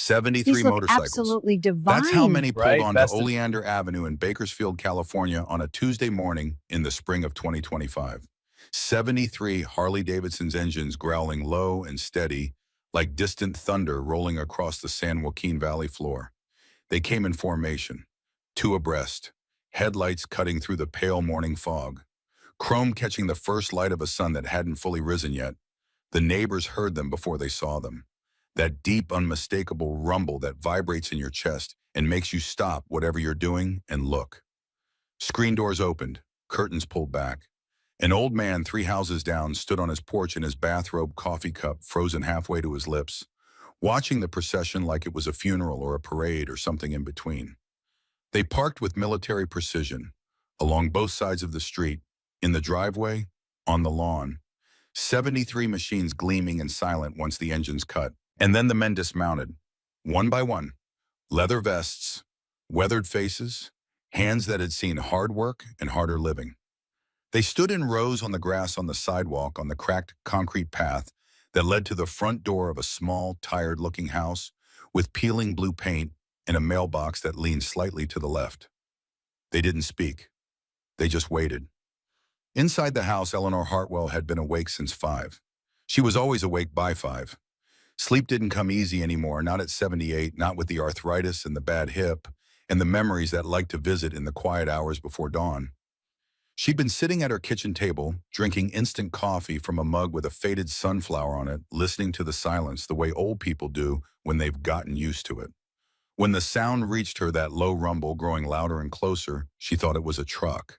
73 These look motorcycles. absolutely That's how divine. many pulled Right? onto Best of Oleander Avenue in Bakersfield, California on a Tuesday morning in the spring of 2025. 73 Harley-Davidson's engines growling low and steady, like distant thunder rolling across the San Joaquin Valley floor. They came in formation, two abreast, headlights cutting through the pale morning fog, chrome catching the first light of a sun that hadn't fully risen yet. The neighbors heard them before they saw them. That deep, unmistakable rumble that vibrates in your chest and makes you stop whatever you're doing and look. Screen doors opened, curtains pulled back. An old man 3 houses down stood on his porch in his bathrobe coffee cup frozen halfway to his lips, watching the procession like it was a funeral or a parade or something in between. They parked with military precision, along both sides of the street, in the driveway, on the lawn. 73 machines gleaming and silent once the engines cut. And then the men dismounted, one by one, leather vests, weathered faces, hands that had seen hard work and harder living. They stood in rows on the grass on the sidewalk on the cracked concrete path that led to the front door of a small, tired-looking house with peeling blue paint and a mailbox that leaned slightly to the left. They didn't speak. They just waited. Inside the house, Eleanor Hartwell had been awake since 5. She was always awake by 5. Sleep didn't come easy anymore, not at 78, not with the arthritis and the bad hip, and the memories that liked to visit in the quiet hours before dawn. She'd been sitting at her kitchen table, drinking instant coffee from a mug with a faded sunflower on it, listening to the silence the way old people do when they've gotten used to it. When the sound reached her, that low rumble growing louder and closer, she thought it was a truck.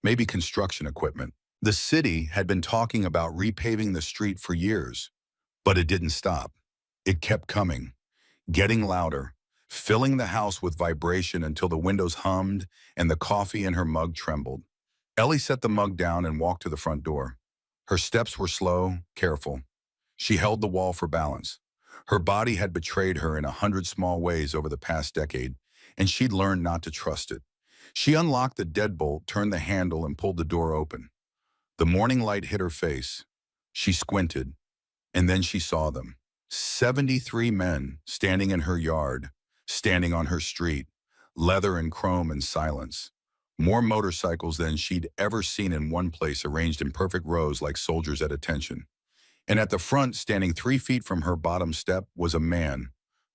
Maybe construction equipment. The city had been talking about repaving the street for years, but it didn't stop. It kept coming, getting louder, filling the house with vibration until the windows hummed and the coffee in her mug trembled. Ellie set the mug down and walked to the front door. Her steps were slow, careful. She held the wall for balance. Her body had betrayed her in 100 small ways over the past decade, and she'd learned not to trust it. She unlocked the deadbolt, turned the handle, and pulled the door open. The morning light hit her face. She squinted, and then she saw them. 73 men standing in her yard, standing on her street, leather and chrome and silence. More motorcycles than she'd ever seen in one place, arranged in perfect rows like soldiers at attention. And at the front, standing 3 feet from her bottom step, was a man,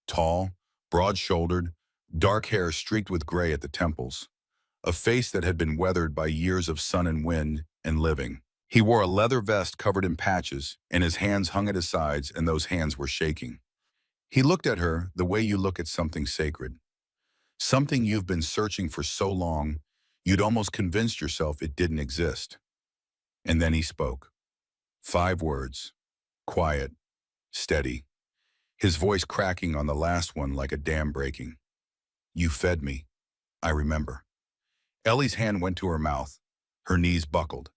tall, broad-shouldered, dark hair streaked with gray at the temples, a face that had been weathered by years of sun and wind and living. He wore a leather vest covered in patches, and his hands hung at his sides, and those hands were shaking. He looked at her the way you look at something sacred, something you've been searching for so long, you'd almost convinced yourself it didn't exist. And then he spoke. 5 words, quiet, steady, his voice cracking on the last one like a dam breaking. You fed me, I remember. Ellie's hand went to her mouth. Her knees buckled.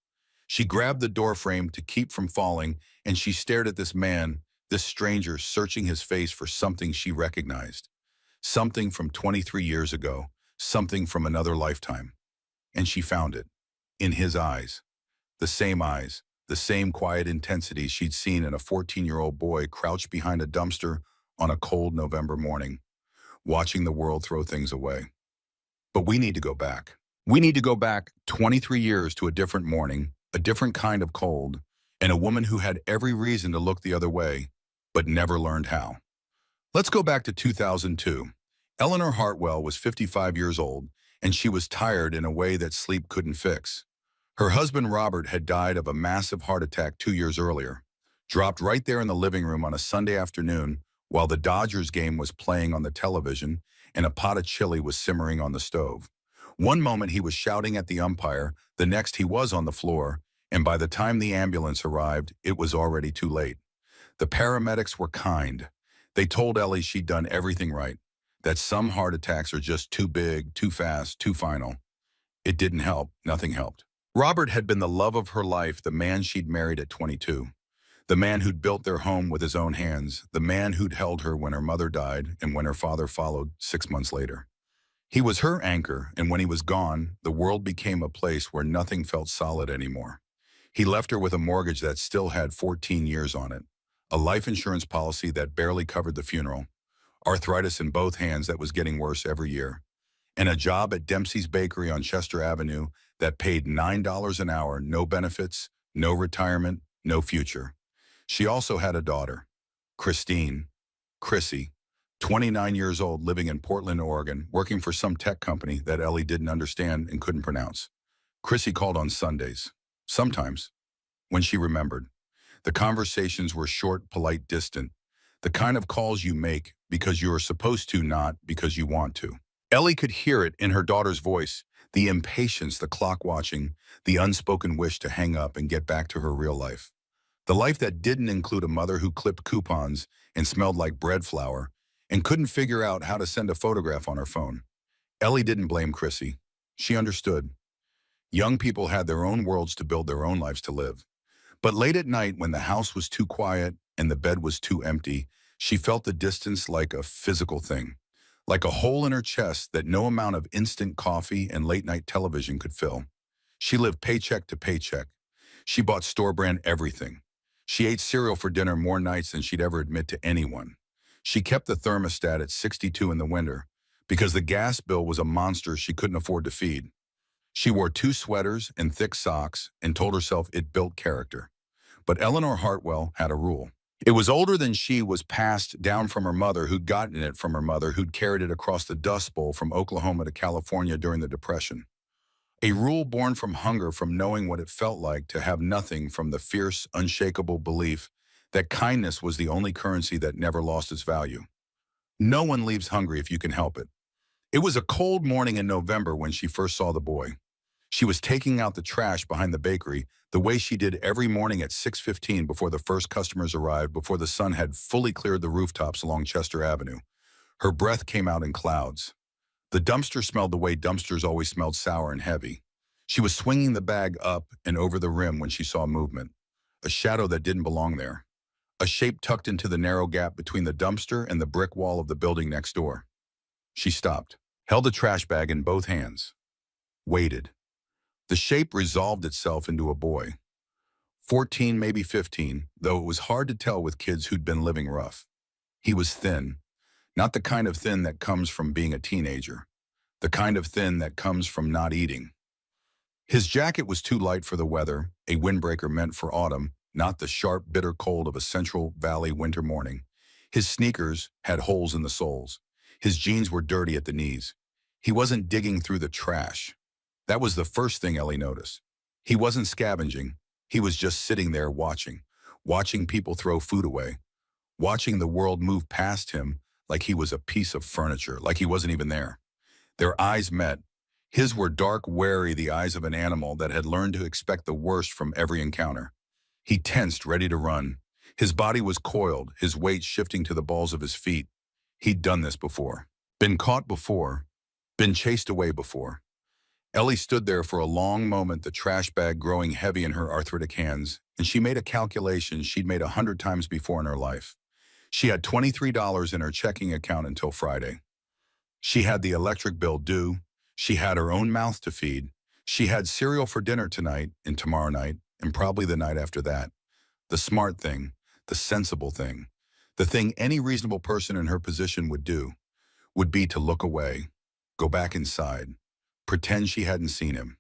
She grabbed the doorframe to keep from falling, and she stared at this man, this stranger, searching his face for something she recognized. Something from 23 years ago, something from another lifetime. And she found it. In his eyes. The same quiet intensity she'd seen in a 14-year-old boy crouched behind a dumpster on a cold November morning, watching the world throw things away. But we need to go back. We need to go back 23 years to a different morning, a different kind of cold, and a woman who had every reason to look the other way, but never learned how. Let's go back to 2002. Eleanor Hartwell was 55 years old, and she was tired in a way that sleep couldn't fix. Her husband Robert had died of a massive heart attack 2 years earlier, dropped right there in the living room on a Sunday afternoon while the Dodgers game was playing on the television and a pot of chili was simmering on the stove. One moment he was shouting at the umpire, the next he was on the floor, and by the time the ambulance arrived, it was already too late. The paramedics were kind. They told Ellie she'd done everything right, that some heart attacks are just too big, too fast, too final. It didn't help. Nothing helped. Robert had been the love of her life, the man she'd married at 22. The man who'd built their home with his own hands, the man who'd held her when her mother died and when her father followed 6 months later. He was her anchor, and when he was gone, the world became a place where nothing felt solid anymore. He left her with a mortgage that still had 14 years on it, a life insurance policy that barely covered the funeral, arthritis in both hands that was getting worse every year, and a job at Dempsey's Bakery on Chester Avenue that paid $9 an hour, no benefits, no retirement, no future. She also had a daughter, Christine, Chrissy, 29 years old, living in Portland, Oregon, working for some tech company that Ellie didn't understand and couldn't pronounce. Chrissy called on Sundays, sometimes, when she remembered. The conversations were short, polite, distant, the kind of calls you make because you are supposed to, not because you want to. Ellie could hear it in her daughter's voice, the impatience, the clock watching, the unspoken wish to hang up and get back to her real life. The life that didn't include a mother who clipped coupons and smelled like bread flour and couldn't figure out how to send a photograph on her phone. Ellie didn't blame Chrissy. She understood. Young people had their own worlds to build their own lives to live. But late at night, when the house was too quiet and the bed was too empty, she felt the distance like a physical thing, like a hole in her chest that no amount of instant coffee and late-night television could fill. She lived paycheck to paycheck. She bought store-brand everything. She ate cereal for dinner more nights than she'd ever admit to anyone. She kept the thermostat at 62 in the winter because the gas bill was a monster she couldn't afford to feed. She wore 2 sweaters and thick socks and told herself it built character. But Eleanor Hartwell had a rule. It was older than she, was passed down from her mother, who'd gotten it from her mother, who'd carried it across the Dust Bowl from Oklahoma to California during the Depression. A rule born from hunger, from knowing what it felt like to have nothing, from the fierce, unshakable belief that kindness was the only currency that never lost its value. No one leaves hungry if you can help it. It was a cold morning in November when she first saw the boy. She was taking out the trash behind the bakery the way she did every morning at 6:15 before the first customers arrived, before the sun had fully cleared the rooftops along Chester Avenue. Her breath came out in clouds. The dumpster smelled the way dumpsters always smelled, sour and heavy. She was swinging the bag up and over the rim when she saw movement, a shadow that didn't belong there, a shape tucked into the narrow gap between the dumpster and the brick wall of the building next door. She stopped, held the trash bag in both hands, waited. The shape resolved itself into a boy. 14, maybe 15, though it was hard to tell with kids who'd been living rough. He was thin, not the kind of thin that comes from being a teenager, the kind of thin that comes from not eating. His jacket was too light for the weather, a windbreaker meant for autumn, not the sharp, bitter cold of a Central Valley winter morning. His sneakers had holes in the soles. His jeans were dirty at the knees. He wasn't digging through the trash. That was the first thing Ellie noticed. He wasn't scavenging. He was just sitting there watching people throw food away, watching the world move past him like he was a piece of furniture, like he wasn't even there. Their eyes met. His were dark, wary, the eyes of an animal that had learned to expect the worst from every encounter. He tensed, ready to run. His body was coiled, his weight shifting to the balls of his feet. He'd done this before, been caught before, been chased away before. Ellie stood there for a long moment, the trash bag growing heavy in her arthritic hands, and she made a calculation she'd made 100 times before in her life. She had $23 in her checking account until Friday. She had the electric bill due. She had her own mouth to feed. She had cereal for dinner tonight and tomorrow night and probably the night after that. The smart thing, the sensible thing, the thing any reasonable person in her position would do, would be to look away, go back inside, pretend she hadn't seen him.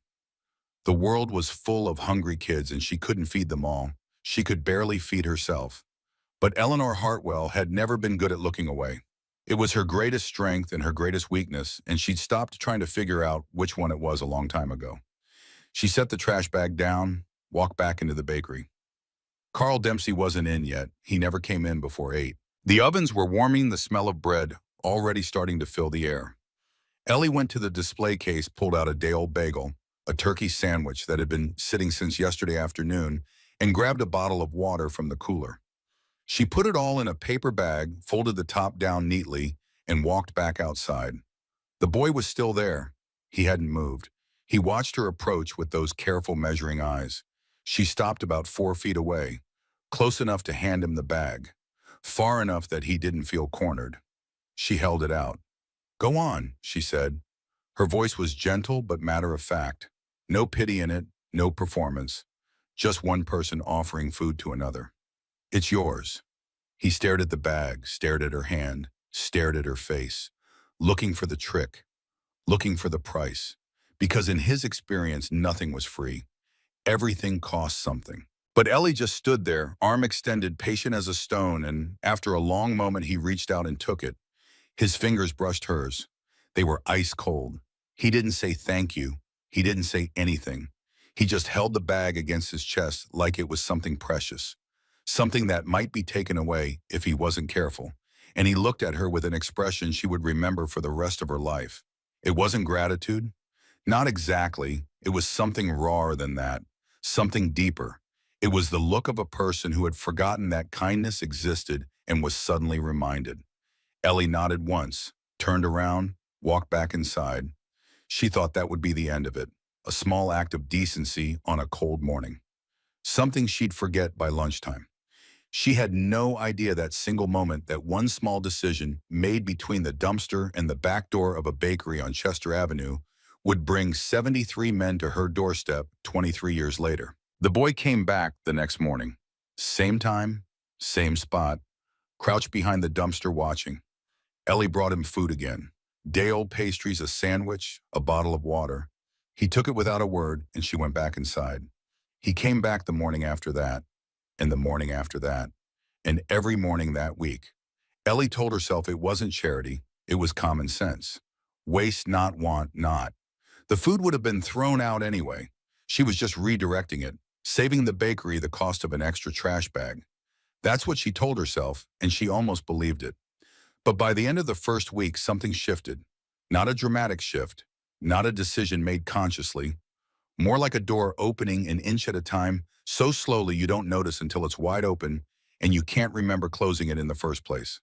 The world was full of hungry kids and she couldn't feed them all. She could barely feed herself. But Eleanor Hartwell had never been good at looking away. It was her greatest strength and her greatest weakness, and she'd stopped trying to figure out which one it was a long time ago. She set the trash bag down, walked back into the bakery. Carl Dempsey wasn't in yet. He never came in before 8. The ovens were warming, the smell of bread already starting to fill the air. Ellie went to the display case, pulled out a day-old bagel, a turkey sandwich that had been sitting since yesterday afternoon, and grabbed a bottle of water from the cooler. She put it all in a paper bag, folded the top down neatly, and walked back outside. The boy was still there. He hadn't moved. He watched her approach with those careful, measuring eyes. She stopped about 4 feet away, close enough to hand him the bag, far enough that he didn't feel cornered. She held it out. "Go on," she said. Her voice was gentle but matter-of-fact. No pity in it, no performance. Just one person offering food to another. "It's yours." He stared at the bag, stared at her hand, stared at her face, looking for the trick, looking for the price. Because in his experience, nothing was free. Everything cost something. But Ellie just stood there, arm extended, patient as a stone, and after a long moment he reached out and took it. His fingers brushed hers. They were ice cold. He didn't say thank you. He didn't say anything. He just held the bag against his chest like it was something precious, something that might be taken away if he wasn't careful. And he looked at her with an expression she would remember for the rest of her life. It wasn't gratitude. Not exactly. It was something rawer than that, something deeper. It was the look of a person who had forgotten that kindness existed and was suddenly reminded. Ellie nodded once, turned around, walked back inside. She thought that would be the end of it, a small act of decency on a cold morning. Something she'd forget by lunchtime. She had no idea that single moment, that one small decision made between the dumpster and the back door of a bakery on Chester Avenue would bring 73 men to her doorstep 23 years later. The boy came back the next morning. Same time, same spot, crouched behind the dumpster watching. Ellie brought him food again. Day-old pastries, a sandwich, a bottle of water. He took it without a word, and she went back inside. He came back the morning after that, and the morning after that, and every morning that week. Ellie told herself it wasn't charity, it was common sense. Waste not, want not. The food would have been thrown out anyway. She was just redirecting it, saving the bakery the cost of an extra trash bag. That's what she told herself, and she almost believed it. But by the end of the first week, something shifted. Not a dramatic shift, not a decision made consciously, more like a door opening an inch at a time, so slowly you don't notice until it's wide open and you can't remember closing it in the first place.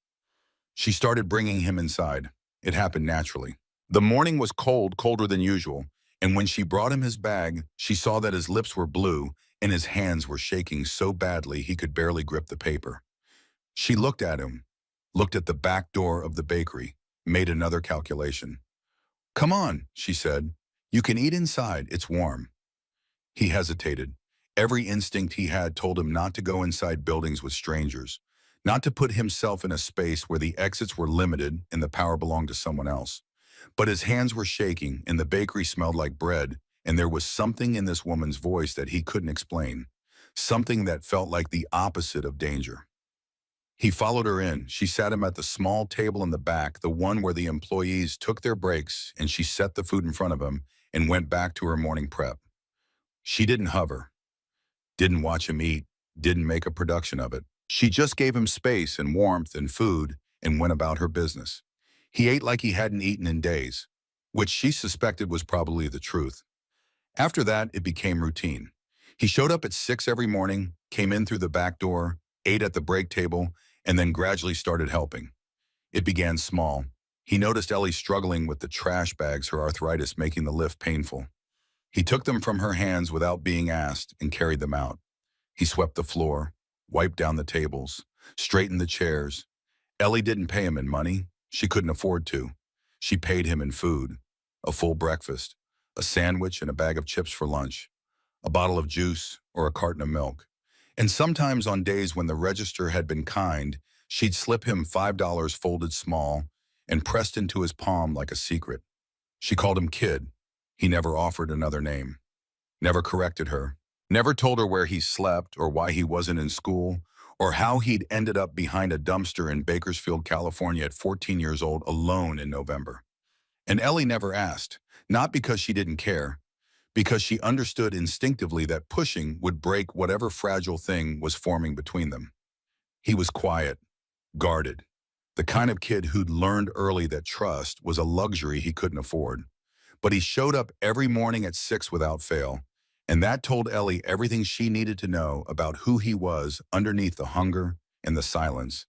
She started bringing him inside. It happened naturally. The morning was cold, colder than usual, and when she brought him his bag, she saw that his lips were blue and his hands were shaking so badly he could barely grip the paper. She looked at him, looked at the back door of the bakery, made another calculation. "Come on," she said. "You can eat inside, it's warm." He hesitated. Every instinct he had told him not to go inside buildings with strangers, not to put himself in a space where the exits were limited and the power belonged to someone else. But his hands were shaking and the bakery smelled like bread, and there was something in this woman's voice that he couldn't explain, something that felt like the opposite of danger. He followed her in. She sat him at the small table in the back, the one where the employees took their breaks, and she set the food in front of him and went back to her morning prep. She didn't hover, didn't watch him eat, didn't make a production of it. She just gave him space and warmth and food and went about her business. He ate like he hadn't eaten in days, which she suspected was probably the truth. After that, it became routine. He showed up at 6 every morning, came in through the back door, ate at the break table, and then gradually started helping. It began small. He noticed Ellie struggling with the trash bags, her arthritis making the lift painful. He took them from her hands without being asked and carried them out. He swept the floor, wiped down the tables, straightened the chairs. Ellie didn't pay him in money. She couldn't afford to. She paid him in food, a full breakfast, a sandwich and a bag of chips for lunch, a bottle of juice or a carton of milk. And sometimes on days when the register had been kind, she'd slip him $5 folded small and pressed into his palm like a secret. She called him kid. He never offered another name, never corrected her, never told her where he slept or why he wasn't in school or how he'd ended up behind a dumpster in Bakersfield, California at 14 years old alone in November. And Ellie never asked, not because she didn't care, because she understood instinctively that pushing would break whatever fragile thing was forming between them. He was quiet, guarded, the kind of kid who'd learned early that trust was a luxury he couldn't afford. But he showed up every morning at 6 without fail, and that told Ellie everything she needed to know about who he was underneath the hunger and the silence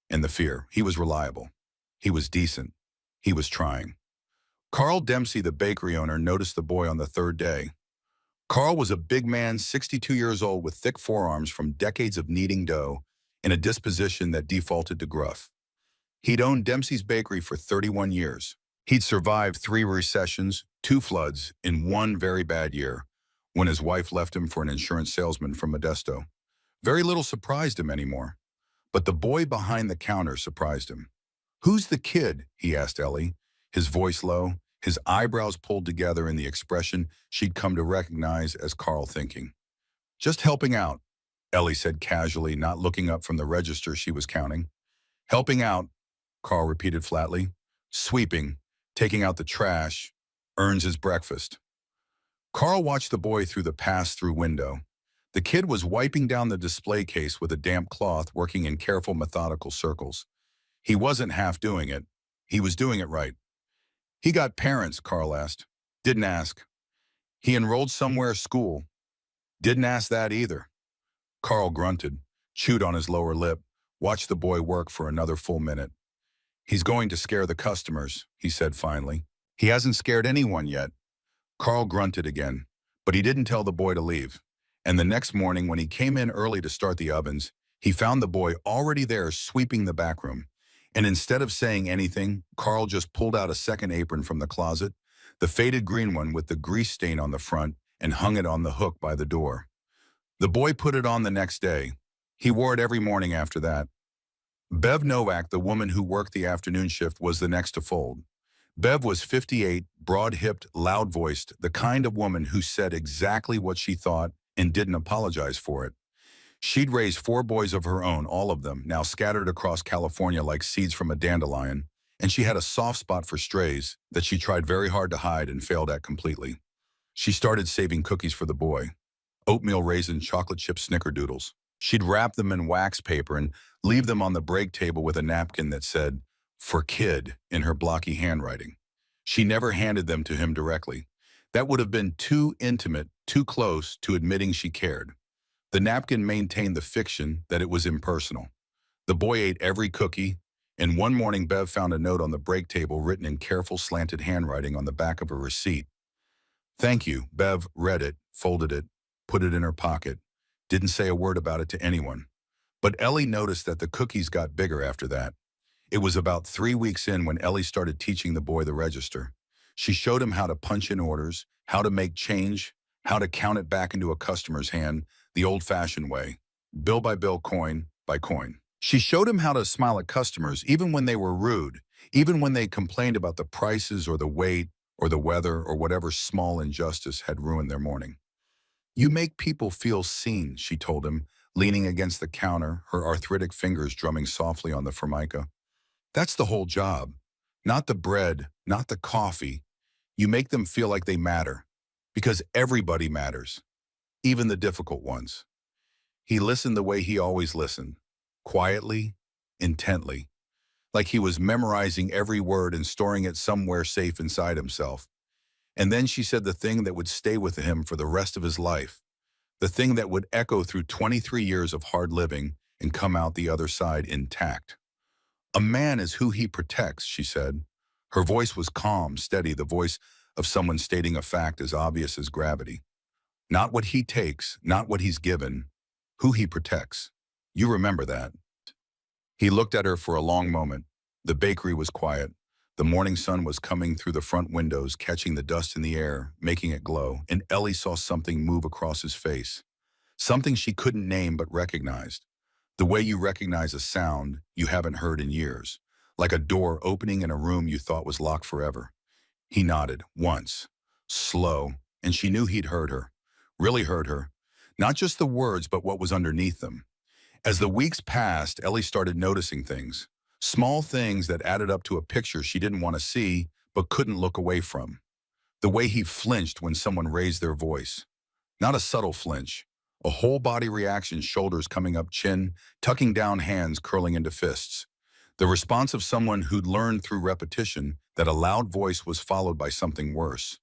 and the fear. He was reliable. He was decent. He was trying. Carl Dempsey, the bakery owner, noticed the boy on the third day. Carl was a big man, 62 years old, with thick forearms from decades of kneading dough and a disposition that defaulted to gruff. He'd owned Dempsey's Bakery for 31 years. He'd survived 3 recessions, 2 floods, in 1 very bad year, when his wife left him for an insurance salesman from Modesto. Very little surprised him anymore. But the boy behind the counter surprised him. "Who's the kid?" he asked Ellie, his voice low, his eyebrows pulled together in the expression she'd come to recognize as Carl thinking. "Just helping out," Ellie said casually, not looking up from the register she was counting. "Helping out," Carl repeated flatly. "Sweeping, taking out the trash, earns his breakfast." Carl watched the boy through the pass-through window. The kid was wiping down the display case with a damp cloth, working in careful, methodical circles. He wasn't half doing it. He was doing it right. "He got parents?" Carl asked. "Didn't ask." "He enrolled somewhere school?" "Didn't ask that either." Carl grunted, chewed on his lower lip, watched the boy work for another full minute. "He's going to scare the customers," he said finally. "He hasn't scared anyone yet." Carl grunted again, but he didn't tell the boy to leave. And the next morning, when he came in early to start the ovens, he found the boy already there sweeping the back room. And instead of saying anything, Carl just pulled out a second apron from the closet, the faded green one with the grease stain on the front, and hung it on the hook by the door. The boy put it on the next day. He wore it every morning after that. Bev Novak, the woman who worked the afternoon shift, was the next to fold. Bev was 58, broad-hipped, loud-voiced, the kind of woman who said exactly what she thought and didn't apologize for it. She'd raised 4 boys of her own, all of them, now scattered across California like seeds from a dandelion, and she had a soft spot for strays that she tried very hard to hide and failed at completely. She started saving cookies for the boy. Oatmeal raisin chocolate chip snickerdoodles. She'd wrap them in wax paper and leave them on the break table with a napkin that said, "For kid," in her blocky handwriting. She never handed them to him directly. That would have been too intimate, too close to admitting she cared. The napkin maintained the fiction that it was impersonal. The boy ate every cookie, and one morning Bev found a note on the break table written in careful slanted handwriting on the back of a receipt. "Thank you." Bev read it, folded it, put it in her pocket, didn't say a word about it to anyone. But Ellie noticed that the cookies got bigger after that. It was about 3 weeks in when Ellie started teaching the boy the register. She showed him how to punch in orders, how to make change, how to count it back into a customer's hand, the old-fashioned way, bill by bill, coin by coin. She showed him how to smile at customers even when they were rude, even when they complained about the prices or the wait or the weather or whatever small injustice had ruined their morning. "You make people feel seen," she told him, leaning against the counter, her arthritic fingers drumming softly on the formica. "That's the whole job. Not the bread, not the coffee. You make them feel like they matter. Because everybody matters, even the difficult ones." He listened the way he always listened, quietly, intently, like he was memorizing every word and storing it somewhere safe inside himself. And then she said the thing that would stay with him for the rest of his life, the thing that would echo through 23 years of hard living and come out the other side intact. "A man is who he protects," she said. Her voice was calm, steady, the voice of someone stating a fact as obvious as gravity. "Not what he takes, not what he's given, who he protects. You remember that." He looked at her for a long moment. The bakery was quiet. The morning sun was coming through the front windows, catching the dust in the air, making it glow, and Ellie saw something move across his face. Something she couldn't name but recognized. The way you recognize a sound you haven't heard in years, like a door opening in a room you thought was locked forever. He nodded, once, slow, and she knew he'd heard her, really heard her. Not just the words, but what was underneath them. As the weeks passed, Ellie started noticing things. Small things that added up to a picture she didn't want to see, but couldn't look away from. The way he flinched when someone raised their voice. Not a subtle flinch. A whole body reaction, shoulders coming up, chin, tucking down, hands curling into fists. The response of someone who'd learned through repetition that a loud voice was followed by something worse.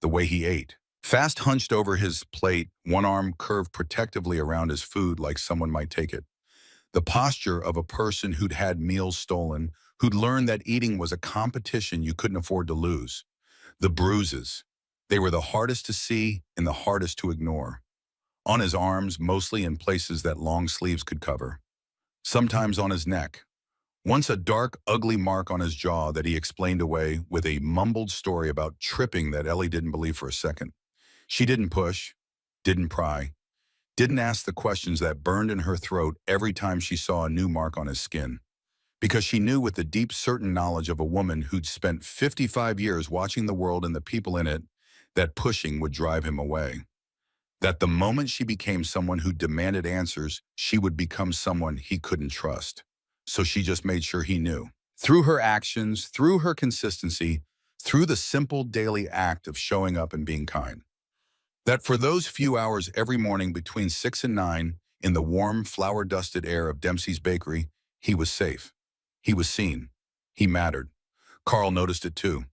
The way he ate. Fast hunched over his plate, one arm curved protectively around his food like someone might take it. The posture of a person who'd had meals stolen, who'd learned that eating was a competition you couldn't afford to lose. The bruises. They were the hardest to see and the hardest to ignore. On his arms, mostly in places that long sleeves could cover. Sometimes on his neck. Once a dark, ugly mark on his jaw that he explained away with a mumbled story about tripping that Ellie didn't believe for a second. She didn't push, didn't pry, didn't ask the questions that burned in her throat every time she saw a new mark on his skin. because she knew with the deep certain knowledge of a woman who'd spent 55 years watching the world and the people in it that pushing would drive him away. That the moment she became someone who demanded answers, she would become someone he couldn't trust. So she just made sure he knew. Through her actions, through her consistency, through the simple daily act of showing up and being kind. That for those few hours every morning between 6 and 9, in the warm, flour-dusted air of Dempsey's bakery, he was safe. He was seen. He mattered. Carl noticed it too.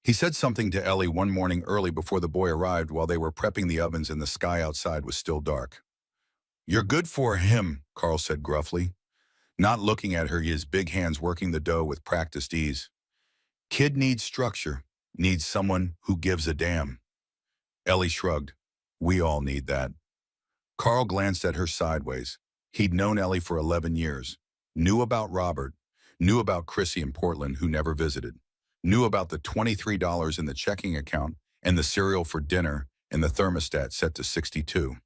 He said something to Ellie one morning early before the boy arrived while they were prepping the ovens and the sky outside was still dark. "You're good for him," Carl said gruffly, not looking at her, his big hands working the dough with practiced ease. "Kid needs structure, needs someone who gives a damn." Ellie shrugged. "We all need that." Carl glanced at her sideways. He'd known Ellie for 11 years, knew about Robert, knew about Chrissy in Portland who never visited, knew about the $23 in the checking account and the cereal for dinner and the thermostat set to 62.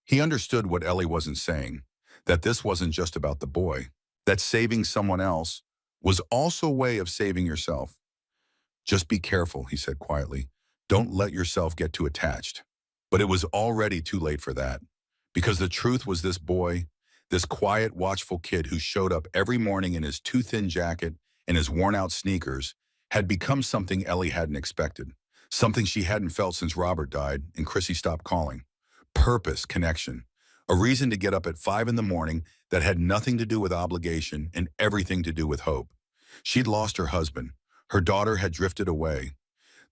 He understood what Ellie wasn't saying, that this wasn't just about the boy, that saving someone else was also a way of saving yourself. "Just be careful," he said quietly. "Don't let yourself get too attached." But it was already too late for that. Because the truth was this boy, this quiet, watchful kid who showed up every morning in his too thin jacket and his worn-out sneakers, had become something Ellie hadn't expected. Something she hadn't felt since Robert died and Chrissy stopped calling. Purpose, connection. A reason to get up at 5 in the morning that had nothing to do with obligation and everything to do with hope. She'd lost her husband. Her daughter had drifted away.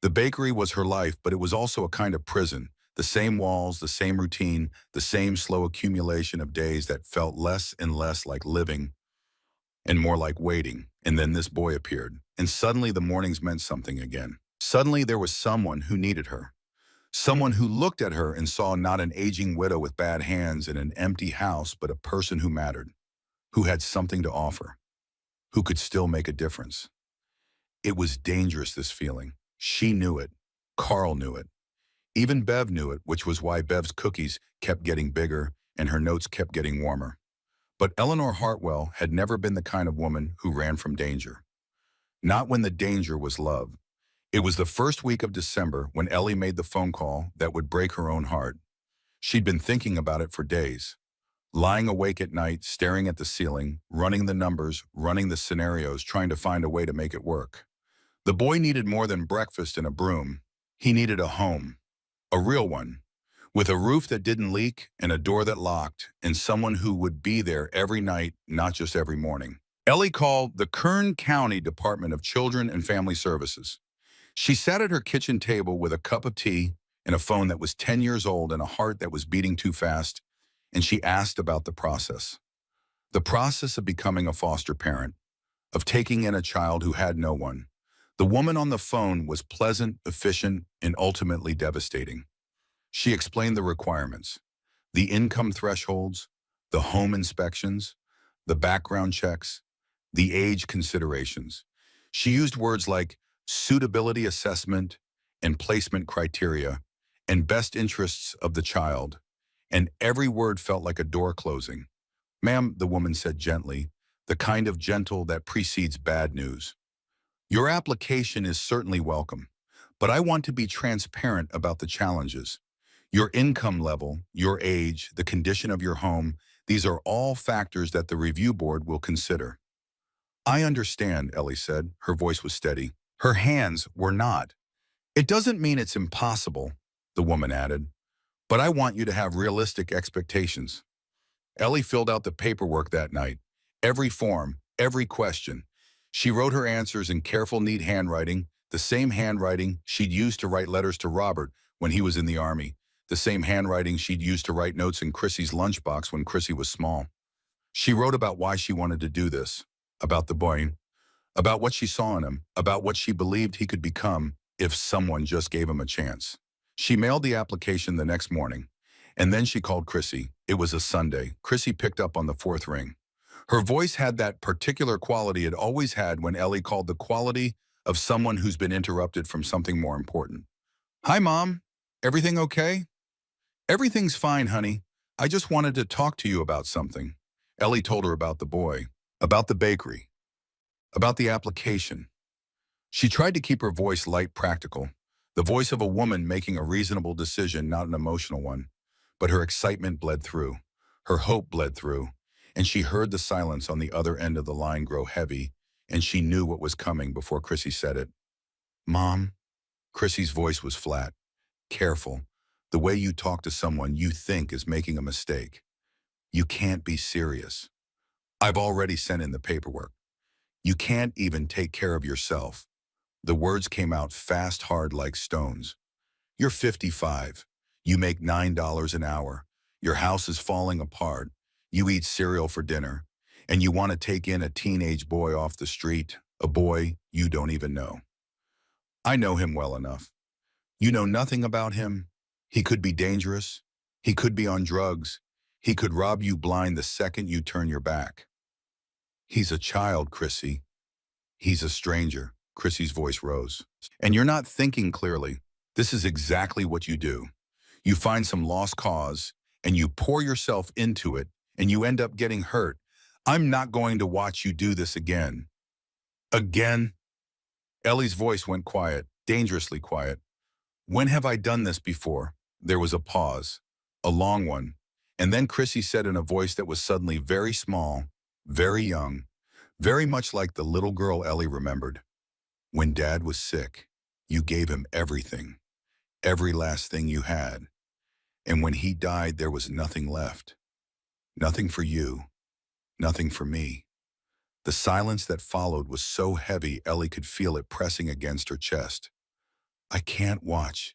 The bakery was her life, but it was also a kind of prison. The same walls, the same routine, the same slow accumulation of days that felt less and less like living and more like waiting. And then this boy appeared, and suddenly the mornings meant something again. Suddenly there was someone who needed her. Someone who looked at her and saw not an aging widow with bad hands in an empty house, but a person who mattered, who had something to offer, who could still make a difference. It was dangerous, this feeling. She knew it. Carl knew it. Even Bev knew it, which was why Bev's cookies kept getting bigger and her notes kept getting warmer. But Eleanor Hartwell had never been the kind of woman who ran from danger. Not when the danger was love. It was the first week of December when Ellie made the phone call that would break her own heart. She'd been thinking about it for days. Lying awake at night, staring at the ceiling, running the numbers, running the scenarios, trying to find a way to make it work. The boy needed more than breakfast and a broom. He needed a home. A real one, with a roof that didn't leak and a door that locked, and someone who would be there every night, not just every morning. Ellie called the Kern County Department of Children and Family Services. She sat at her kitchen table with a cup of tea and a phone that was 10 years old and a heart that was beating too fast, and she asked about the process. The process of becoming a foster parent, of taking in a child who had no one. The woman on the phone was pleasant, efficient, and ultimately devastating. She explained the requirements, the income thresholds, the home inspections, the background checks, the age considerations. She used words like suitability assessment and placement criteria and best interests of the child, and every word felt like a door closing. "Ma'am," the woman said gently, the kind of gentle that precedes bad news. "Your application is certainly welcome, but I want to be transparent about the challenges. Your income level, your age, the condition of your home, these are all factors that the review board will consider." "I understand," Ellie said. Her voice was steady. Her hands were not. "It doesn't mean it's impossible," the woman added, "but I want you to have realistic expectations." Ellie filled out the paperwork that night. Every form, every question. She wrote her answers in careful, neat handwriting, the same handwriting she'd used to write letters to Robert when he was in the Army, the same handwriting she'd used to write notes in Chrissy's lunchbox when Chrissy was small. She wrote about why she wanted to do this, about the boy, about what she saw in him, about what she believed he could become if someone just gave him a chance. She mailed the application the next morning, and then she called Chrissy. It was a Sunday. Chrissy picked up on the fourth ring. Her voice had that particular quality it always had when Ellie called, the quality of someone who's been interrupted from something more important. "Hi, Mom. Everything okay?" "Everything's fine, honey. I just wanted to talk to you about something." Ellie told her about the boy, about the bakery, About the application. She tried to keep her voice light, practical, the voice of a woman making a reasonable decision, not an emotional one. But her excitement bled through, her hope bled through, and she heard the silence on the other end of the line grow heavy, and she knew what was coming before Chrissy said it. Mom? Chrissy's voice was flat, careful, the way you talk to someone you think is making a mistake. You can't be serious. I've already sent in the paperwork. You can't even take care of yourself. The words came out fast, hard like stones. You're 55. You make $9 an hour. Your house is falling apart. You eat cereal for dinner. And you want to take in a teenage boy off the street, a boy you don't even know. I know him well enough. You know nothing about him. He could be dangerous. He could be on drugs. He could rob you blind the second you turn your back. He's a child, Chrissy. He's a stranger. Chrissy's voice rose. And you're not thinking clearly. This is exactly what you do. You find some lost cause, and you pour yourself into it, and you end up getting hurt. I'm not going to watch you do this again. Again? Ellie's voice went quiet, dangerously quiet. When have I done this before? There was a pause, a long one, and then Chrissy said in a voice that was suddenly very small, very young, very much like the little girl Ellie remembered. When Dad was sick, you gave him everything, every last thing you had. And when he died, there was nothing left. Nothing for you, nothing for me. The silence that followed was so heavy Ellie could feel it pressing against her chest. I can't watch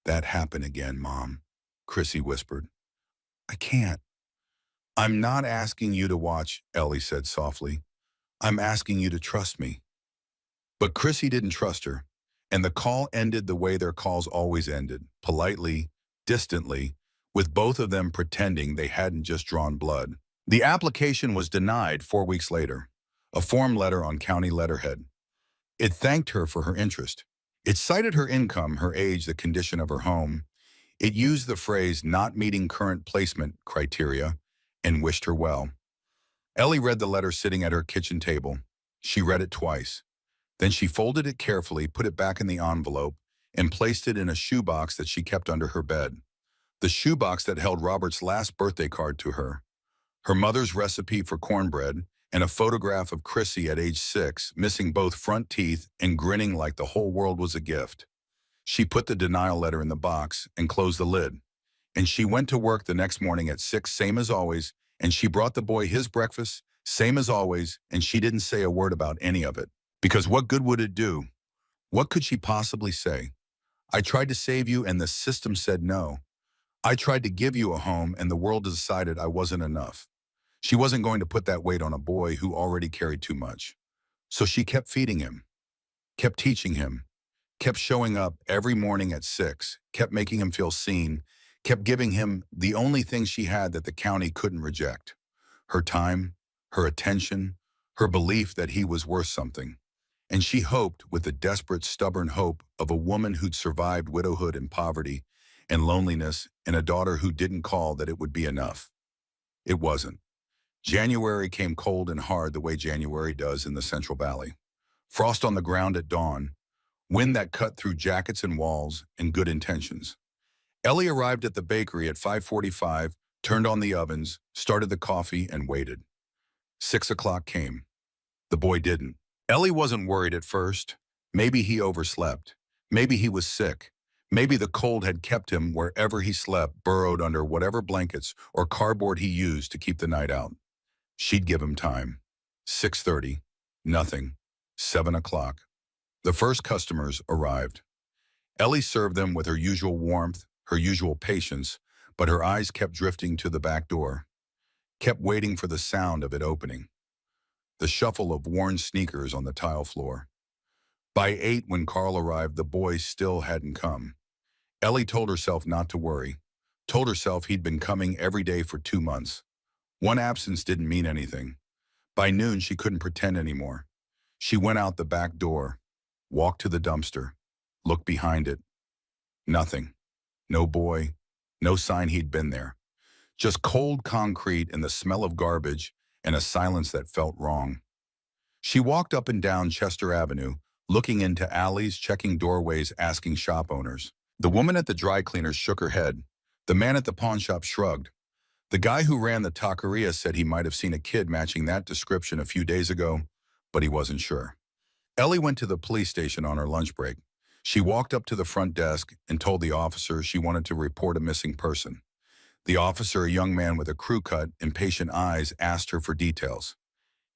that happen again, Mom, Chrissy whispered. I can't. I'm not asking you to watch, Ellie said softly. I'm asking you to trust me. But Chrissy didn't trust her, and the call ended the way their calls always ended, politely, distantly, with both of them pretending they hadn't just drawn blood. The application was denied 4 weeks later, a form letter on county letterhead. It thanked her for her interest. It cited her income, her age, the condition of her home. It used the phrase not meeting current placement criteria and wished her well. Ellie read the letter sitting at her kitchen table. She read it twice. Then she folded it carefully, put it back in the envelope, and placed it in a shoebox that she kept under her bed. The shoebox that held Robert's last birthday card to her, her mother's recipe for cornbread, and a photograph of Chrissy at age 6, missing both front teeth and grinning like the whole world was a gift. She put the denial letter in the box and closed the lid. And she went to work the next morning at 6, same as always, and she brought the boy his breakfast, same as always, and she didn't say a word about any of it. Because what good would it do? What could she possibly say? I tried to save you and the system said no. I tried to give you a home and the world decided I wasn't enough. She wasn't going to put that weight on a boy who already carried too much. So she kept feeding him, kept teaching him, kept showing up every morning at 6, kept making him feel seen, kept giving him the only thing she had that the county couldn't reject. Her time, her attention, her belief that he was worth something. And she hoped, with the desperate, stubborn hope of a woman who'd survived widowhood and poverty and loneliness and a daughter who didn't call, that it would be enough. It wasn't. January came cold and hard the way January does in the Central Valley. Frost on the ground at dawn, wind that cut through jackets and walls, and good intentions. Ellie arrived at the bakery at 5:45, turned on the ovens, started the coffee, and waited. 6 o'clock came. The boy didn't. Ellie wasn't worried at first. Maybe he overslept. Maybe he was sick. Maybe the cold had kept him wherever he slept, burrowed under whatever blankets or cardboard he used to keep the night out. She'd give him time. 6:30. Nothing. 7 o'clock. The first customers arrived. Ellie served them with her usual warmth, her usual patience, but her eyes kept drifting to the back door, kept waiting for the sound of it opening. The shuffle of worn sneakers on the tile floor. By 8, when Carl arrived, the boy still hadn't come. Ellie told herself not to worry, told herself he'd been coming every day for 2 months. One absence didn't mean anything. By noon, she couldn't pretend anymore. She went out the back door, walked to the dumpster, looked behind it. Nothing. No boy, no sign he'd been there. Just cold concrete and the smell of garbage and a silence that felt wrong. She walked up and down Chester Avenue, looking into alleys, checking doorways, asking shop owners. The woman at the dry cleaners shook her head. The man at the pawn shop shrugged. The guy who ran the taqueria said he might have seen a kid matching that description a few days ago, but he wasn't sure. Ellie went to the police station on her lunch break. She walked up to the front desk and told the officer she wanted to report a missing person. The officer, a young man with a crew cut, impatient eyes, asked her for details.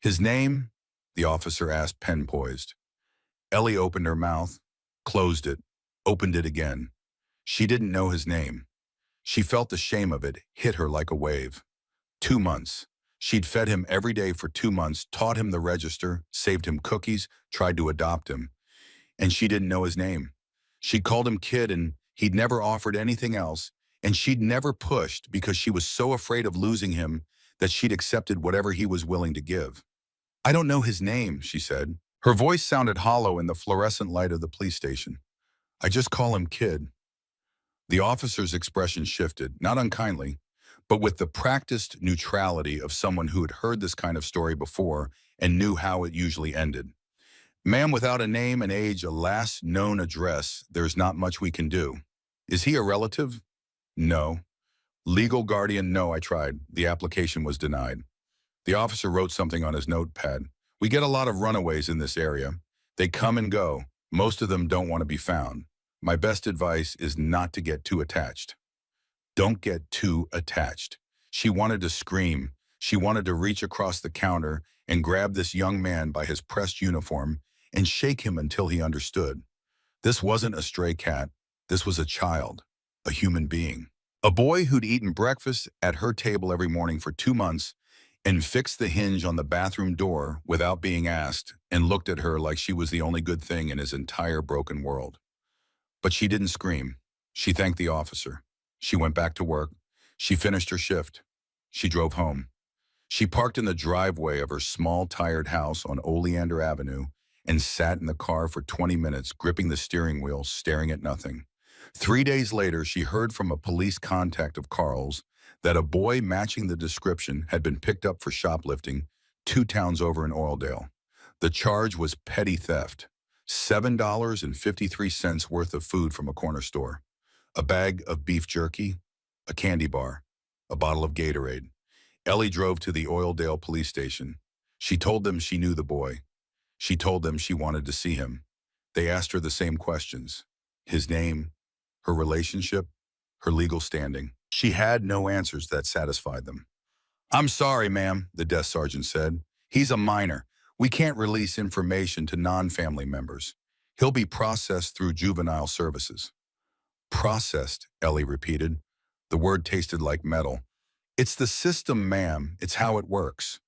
His name? The officer asked, pen poised. Ellie opened her mouth, closed it, opened it again. She didn't know his name. She felt the shame of it hit her like a wave. 2 months. She'd fed him every day for 2 months, taught him the register, saved him cookies, tried to adopt him. And she didn't know his name. She called him kid and he'd never offered anything else, and she'd never pushed because she was so afraid of losing him that she'd accepted whatever he was willing to give. I don't know his name, she said. Her voice sounded hollow in the fluorescent light of the police station. I just call him kid. The officer's expression shifted, not unkindly, but with the practiced neutrality of someone who had heard this kind of story before and knew how it usually ended. Ma'am, without a name, an age, a last known address, there's not much we can do. Is he a relative? No. Legal guardian? No, I tried. The application was denied. The officer wrote something on his notepad. We get a lot of runaways in this area. They come and go. Most of them don't want to be found. My best advice is not to get too attached. Don't get too attached. She wanted to scream. She wanted to reach across the counter and grab this young man by his pressed uniform and shake him until he understood. This wasn't a stray cat. This was a child, a human being. A boy who'd eaten breakfast at her table every morning for 2 months and fixed the hinge on the bathroom door without being asked and looked at her like she was the only good thing in his entire broken world. But she didn't scream. She thanked the officer. She went back to work. She finished her shift. She drove home. She parked in the driveway of her small, tired house on Oleander Avenue and sat in the car for 20 minutes, gripping the steering wheel, staring at nothing. 3 days later, she heard from a police contact of Carl's that a boy matching the description had been picked up for shoplifting 2 towns over in Oildale. The charge was petty theft, $7.53 worth of food from a corner store, a bag of beef jerky, a candy bar, a bottle of Gatorade. Ellie drove to the Oildale police station. She told them she knew the boy. She told them she wanted to see him. They asked her the same questions. His name, her relationship, her legal standing. She had no answers that satisfied them. I'm sorry, ma'am, the desk sergeant said. He's a minor. We can't release information to non-family members. He'll be processed through juvenile services. Processed, Ellie repeated. The word tasted like metal. It's the system, ma'am. It's how it works.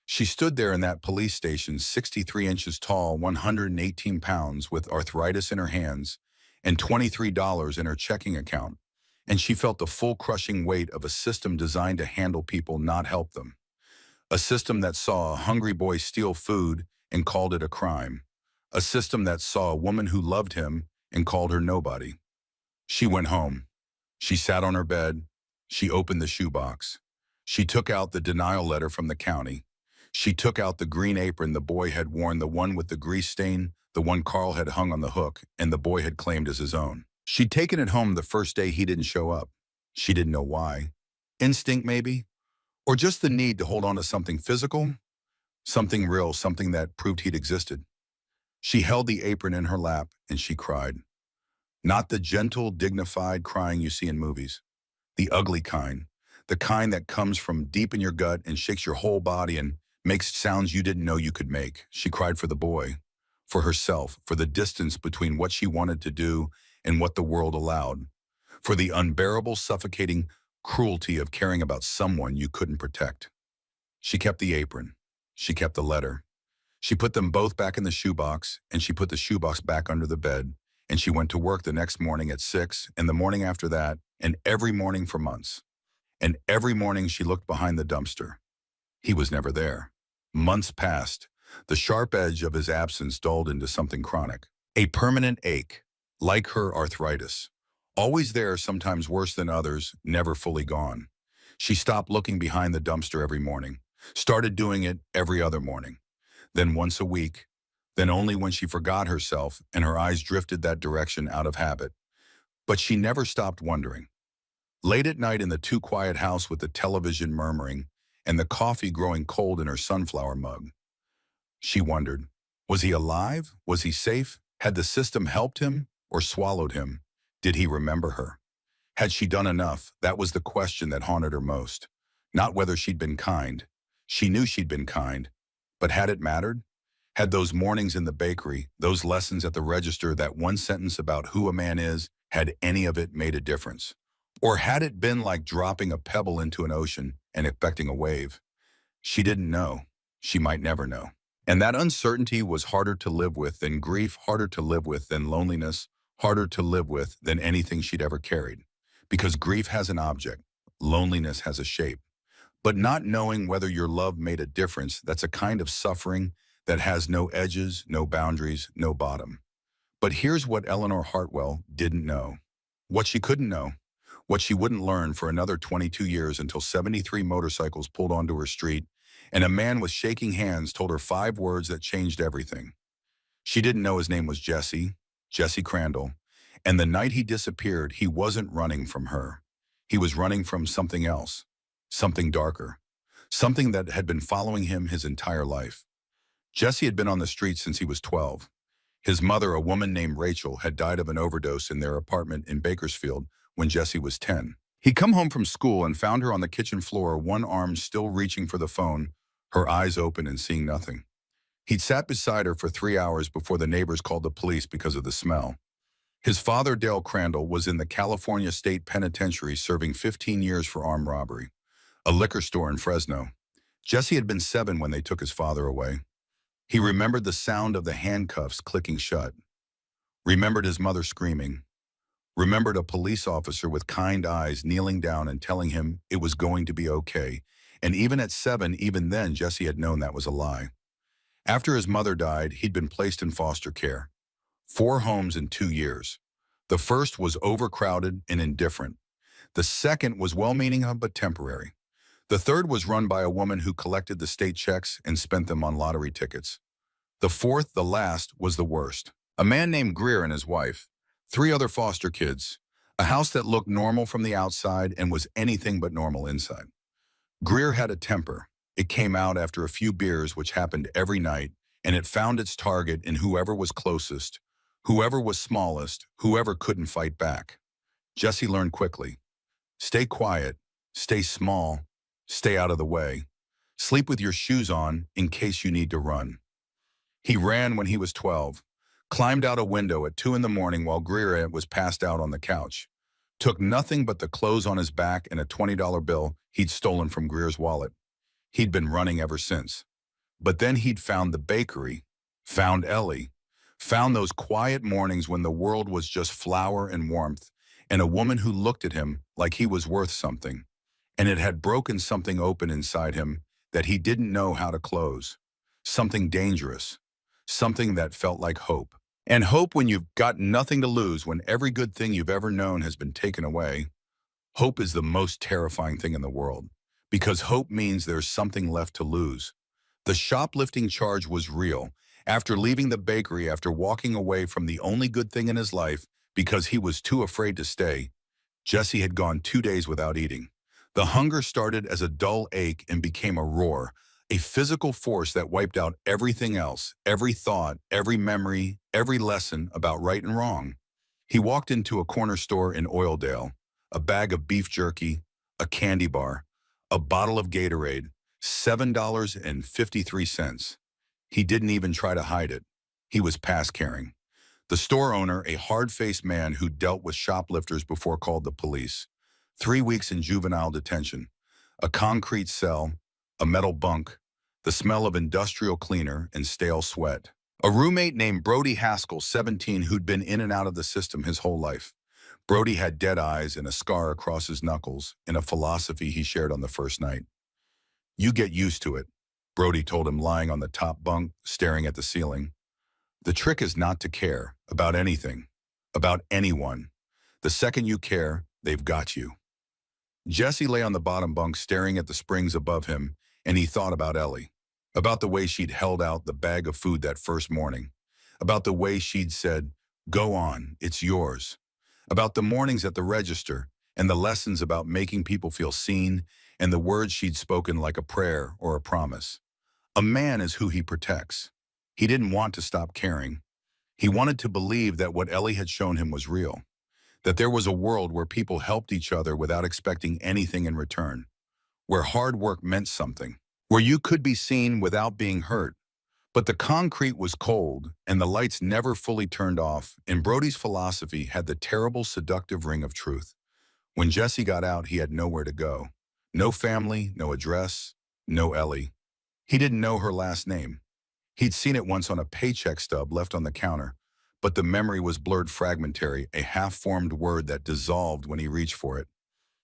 She stood there in that police station, 63 inches tall, 118 pounds, with arthritis in her hands and $23 in her checking account, and she felt the full crushing weight of a system designed to handle people, not help them. A system that saw a hungry boy steal food and called it a crime. A system that saw a woman who loved him and called her nobody. She went home. She sat on her bed. She opened the shoebox. She took out the denial letter from the county. She took out the green apron the boy had worn, the one with the grease stain, the one Carl had hung on the hook, and the boy had claimed as his own. She'd taken it home the first day he didn't show up. She didn't know why. Instinct, maybe? Or just the need to hold on to something physical? Something real, something that proved he'd existed. She held the apron in her lap and she cried. Not the gentle, dignified crying you see in movies. The ugly kind. The kind that comes from deep in your gut and shakes your whole body and makes sounds you didn't know you could make. She cried for the boy, for herself, for the distance between what she wanted to do and what the world allowed, for the unbearable, suffocating cruelty of caring about someone you couldn't protect. She kept the apron. She kept the letter. She put them both back in the shoebox, and she put the shoebox back under the bed, and she went to work the next morning at 6, and the morning after that, and every morning for months. And every morning she looked behind the dumpster. He was never there. Months passed. The sharp edge of his absence dulled into something chronic. A permanent ache, like her arthritis. Always there, sometimes worse than others, never fully gone. She stopped looking behind the dumpster every morning, started doing it every other morning. then once a week, then only when she forgot herself and her eyes drifted that direction out of habit. But she never stopped wondering. Late at night in the too quiet house with the television murmuring and the coffee growing cold in her sunflower mug, she wondered, was he alive? Was he safe? Had the system helped him or swallowed him? Did he remember her? Had she done enough? That was the question that haunted her most. Not whether she'd been kind. She knew she'd been kind. But had it mattered? Had those mornings in the bakery, those lessons at the register, that one sentence about who a man is, had any of it made a difference? Or had it been like dropping a pebble into an ocean and expecting a wave? She didn't know. She might never know. And that uncertainty was harder to live with than grief, harder to live with than loneliness, harder to live with than anything she'd ever carried. Because grief has an object, loneliness has a shape. But not knowing whether your love made a difference, that's a kind of suffering that has no edges, no boundaries, no bottom. But here's what Eleanor Hartwell didn't know. What she couldn't know. What she wouldn't learn for another 22 years until 73 motorcycles pulled onto her street and a man with shaking hands told her 5 words that changed everything. She didn't know his name was Jesse Crandall, and the night he disappeared, he wasn't running from her. He was running from something else, something darker, something that had been following him his entire life. Jesse had been on the street since he was 12. His mother, a woman named Rachel, had died of an overdose in their apartment in Bakersfield when Jesse was 10. He'd come home from school and found her on the kitchen floor, one arm still reaching for the phone, her eyes open and seeing nothing. He'd sat beside her for 3 hours before the neighbors called the police because of the smell. His father, Dale Crandall, was in the California State Penitentiary serving 15 years for armed robbery, a liquor store in Fresno. Jesse had been 7 when they took his father away. He remembered the sound of the handcuffs clicking shut, remembered his mother screaming, remembered a police officer with kind eyes kneeling down and telling him it was going to be okay. And even at 7, even then, Jesse had known that was a lie. After his mother died, he'd been placed in foster care. 4 homes in 2 years. The first was overcrowded and indifferent. The second was well-meaning but temporary. The third was run by a woman who collected the state checks and spent them on lottery tickets. The fourth, the last, was the worst. A man named Greer and his wife. 3 other foster kids. A house that looked normal from the outside and was anything but normal inside. Greer had a temper. It came out after a few beers, which happened every night, and it found its target in whoever was closest, whoever was smallest, whoever couldn't fight back. Jesse learned quickly. Stay quiet, stay small, stay out of the way. Sleep with your shoes on in case you need to run. He ran when he was 12, climbed out a window at 2 in the morning while Greer was passed out on the couch, took nothing but the clothes on his back and a $20 bill he'd stolen from Greer's wallet. He'd been running ever since. But then he'd found the bakery, found Ellie, found those quiet mornings when the world was just flour and warmth, and a woman who looked at him like he was worth something. And it had broken something open inside him that he didn't know how to close. Something dangerous. Something that felt like hope. And hope when you've got nothing to lose, when every good thing you've ever known has been taken away. Hope is the most terrifying thing in the world, because hope means there's something left to lose. The shoplifting charge was real. After leaving the bakery, after walking away from the only good thing in his life because he was too afraid to stay, Jesse had gone 2 days without eating. The hunger started as a dull ache and became a roar, a physical force that wiped out everything else, every thought, every memory, every lesson about right and wrong. He walked into a corner store in Oildale, a bag of beef jerky, a candy bar, a bottle of Gatorade, $7.53. He didn't even try to hide it. He was past caring. The store owner, a hard-faced man who dealt with shoplifters before, called the police. 3 weeks in juvenile detention, a concrete cell, a metal bunk, the smell of industrial cleaner and stale sweat. A roommate named Brody Haskell, 17, who'd been in and out of the system his whole life. Brody had dead eyes and a scar across his knuckles, in a philosophy he shared on the first night. You get used to it, Brody told him, lying on the top bunk, staring at the ceiling. The trick is not to care about anything, about anyone. The second you care, they've got you. Jesse lay on the bottom bunk staring at the springs above him, and he thought about Ellie. About the way she'd held out the bag of food that first morning. About the way she'd said, "Go on, it's yours." About the mornings at the register and the lessons about making people feel seen and the words she'd spoken like a prayer or a promise. A man is who he protects. He didn't want to stop caring. He wanted to believe that what Ellie had shown him was real, that there was a world where people helped each other without expecting anything in return, where hard work meant something, where you could be seen without being hurt. But the concrete was cold, and the lights never fully turned off, and Brody's philosophy had the terrible, seductive ring of truth. When Jesse got out, he had nowhere to go. No family, no address, no Ellie. He didn't know her last name. He'd seen it once on a paycheck stub left on the counter, but the memory was blurred fragmentary, a half-formed word that dissolved when he reached for it.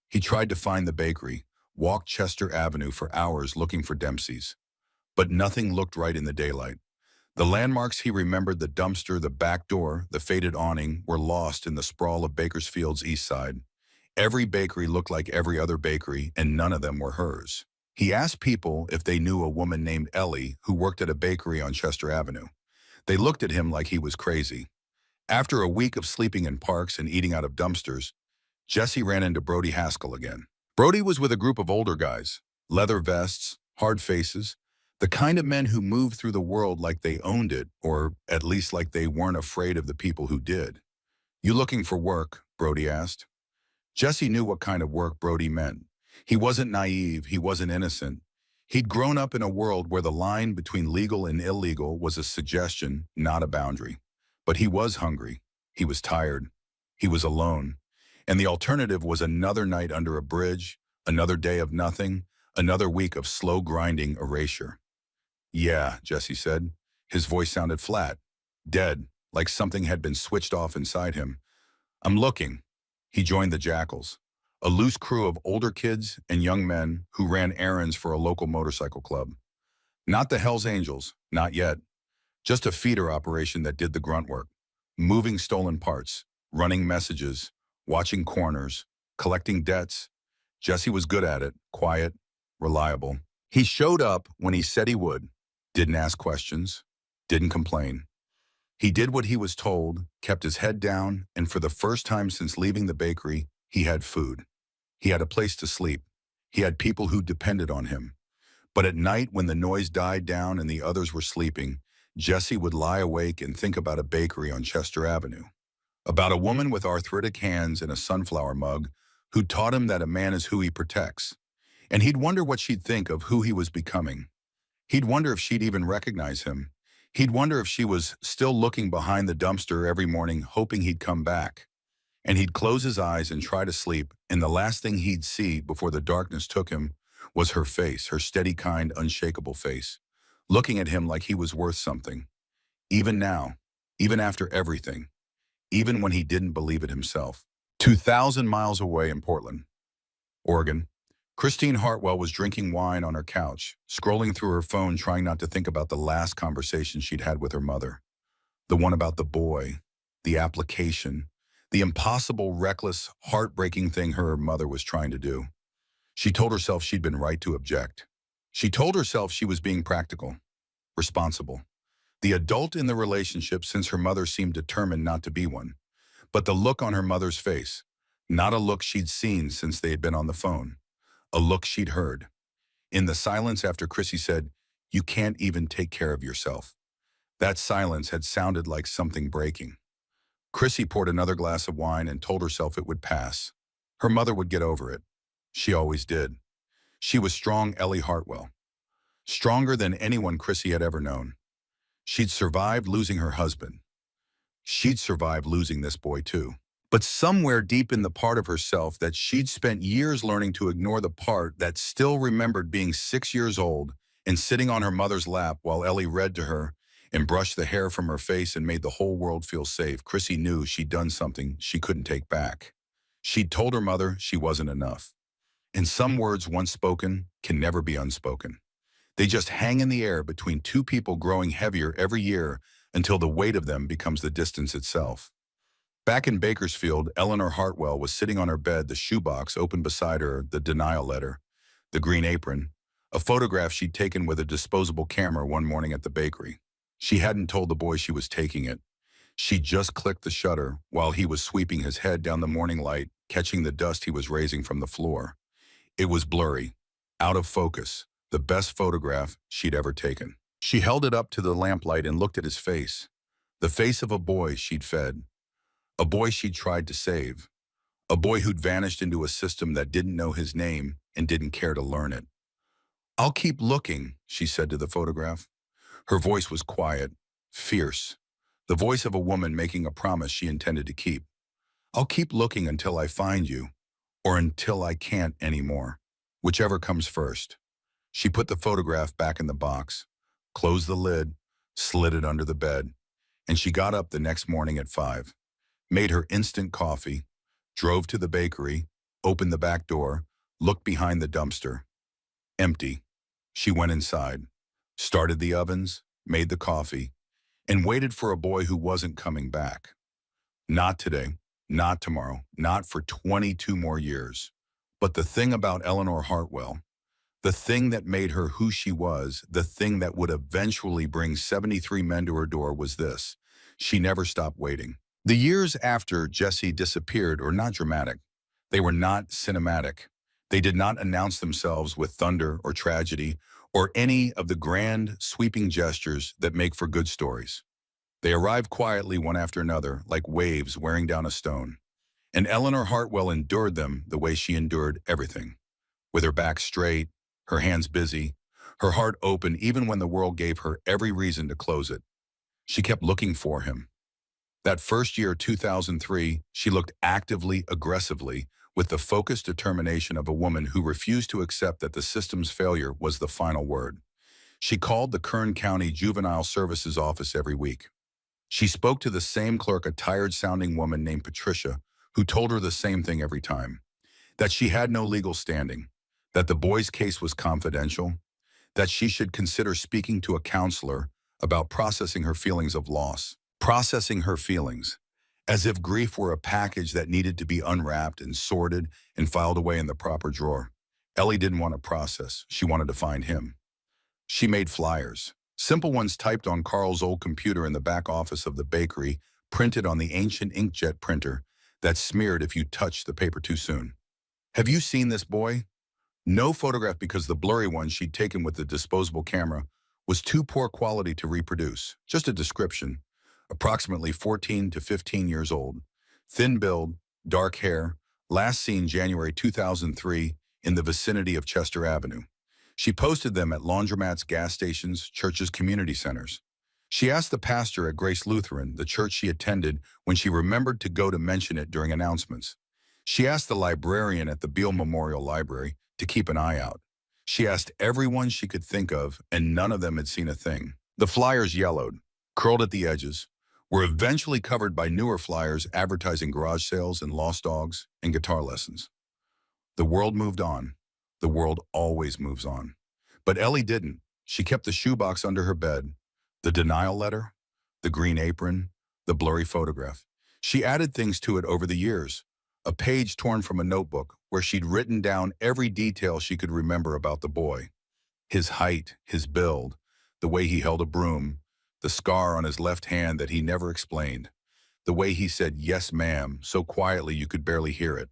He tried to find the bakery, walked Chester Avenue for hours looking for Dempsey's. But nothing looked right in the daylight. The landmarks he remembered, the dumpster, the back door, the faded awning, were lost in the sprawl of Bakersfield's east side. Every bakery looked like every other bakery, and none of them were hers. He asked people if they knew a woman named Ellie who worked at a bakery on Chester Avenue. They looked at him like he was crazy. After a week of sleeping in parks and eating out of dumpsters, Jesse ran into Brody Haskell again. Brody was with a group of older guys, leather vests, hard faces, the kind of men who moved through the world like they owned it, or at least like they weren't afraid of the people who did. "You looking for work?" Brody asked. Jesse knew what kind of work Brody meant. He wasn't naive, he wasn't innocent. He'd grown up in a world where the line between legal and illegal was a suggestion, not a boundary. But he was hungry. He was tired. He was alone. And the alternative was another night under a bridge, another day of nothing, another week of slow grinding erasure. "Yeah," Jesse said. His voice sounded flat, dead, like something had been switched off inside him. "I'm looking." He joined the Jackals, a loose crew of older kids and young men who ran errands for a local motorcycle club. Not the Hells Angels, not yet. Just a feeder operation that did the grunt work, moving stolen parts, running messages, watching corners, collecting debts. Jesse was good at it, quiet, reliable. He showed up when he said he would, didn't ask questions, didn't complain. He did what he was told, kept his head down, and for the first time since leaving the bakery, he had food. He had a place to sleep. He had people who depended on him. But at night, when the noise died down and the others were sleeping, Jesse would lie awake and think about a bakery on Chester Avenue, about a woman with arthritic hands and a sunflower mug who taught him that a man is who he protects. And he'd wonder what she'd think of who he was becoming. He'd wonder if she'd even recognize him. He'd wonder if she was still looking behind the dumpster every morning, hoping he'd come back. And he'd close his eyes and try to sleep, and the last thing he'd see before the darkness took him was her face, her steady, kind, unshakable face, looking at him like he was worth something. Even now, even after everything, even when he didn't believe it himself. 2,000 miles away in Portland, Oregon, Christine Hartwell was drinking wine on her couch, scrolling through her phone trying not to think about the last conversation she'd had with her mother. The one about the boy, the application, the impossible, reckless, heartbreaking thing her mother was trying to do. She told herself she'd been right to object. She told herself she was being practical, responsible, the adult in the relationship since her mother seemed determined not to be one. But the look on her mother's face, not a look she'd seen since they had been on the phone, a look she'd heard. In the silence after Chrissy said, "You can't even take care of yourself." That silence had sounded like something breaking. Chrissy poured another glass of wine and told herself it would pass. Her mother would get over it. She always did. She was strong Ellie Hartwell. Stronger than anyone Chrissy had ever known. She'd survived losing her husband. She'd survived losing this boy too. But somewhere deep in the part of herself that she'd spent years learning to ignore, the part that still remembered being 6 years old and sitting on her mother's lap while Ellie read to her and brushed the hair from her face and made the whole world feel safe, Chrissy knew she'd done something she couldn't take back. She'd told her mother she wasn't enough. And some words once spoken can never be unspoken. They just hang in the air between two people, growing heavier every year until the weight of them becomes the distance itself. Back in Bakersfield, Eleanor Hartwell was sitting on her bed, the shoebox open beside her, the denial letter, the green apron, a photograph she'd taken with a disposable camera one morning at the bakery. She hadn't told the boy she was taking it. She just clicked the shutter while he was sweeping his head down the morning light, catching the dust he was raising from the floor. It was blurry, out of focus, the best photograph she'd ever taken. She held it up to the lamplight and looked at his face, the face of a boy she'd fed, a boy she'd tried to save, a boy who'd vanished into a system that didn't know his name and didn't care to learn it. "I'll keep looking," she said to the photograph. Her voice was quiet, fierce, the voice of a woman making a promise she intended to keep. "I'll keep looking until I find you, or until I can't anymore, whichever comes first." She put the photograph back in the box, closed the lid, slid it under the bed, and she got up the next morning at 5, made her instant coffee, drove to the bakery, opened the back door, looked behind the dumpster. Empty. She went inside, started the ovens, made the coffee, and waited for a boy who wasn't coming back. Not today, not tomorrow, not for 22 more years. But the thing about Eleanor Hartwell, the thing that made her who she was, the thing that would eventually bring 73 men to her door was this: she never stopped waiting. The years after Jesse disappeared are not dramatic. They were not cinematic. They did not announce themselves with thunder or tragedy or any of the grand, sweeping gestures that make for good stories. They arrived quietly one after another, like waves wearing down a stone. And Eleanor Hartwell endured them the way she endured everything. With her back straight, her hands busy, her heart open even when the world gave her every reason to close it. She kept looking for him. That first year, 2003, she looked actively, aggressively, with the focused determination of a woman who refused to accept that the system's failure was the final word. She called the Kern County Juvenile Services Office every week. She spoke to the same clerk, a tired-sounding woman named Patricia, who told her the same thing every time: that she had no legal standing, that the boy's case was confidential, that she should consider speaking to a counselor about processing her feelings of loss. Processing her feelings, as if grief were a package that needed to be unwrapped and sorted and filed away in the proper drawer. Ellie didn't want to process. She wanted to find him. She made flyers, simple ones typed on Carl's old computer in the back office of the bakery, printed on the ancient inkjet printer that smeared if you touched the paper too soon. "Have you seen this boy?" No photograph, because the blurry one she'd taken with the disposable camera was too poor quality to reproduce. Just a description: approximately 14 to 15 years old, thin build, dark hair, last seen January 2003 in the vicinity of Chester Avenue. She posted them at laundromats, gas stations, churches, community centers. She asked the pastor at Grace Lutheran, the church she attended, when she remembered to go to mention it during announcements. She asked the librarian at the Beale Memorial Library to keep an eye out. She asked everyone she could think of, and none of them had seen a thing. The flyers yellowed, curled at the edges, were eventually covered by newer flyers advertising garage sales and lost dogs and guitar lessons. The world moved on. The world always moves on. But Ellie didn't. She kept the shoebox under her bed, the denial letter, the green apron, the blurry photograph. She added things to it over the years, a page torn from a notebook where she'd written down every detail she could remember about the boy: his height, his build, the way he held a broom, the scar on his left hand that he never explained, the way he said "yes, ma'am" so quietly you could barely hear it.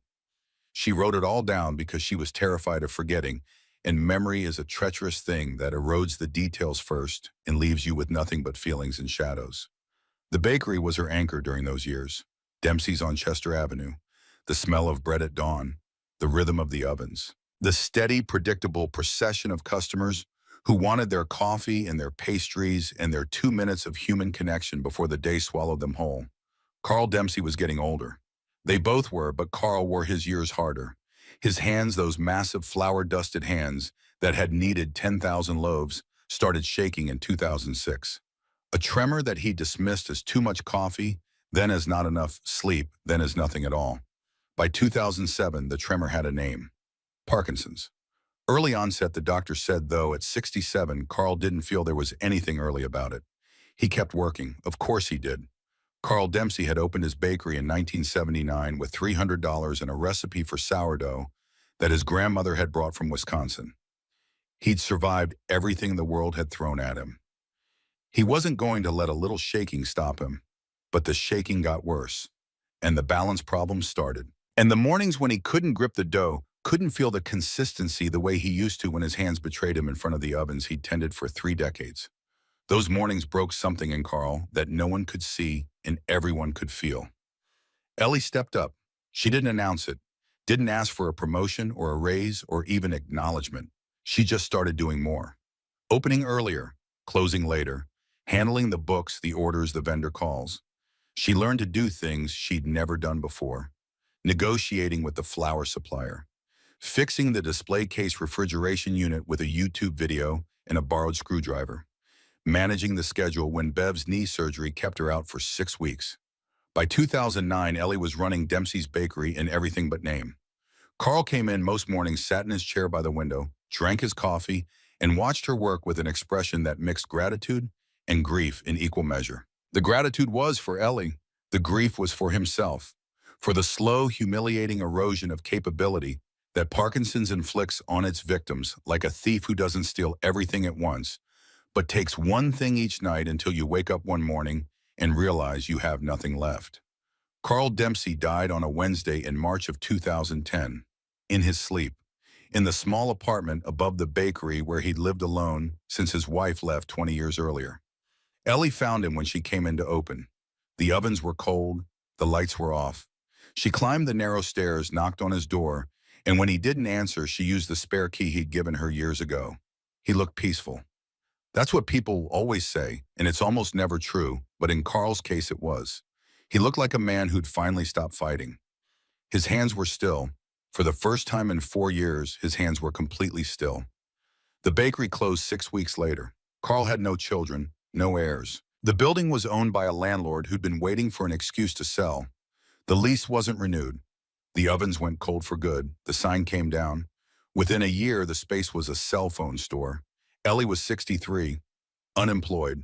She wrote it all down because she was terrified of forgetting, and memory is a treacherous thing that erodes the details first and leaves you with nothing but feelings and shadows. The bakery was her anchor during those years. Dempsey's on Chester Avenue, the smell of bread at dawn, the rhythm of the ovens, the steady, predictable procession of customers who wanted their coffee and their pastries and their 2 minutes of human connection before the day swallowed them whole. Carl Dempsey was getting older. They both were, but Carl wore his years harder. His hands, those massive flour-dusted hands that had kneaded 10,000 loaves, started shaking in 2006. A tremor that he dismissed as too much coffee, then as not enough sleep, then as nothing at all. By 2007, the tremor had a name: Parkinson's. Early onset, the doctor said, though at 67, Carl didn't feel there was anything early about it. He kept working. Of course he did. Carl Dempsey had opened his bakery in 1979 with $300 and a recipe for sourdough that his grandmother had brought from Wisconsin. He'd survived everything the world had thrown at him. He wasn't going to let a little shaking stop him, but the shaking got worse, and the balance problem started. And the mornings when he couldn't grip the dough, couldn't feel the consistency the way he used to when his hands betrayed him in front of the ovens he'd tended for 3 decades. Those mornings broke something in Carl that no one could see and everyone could feel. Ellie stepped up. She didn't announce it, didn't ask for a promotion or a raise or even acknowledgement. She just started doing more. Opening earlier, closing later, handling the books, the orders, the vendor calls. She learned to do things she'd never done before. Negotiating with the flour supplier, fixing the display case refrigeration unit with a YouTube video and a borrowed screwdriver, managing the schedule when Bev's knee surgery kept her out for 6 weeks. By 2009, Ellie was running Dempsey's Bakery in everything but name. Carl came in most mornings, sat in his chair by the window, drank his coffee, and watched her work with an expression that mixed gratitude and grief in equal measure. The gratitude was for Ellie. The grief was for himself, for the slow, humiliating erosion of capability that Parkinson's inflicts on its victims like a thief who doesn't steal everything at once, but takes one thing each night until you wake up one morning and realize you have nothing left. Carl Dempsey died on a Wednesday in March of 2010, in his sleep, in the small apartment above the bakery where he'd lived alone since his wife left 20 years earlier. Ellie found him when she came in to open. The ovens were cold, the lights were off. She climbed the narrow stairs, knocked on his door, and when he didn't answer, she used the spare key he'd given her years ago. He looked peaceful. That's what people always say, and it's almost never true, but in Carl's case it was. He looked like a man who'd finally stopped fighting. His hands were still. For the first time in 4 years, his hands were completely still. The bakery closed 6 weeks later. Carl had no children, no heirs. The building was owned by a landlord who'd been waiting for an excuse to sell. The lease wasn't renewed. The ovens went cold for good. The sign came down. Within a year, the space was a cell phone store. Ellie was 63, unemployed,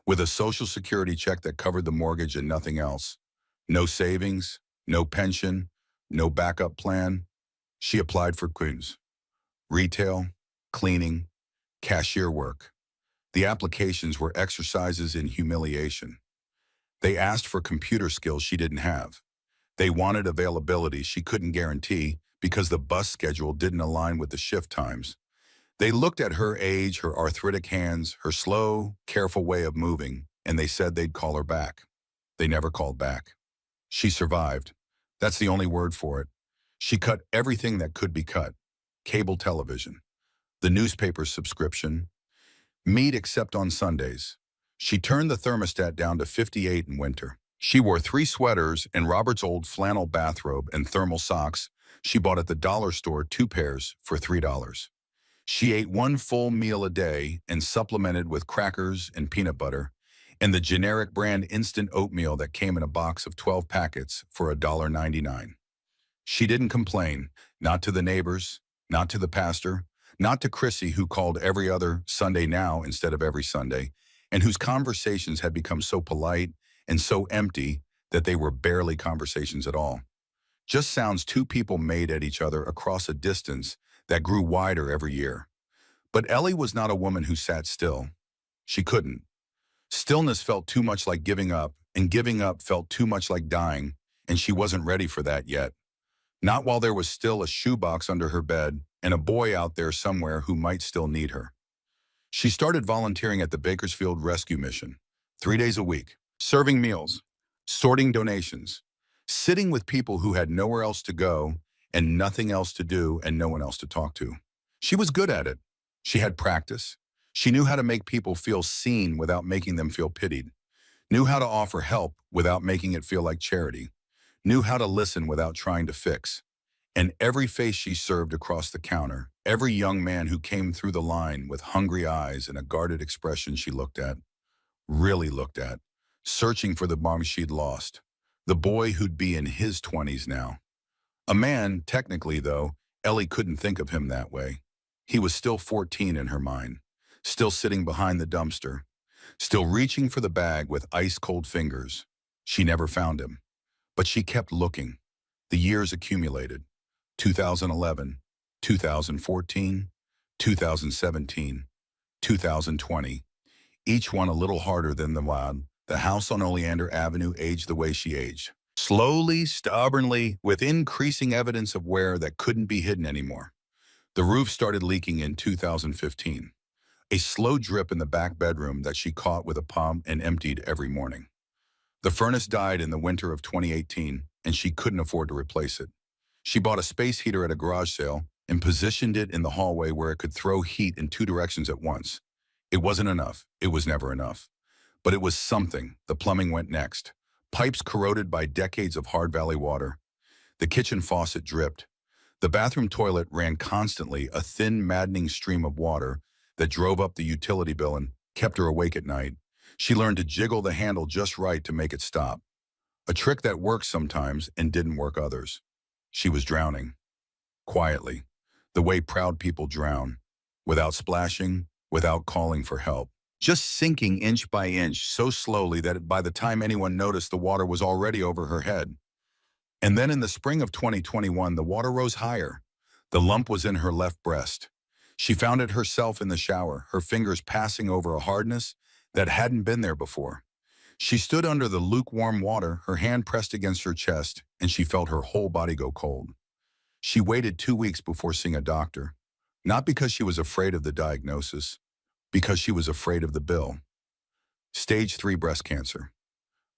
with a Social Security check that covered the mortgage and nothing else. No savings, no pension, no backup plan. She applied for queens, retail, cleaning, cashier work. The applications were exercises in humiliation. They asked for computer skills she didn't have. They wanted availability she couldn't guarantee because the bus schedule didn't align with the shift times. They looked at her age, her arthritic hands, her slow, careful way of moving, and they said they'd call her back. They never called back. She survived. That's the only word for it. She cut everything that could be cut. Cable television, the newspaper subscription, meat except on Sundays. She turned the thermostat down to 58 in winter. She wore 3 sweaters and Robert's old flannel bathrobe and thermal socks she bought at the dollar store, 2 pairs for $3. She ate 1 full meal a day and supplemented with crackers and peanut butter and the generic brand instant oatmeal that came in a box of 12 packets for $1.99. She didn't complain, not to the neighbors, not to the pastor, not to Chrissy, who called every other Sunday now instead of every Sunday, and whose conversations had become so polite and so empty that they were barely conversations at all. Just sounds 2 people made at each other across a distance that grew wider every year. But Ellie was not a woman who sat still. She couldn't. Stillness felt too much like giving up, and giving up felt too much like dying, and she wasn't ready for that yet. Not while there was still a shoebox under her bed and a boy out there somewhere who might still need her. She started volunteering at the Bakersfield Rescue Mission, 3 days a week, serving meals, sorting donations, sitting with people who had nowhere else to go and nothing else to do and no one else to talk to. She was good at it. She had practice. She knew how to make people feel seen without making them feel pitied, knew how to offer help without making it feel like charity, knew how to listen without trying to fix. And every face she served across the counter, every young man who came through the line with hungry eyes and a guarded expression she looked at, really looked at, searching for the mom she'd lost, the boy who'd be in his 20s now. A man, technically though, Ellie couldn't think of him that way. He was still 14 in her mind, still sitting behind the dumpster, still reaching for the bag with ice-cold fingers. She never found him, but she kept looking. The years accumulated. 2011, 2014, 2017, 2020, each one a little harder than the one. The house on Oleander Avenue aged the way she aged. Slowly, stubbornly, with increasing evidence of wear that couldn't be hidden anymore. The roof started leaking in 2015. A slow drip in the back bedroom that she caught with a palm and emptied every morning. The furnace died in the winter of 2018, and she couldn't afford to replace it. She bought a space heater at a garage sale and positioned it in the hallway where it could throw heat in two directions at once. It wasn't enough. It was never enough. But it was something. The plumbing went next. Pipes corroded by decades of hard valley water. The kitchen faucet dripped. The bathroom toilet ran constantly, a thin, maddening stream of water that drove up the utility bill and kept her awake at night. She learned to jiggle the handle just right to make it stop. A trick that worked sometimes and didn't work others. She was drowning. Quietly. The way proud people drown. Without splashing, without calling for help. Just sinking inch by inch so slowly that by the time anyone noticed, the water was already over her head. And then in the spring of 2021, the water rose higher. The lump was in her left breast. She found it herself in the shower, her fingers passing over a hardness that hadn't been there before. She stood under the lukewarm water, her hand pressed against her chest, and she felt her whole body go cold. She waited 2 weeks before seeing a doctor, not because she was afraid of the diagnosis, because she was afraid of the bill. Stage 3 breast cancer.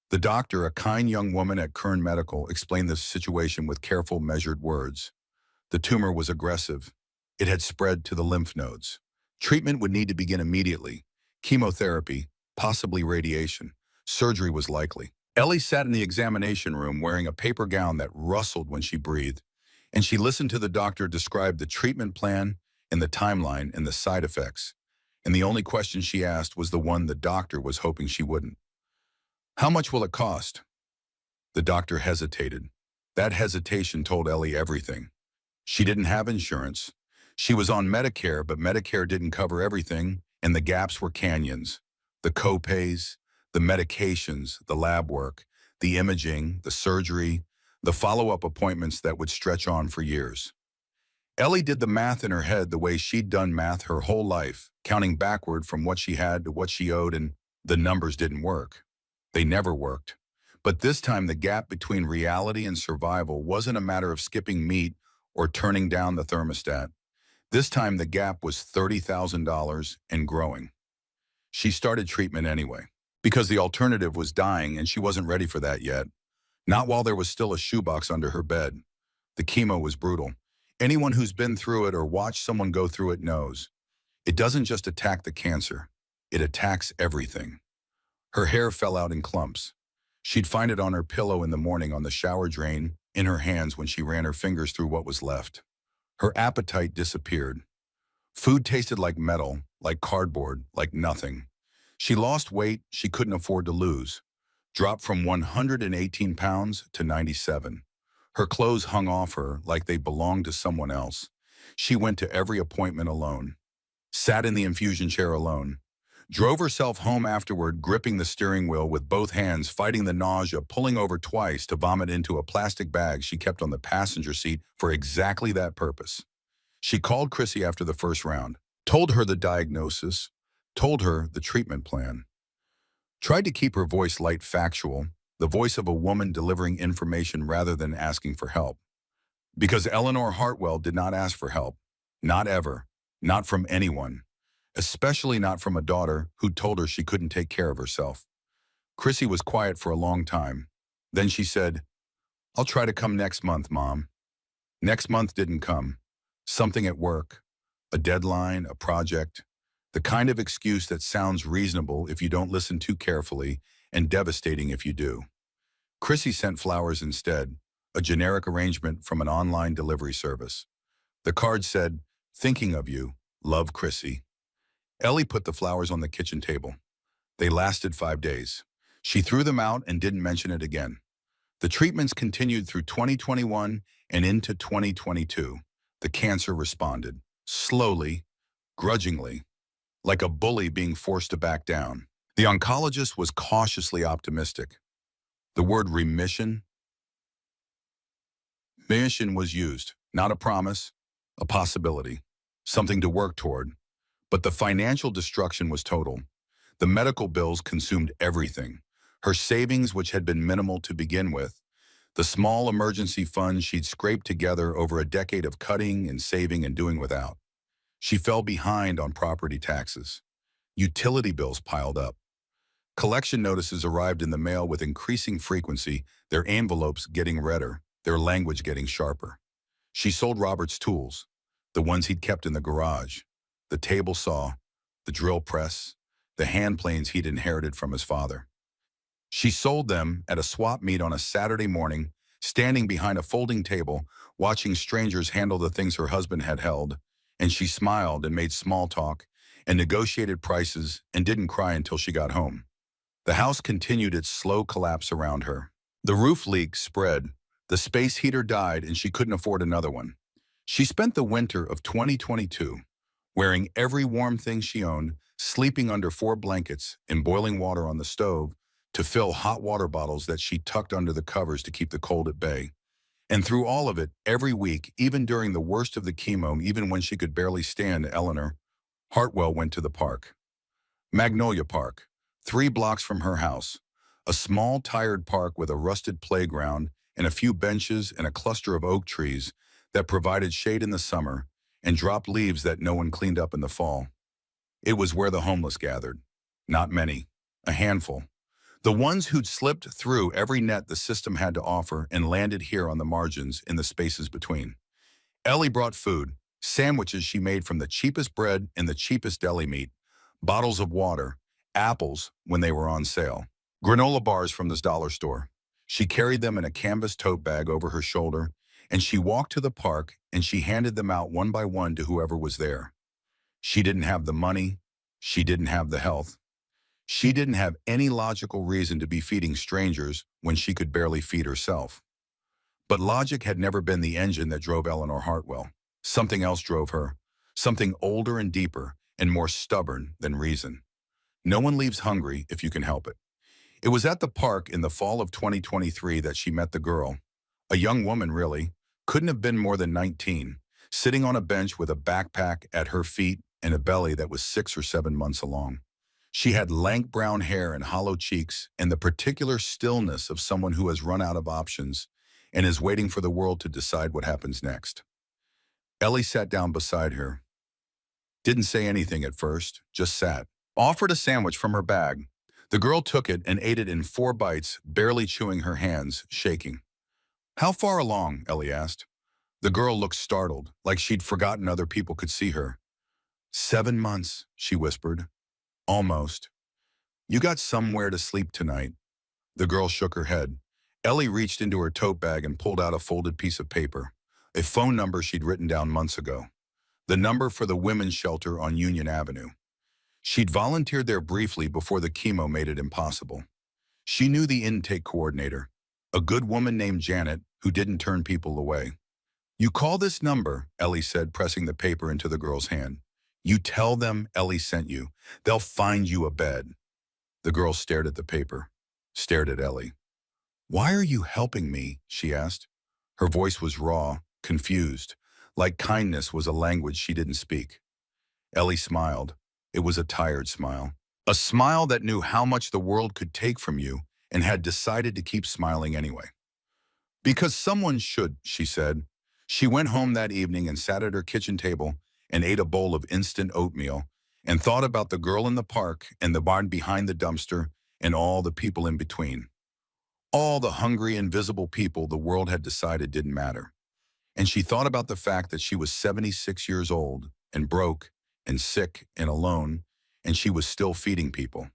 The doctor, a kind young woman at Kern Medical, explained the situation with careful, measured words. The tumor was aggressive. It had spread to the lymph nodes. Treatment would need to begin immediately. Chemotherapy, possibly radiation. Surgery was likely. Ellie sat in the examination room wearing a paper gown that rustled when she breathed, and she listened to the doctor describe the treatment plan and the timeline and the side effects. And the only question she asked was the one the doctor was hoping she wouldn't. How much will it cost? The doctor hesitated. That hesitation told Ellie everything. She didn't have insurance. She was on Medicare, but Medicare didn't cover everything, and the gaps were canyons. The co-pays, the medications, the lab work, the imaging, the surgery, the follow-up appointments that would stretch on for years. Ellie did the math in her head the way she'd done math her whole life, counting backward from what she had to what she owed, and the numbers didn't work. They never worked. But this time the gap between reality and survival wasn't a matter of skipping meat or turning down the thermostat. This time the gap was $30,000 and growing. She started treatment anyway, because the alternative was dying and she wasn't ready for that yet. Not while there was still a shoebox under her bed. The chemo was brutal. Anyone who's been through it or watched someone go through it knows. It doesn't just attack the cancer. It attacks everything. Her hair fell out in clumps. She'd find it on her pillow in the morning, on the shower drain, in her hands when she ran her fingers through what was left. Her appetite disappeared. Food tasted like metal, like cardboard, like nothing. She lost weight she couldn't afford to lose. Dropped from 118 pounds to 97. Her clothes hung off her like they belonged to someone else. She went to every appointment alone. Sat in the infusion chair alone. Drove herself home afterward, gripping the steering wheel with both hands, fighting the nausea, pulling over twice to vomit into a plastic bag she kept on the passenger seat for exactly that purpose. She called Chrissy after the first round, told her the diagnosis, told her the treatment plan. Tried to keep her voice light, factual, the voice of a woman delivering information rather than asking for help. Because Eleanor Hartwell did not ask for help. Not ever. Not from anyone. Especially not from a daughter who told her she couldn't take care of herself. Chrissy was quiet for a long time. Then she said, "I'll try to come next month, Mom." Next month didn't come. Something at work, a deadline, a project, the kind of excuse that sounds reasonable if you don't listen too carefully and devastating if you do. Chrissy sent flowers instead, a generic arrangement from an online delivery service. The card said, "Thinking of you, love, Chrissy." Ellie put the flowers on the kitchen table. They lasted 5 days. She threw them out and didn't mention it again. The treatments continued through 2021 and into 2022. The cancer responded, slowly, grudgingly, like a bully being forced to back down. The oncologist was cautiously optimistic. The word remission was used, not a promise, a possibility. something to work toward. But the financial destruction was total. The medical bills consumed everything. Her savings, which had been minimal to begin with, the small emergency funds she'd scraped together over a decade of cutting and saving and doing without. She fell behind on property taxes. Utility bills piled up. Collection notices arrived in the mail with increasing frequency, their envelopes getting redder, their language getting sharper. She sold Robert's tools, the ones he'd kept in the garage, the table saw, the drill press, the hand planes he'd inherited from his father. She sold them at a swap meet on a Saturday morning, standing behind a folding table, watching strangers handle the things her husband had held, and she smiled and made small talk and negotiated prices and didn't cry until she got home. The house continued its slow collapse around her. The roof leak spread, the space heater died, and she couldn't afford another one. She spent the winter of 2022 wearing every warm thing she owned, sleeping under 4 blankets and boiling water on the stove to fill hot water bottles that she tucked under the covers to keep the cold at bay. And through all of it, every week, even during the worst of the chemo, even when she could barely stand, Eleanor Hartwell went to the park. Magnolia Park, 3 blocks from her house. A small, tired park with a rusted playground and a few benches and a cluster of oak trees that provided shade in the summer and dropped leaves that no one cleaned up in the fall. It was where the homeless gathered. Not many, a handful. The ones who'd slipped through every net the system had to offer and landed here on the margins in the spaces between. Ellie brought food, sandwiches she made from the cheapest bread and the cheapest deli meat, bottles of water, apples when they were on sale, granola bars from this dollar store. She carried them in a canvas tote bag over her shoulder, and she walked to the park and she handed them out one by one to whoever was there. She didn't have the money. She didn't have the health. She didn't have any logical reason to be feeding strangers when she could barely feed herself. But logic had never been the engine that drove Eleanor Hartwell. Something else drove her, something older and deeper and more stubborn than reason. No one leaves hungry if you can help it. It was at the park in the fall of 2023 that she met the girl. A young woman, really, couldn't have been more than 19, sitting on a bench with a backpack at her feet and a belly that was 6 or 7 months along. She had lank brown hair and hollow cheeks and the particular stillness of someone who has run out of options and is waiting for the world to decide what happens next. Ellie sat down beside her. Didn't say anything at first, just sat. Offered a sandwich from her bag. The girl took it and ate it in 4 bites, barely chewing her hands, shaking. How far along? Ellie asked. The girl looked startled, like she'd forgotten other people could see her. 7 months, she whispered. Almost. You got somewhere to sleep tonight. The girl shook her head. Ellie reached into her tote bag and pulled out a folded piece of paper, a phone number she'd written down months ago. The number for the women's shelter on Union Avenue. She'd volunteered there briefly before the chemo made it impossible. She knew the intake coordinator, a good woman named Janet who didn't turn people away. You call this number, Ellie said, pressing the paper into the girl's hand. You tell them Ellie sent you. They'll find you a bed. The girl stared at the paper, stared at Ellie. Why are you helping me? She asked. Her voice was raw, confused, like kindness was a language she didn't speak. Ellie smiled. It was a tired smile. A smile that knew how much the world could take from you and had decided to keep smiling anyway. Because someone should, she said. She went home that evening and sat at her kitchen table and ate a bowl of instant oatmeal and thought about the girl in the park and the barn behind the dumpster and all the people in between. All the hungry, invisible people the world had decided didn't matter. And she thought about the fact that she was 76 years old and broke and sick and alone, and she was still feeding people.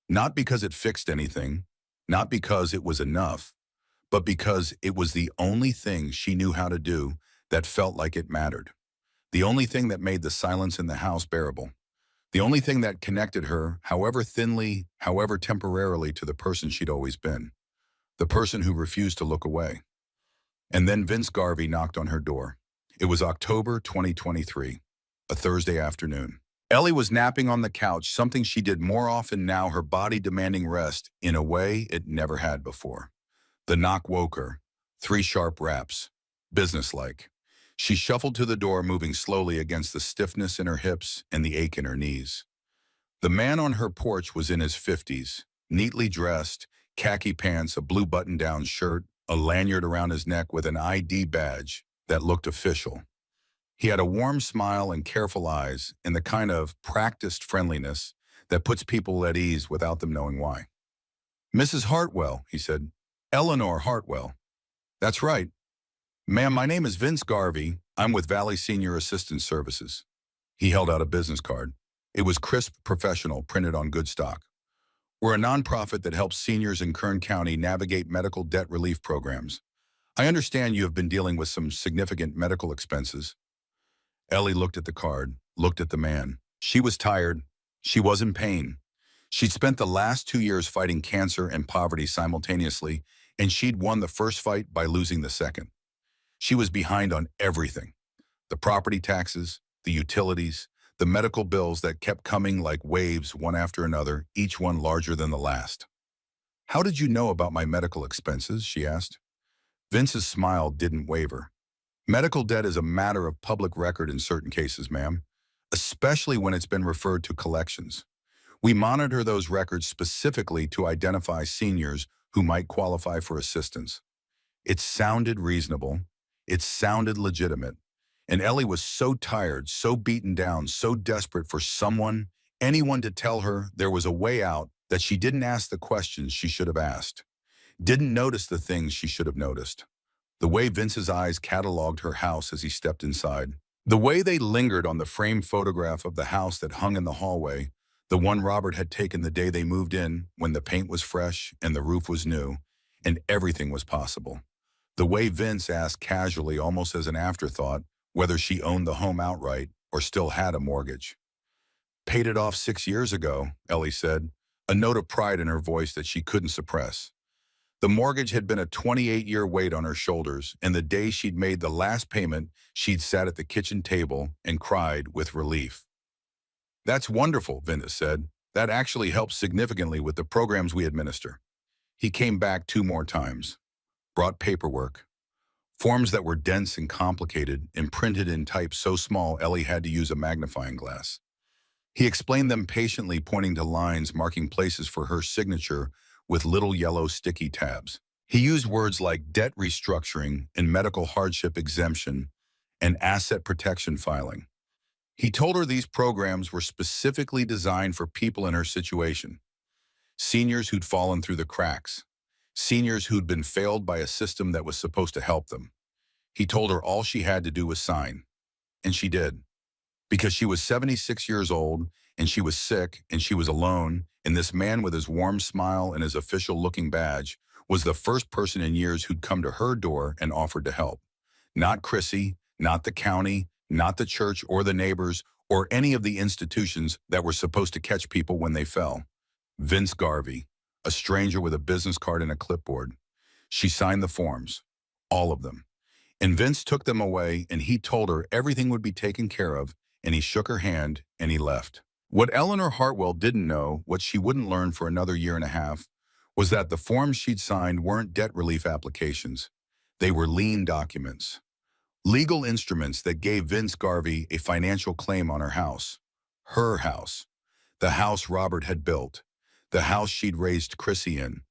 Not because it fixed anything, not because it was enough, but because it was the only thing she knew how to do that felt like it mattered. The only thing that made the silence in the house bearable. The only thing that connected her, however thinly, however temporarily, to the person she'd always been. The person who refused to look away. And then Vince Garvey knocked on her door. It was October 2023, a Thursday afternoon. Ellie was napping on the couch, something she did more often now, her body demanding rest in a way it never had before. The knock woke her. 3 sharp raps. Businesslike. She shuffled to the door, moving slowly against the stiffness in her hips and the ache in her knees. The man on her porch was in his 50s, neatly dressed, khaki pants, a blue button-down shirt, a lanyard around his neck with an ID badge that looked official. He had a warm smile and careful eyes, and the kind of practiced friendliness that puts people at ease without them knowing why. "Mrs. Hartwell," he said. "Eleanor Hartwell." "That's right. Ma'am, my name is Vince Garvey. I'm with Valley Senior Assistance Services." He held out a business card. It was crisp, professional, printed on good stock. "We're a nonprofit that helps seniors in Kern County navigate medical debt relief programs. I understand you have been dealing with some significant medical expenses." Ellie looked at the card, looked at the man. She was tired. She was in pain. She'd spent the last 2 years fighting cancer and poverty simultaneously, and she'd won the first fight by losing the second. She was behind on everything: the property taxes, the utilities, the medical bills that kept coming like waves one after another, each one larger than the last. "How did you know about my medical expenses?" she asked. Vince's smile didn't waver. "Medical debt is a matter of public record in certain cases, ma'am, especially when it's been referred to collections. We monitor those records specifically to identify seniors who might qualify for assistance." It sounded reasonable. It sounded legitimate. And Ellie was so tired, so beaten down, so desperate for anyone to tell her there was a way out, that she didn't ask the questions she should have asked, didn't notice the things she should have noticed. The way Vince's eyes cataloged her house as he stepped inside, the way they lingered on the framed photograph of the house that hung in the hallway, the one Robert had taken the day they moved in, when the paint was fresh and the roof was new, and everything was possible. The way Vince asked casually, almost as an afterthought, whether she owned the home outright or still had a mortgage. "Paid it off 6 years ago," Ellie said, a note of pride in her voice that she couldn't suppress. The mortgage had been a 28-year weight on her shoulders, and the day she'd made the last payment, she'd sat at the kitchen table and cried with relief. "That's wonderful," Vince said. "That actually helps significantly with the programs we administer." He came back 2 more times, brought paperwork, forms that were dense and complicated and printed in type so small Ellie had to use a magnifying glass. He explained them patiently, pointing to lines marking places for her signature with little yellow sticky tabs. He used words like debt restructuring and medical hardship exemption and asset protection filing. He told her these programs were specifically designed for people in her situation: seniors who'd fallen through the cracks, seniors who'd been failed by a system that was supposed to help them. He told her all she had to do was sign. And she did. Because she was 76 years old, and she was sick, and she was alone, and this man with his warm smile and his official-looking badge was the first person in years who'd come to her door and offered to help. Not Chrissy, not the county, not the church or the neighbors, or any of the institutions that were supposed to catch people when they fell. Vince Garvey, a stranger with a business card and a clipboard. She signed the forms, all of them. And Vince took them away, and he told her everything would be taken care of, and he shook her hand, and he left. What Eleanor Hartwell didn't know, what she wouldn't learn for another 1.5 years, was that the forms she'd signed weren't debt relief applications. They were lien documents. Legal instruments that gave Vince Garvey a financial claim on her house. Her house. The house Robert had built. The house she'd raised Chrissy in.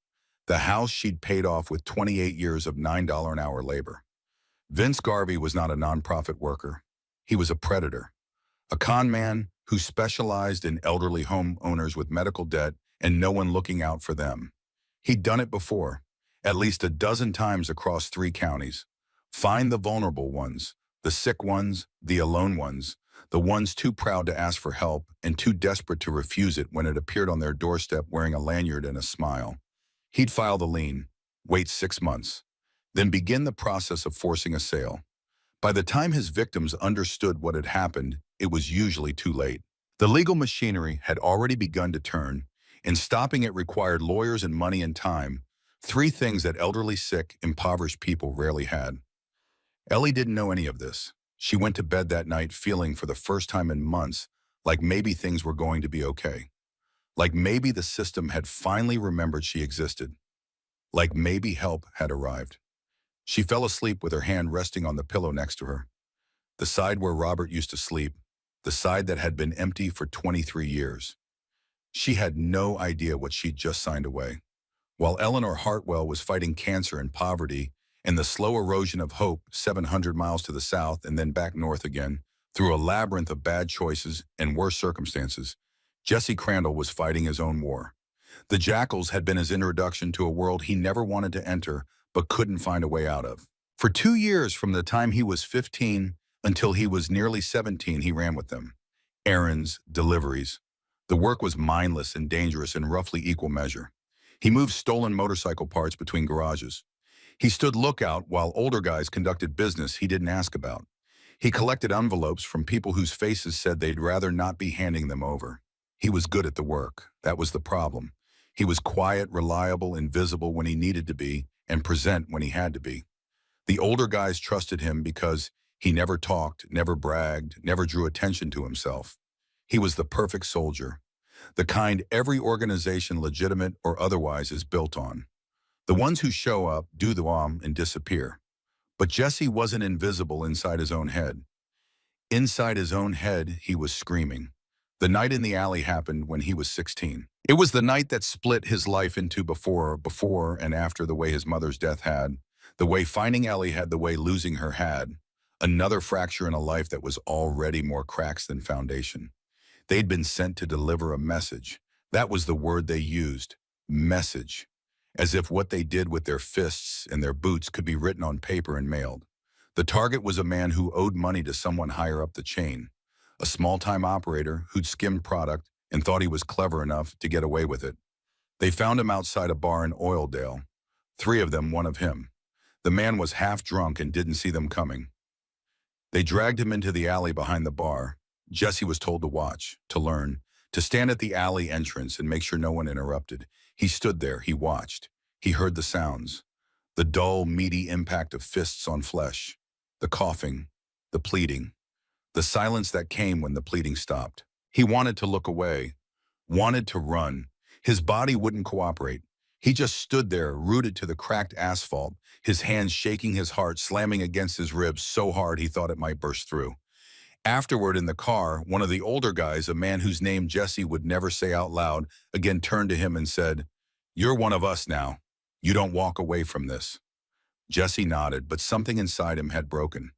The house she'd paid off with 28 years of $9 an hour labor. Vince Garvey was not a nonprofit worker. He was a predator. A con man who specialized in elderly homeowners with medical debt and no one looking out for them. He'd done it before, at least a dozen times across 3 counties. Find the vulnerable ones, the sick ones, the alone ones, the ones too proud to ask for help and too desperate to refuse it when it appeared on their doorstep wearing a lanyard and a smile. He'd file the lien, wait 6 months, then begin the process of forcing a sale. By the time his victims understood what had happened, it was usually too late. The legal machinery had already begun to turn, and stopping it required lawyers and money and time, 3 things that elderly, sick, impoverished people rarely had. Ellie didn't know any of this. She went to bed that night feeling for the first time in months like maybe things were going to be okay. Like maybe the system had finally remembered she existed. Like maybe help had arrived. She fell asleep with her hand resting on the pillow next to her. the side where Robert used to sleep, the side that had been empty for 23 years. She had no idea what she'd just signed away. While Eleanor Hartwell was fighting cancer and poverty and the slow erosion of hope 700 miles to the south and then back north again, through a labyrinth of bad choices and worse circumstances, Jesse Crandall was fighting his own war. The Jackals had been his introduction to a world he never wanted to enter but couldn't find a way out of. For 2 years, from the time he was 15 until he was nearly 17, he ran with them. Errands, deliveries. The work was mindless and dangerous in roughly equal measure. He moved stolen motorcycle parts between garages. He stood lookout while older guys conducted business he didn't ask about. He collected envelopes from people whose faces said they'd rather not be handing them over. He was good at the work. That was the problem. He was quiet, reliable, invisible when he needed to be, and present when he had to be. The older guys trusted him because he never talked, never bragged, never drew attention to himself. He was the perfect soldier, the kind every organization, legitimate or otherwise, is built on. The ones who show up, do the and disappear. But Jesse wasn't invisible inside his own head. Inside his own head, he was screaming. The night in the alley happened when he was 16. It was the night that split his life into before and after, the way his mother's death had, the way finding Ellie had, the way losing her had. Another fracture in a life that was already more cracks than foundation. They'd been sent to deliver a message. That was the word they used, message. As if what they did with their fists and their boots could be written on paper and mailed. The target was a man who owed money to someone higher up the chain. A small-time operator who'd skimmed product and thought he was clever enough to get away with it. They found him outside a bar in Oildale. 3 of them, 1 of him. The man was half drunk and didn't see them coming. They dragged him into the alley behind the bar. Jesse was told to watch, to learn, to stand at the alley entrance and make sure no one interrupted. He stood there, he watched. He heard the sounds. The dull, meaty impact of fists on flesh. The coughing, the pleading. The silence that came when the pleading stopped. He wanted to look away, wanted to run. His body wouldn't cooperate. He just stood there, rooted to the cracked asphalt, his hands shaking, his heart slamming against his ribs so hard he thought it might burst through. Afterward, in the car, one of the older guys, a man whose name Jesse would never say out loud, again turned to him and said, "You're one of us now. You don't walk away from this." Jesse nodded, but something inside him had broken.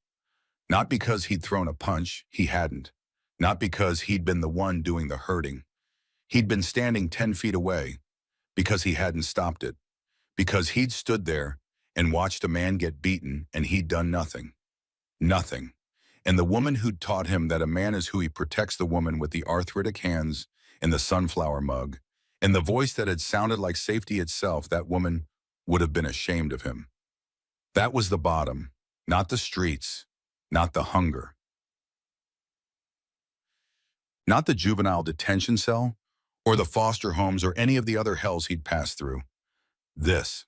Not because he'd thrown a punch, he hadn't. Not because he'd been the one doing the hurting. He'd been standing 10 feet away, because he hadn't stopped it. Because he'd stood there and watched a man get beaten and he'd done nothing. Nothing. And the woman who'd taught him that a man is who he protects, the woman with the arthritic hands and the sunflower mug, and the voice that had sounded like safety itself, that woman would have been ashamed of him. That was the bottom, not the streets, not the hunger. Not the juvenile detention cell, or the foster homes, or any of the other hells he'd passed through. This.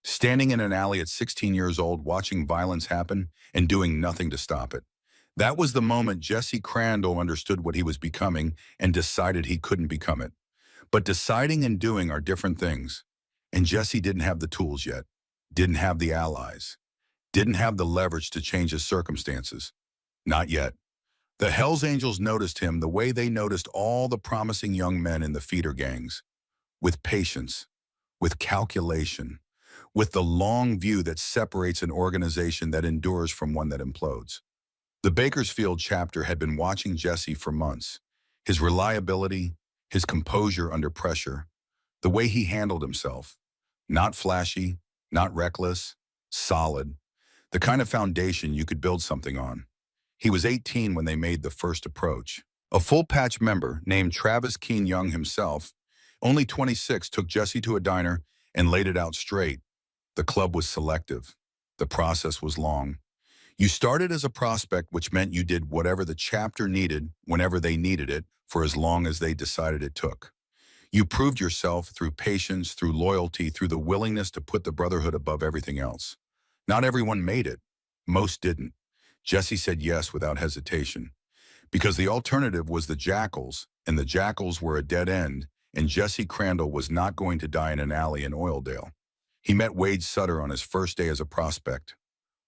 Standing in an alley at 16 years old, watching violence happen and doing nothing to stop it. That was the moment Jesse Crandall understood what he was becoming and decided he couldn't become it. But deciding and doing are different things. And Jesse didn't have the tools yet, didn't have the allies, didn't have the leverage to change his circumstances. Not yet. The Hells Angels noticed him the way they noticed all the promising young men in the feeder gangs. With patience, with calculation, with the long view that separates an organization that endures from one that implodes. The Bakersfield chapter had been watching Jesse for months. His reliability, his composure under pressure, the way he handled himself. Not flashy, not reckless, solid. The kind of foundation you could build something on. He was 18 when they made the first approach. A full-patch member named Travis Keene Young himself, only 26, took Jesse to a diner and laid it out straight. The club was selective. The process was long. You started as a prospect, which meant you did whatever the chapter needed whenever they needed it for as long as they decided it took. You proved yourself through patience, through loyalty, through the willingness to put the brotherhood above everything else. Not everyone made it. Most didn't. Jesse said yes without hesitation. Because the alternative was the Jackals, and the Jackals were a dead end, and Jesse Crandall was not going to die in an alley in Oildale. He met Wade Sutter on his first day as a prospect.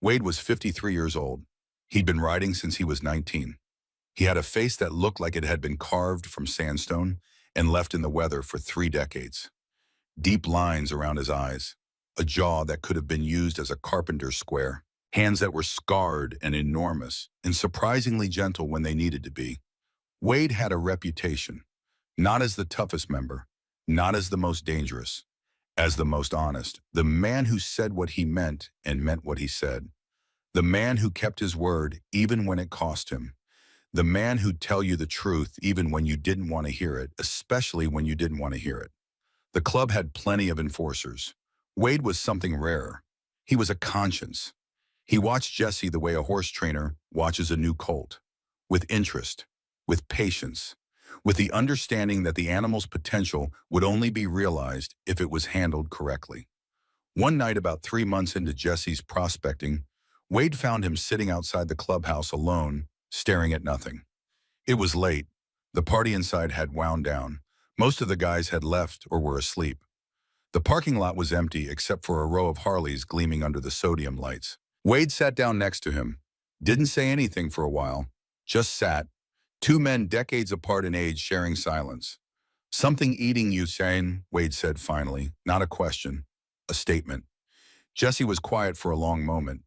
Wade was 53 years old. He'd been riding since he was 19. He had a face that looked like it had been carved from sandstone and left in the weather for 3 decades. Deep lines around his eyes, a jaw that could have been used as a carpenter's square, hands that were scarred and enormous, and surprisingly gentle when they needed to be. Wade had a reputation, not as the toughest member, not as the most dangerous, as the most honest, the man who said what he meant and meant what he said, the man who kept his word even when it cost him, the man who'd tell you the truth even when you didn't want to hear it, especially when you didn't want to hear it. The club had plenty of enforcers. Wade was something rare. He was a conscience. He watched Jesse the way a horse trainer watches a new colt, with interest, with patience, with the understanding that the animal's potential would only be realized if it was handled correctly. One night about 3 months into Jesse's prospecting, Wade found him sitting outside the clubhouse alone, staring at nothing. It was late. The party inside had wound down. Most of the guys had left or were asleep. The parking lot was empty except for a row of Harleys gleaming under the sodium lights. Wade sat down next to him, didn't say anything for a while, just sat, two men decades apart in age sharing silence. "Something eating you, Shane," Wade said finally, not a question, a statement. Jesse was quiet for a long moment.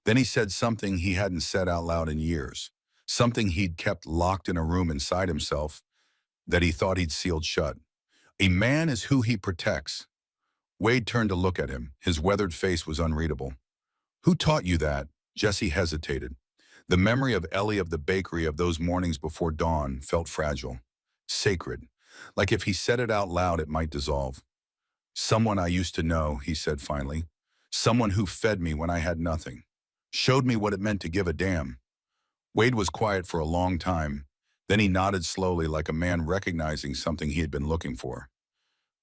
Then he said something he hadn't said out loud in years, something he'd kept locked in a room inside himself that he thought he'd sealed shut. "A man is who he protects." Wade turned to look at him. His weathered face was unreadable. "Who taught you that?" Jesse hesitated. The memory of Ellie of the bakery of those mornings before dawn felt fragile, sacred, like if he said it out loud it might dissolve. "Someone I used to know," he said finally. "Someone who fed me when I had nothing. Showed me what it meant to give a damn." Wade was quiet for a long time. Then he nodded slowly like a man recognizing something he had been looking for.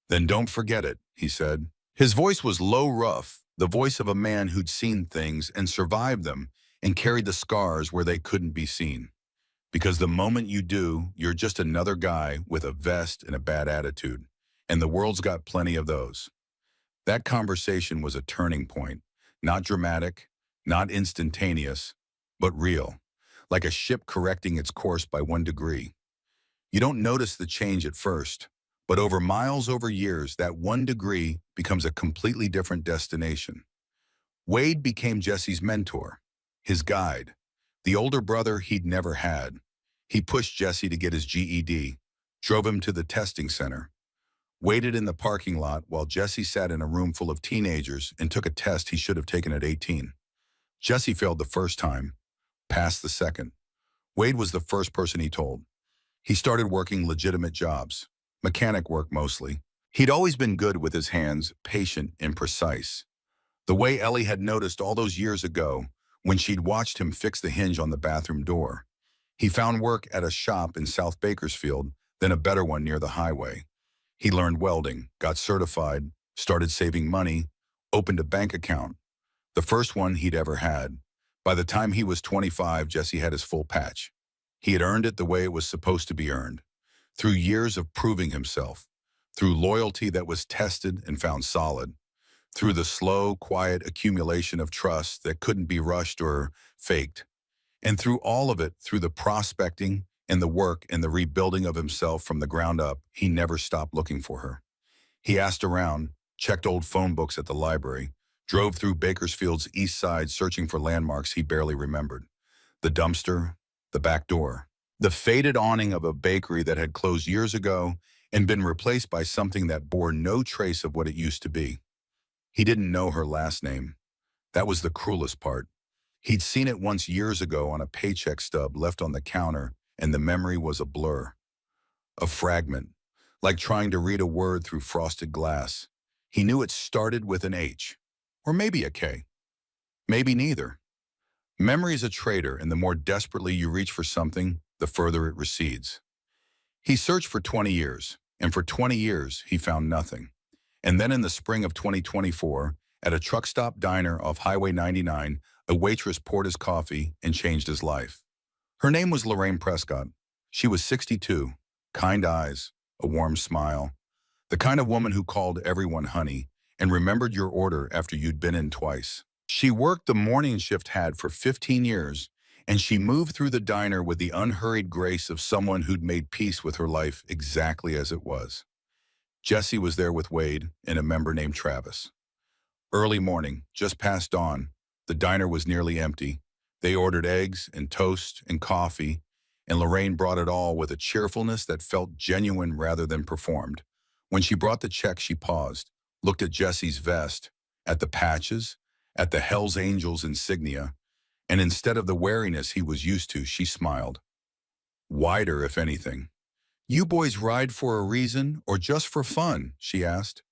"Then don't forget it," he said. His voice was low, rough, the voice of a man who'd seen things and survived them and carried the scars where they couldn't be seen. "Because the moment you do, you're just another guy with a vest and a bad attitude, and the world's got plenty of those." That conversation was a turning point, not dramatic, not instantaneous, but real, like a ship correcting its course by 1 degree. You don't notice the change at first, but over miles, over years, that 1 degree becomes a completely different destination. Wade became Jesse's mentor, his guide, the older brother he'd never had. He pushed Jesse to get his GED, drove him to the testing center, waited in the parking lot while Jesse sat in a room full of teenagers and took a test he should have taken at 18. Jesse failed the first time, passed the second. Wade was the first person he told. He started working legitimate jobs, mechanic work mostly. He'd always been good with his hands, patient and precise. The way Ellie had noticed all those years ago when she'd watched him fix the hinge on the bathroom door. He found work at a shop in South Bakersfield, then a better one near the highway. He learned welding, got certified, started saving money, opened a bank account, the first one he'd ever had. By the time he was 25, Jesse had his full patch. He had earned it the way it was supposed to be earned, through years of proving himself, through loyalty that was tested and found solid, through the slow, quiet accumulation of trust that couldn't be rushed or faked, and through all of it, through the prospecting and the work and the rebuilding of himself from the ground up, he never stopped looking for her. He asked around, checked old phone books at the library, drove through Bakersfield's east side searching for landmarks he barely remembered. The dumpster, the back door, the faded awning of a bakery that had closed years ago and been replaced by something that bore no trace of what it used to be. He didn't know her last name. That was the cruelest part. He'd seen it once years ago on a paycheck stub left on the counter, and the memory was a blur, a fragment, like trying to read a word through frosted glass. He knew it started with an H, or maybe a K, maybe neither. Memory is a traitor, and the more desperately you reach for something, the further it recedes. He searched for 20 years, and for 20 years he found nothing. And then in the spring of 2024, at a truck stop diner off Highway 99, a waitress poured his coffee and changed his life. Her name was Lorraine Prescott. She was 62, kind eyes, a warm smile, the kind of woman who called everyone honey and remembered your order after you'd been in twice. She worked the morning shift had for 15 years and she moved through the diner with the unhurried grace of someone who'd made peace with her life exactly as it was. Jesse was there with Wade and a member named Travis. Early morning, just past dawn, the diner was nearly empty. They ordered eggs and toast and coffee, and Lorraine brought it all with a cheerfulness that felt genuine rather than performed. When she brought the check, she paused, looked at Jesse's vest, at the patches, at the Hell's Angels insignia, and instead of the wariness he was used to, she smiled. Wider, if anything. "You boys ride for a reason or just for fun?" she asked.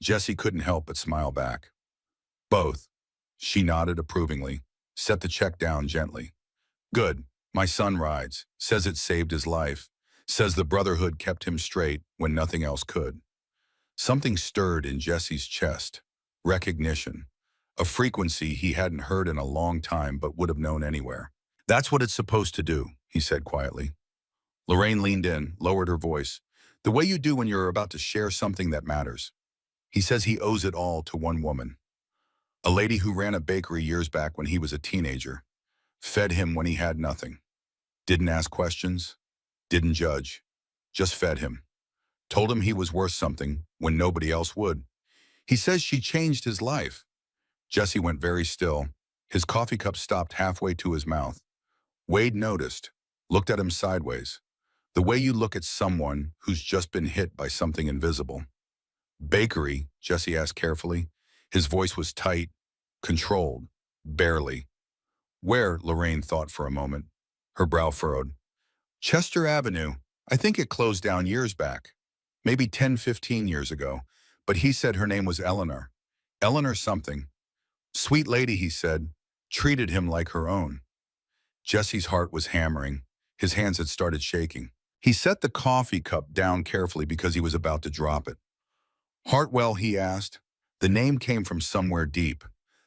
Jesse couldn't help but smile back. "Both." She nodded approvingly, set the check down gently. "Good. My son rides. Says it saved his life. Says the Brotherhood kept him straight when nothing else could." Something stirred in Jesse's chest. Recognition. A frequency he hadn't heard in a long time but would have known anywhere. "That's what it's supposed to do," he said quietly. Lorraine leaned in, lowered her voice. "The way you do when you're about to share something that matters." He says he owes it all to one woman. A lady who ran a bakery years back when he was a teenager. Fed him when he had nothing. Didn't ask questions. Didn't judge. Just fed him. Told him he was worth something when nobody else would. He says she changed his life. Jesse went very still. His coffee cup stopped halfway to his mouth. Wade noticed, looked at him sideways. The way you look at someone who's just been hit by something invisible. "Bakery?" Jesse asked carefully. His voice was tight, controlled, barely. "Where?" Lorraine thought for a moment. Her brow furrowed. "Chester Avenue. I think it closed down years back. Maybe 10, 15 years ago. But he said her name was Eleanor. Eleanor something. Sweet lady," he said. Treated him like her own. Jesse's heart was hammering. His hands had started shaking. He set the coffee cup down carefully because he was about to drop it. "Hartwell?" he asked. The name came from somewhere deep,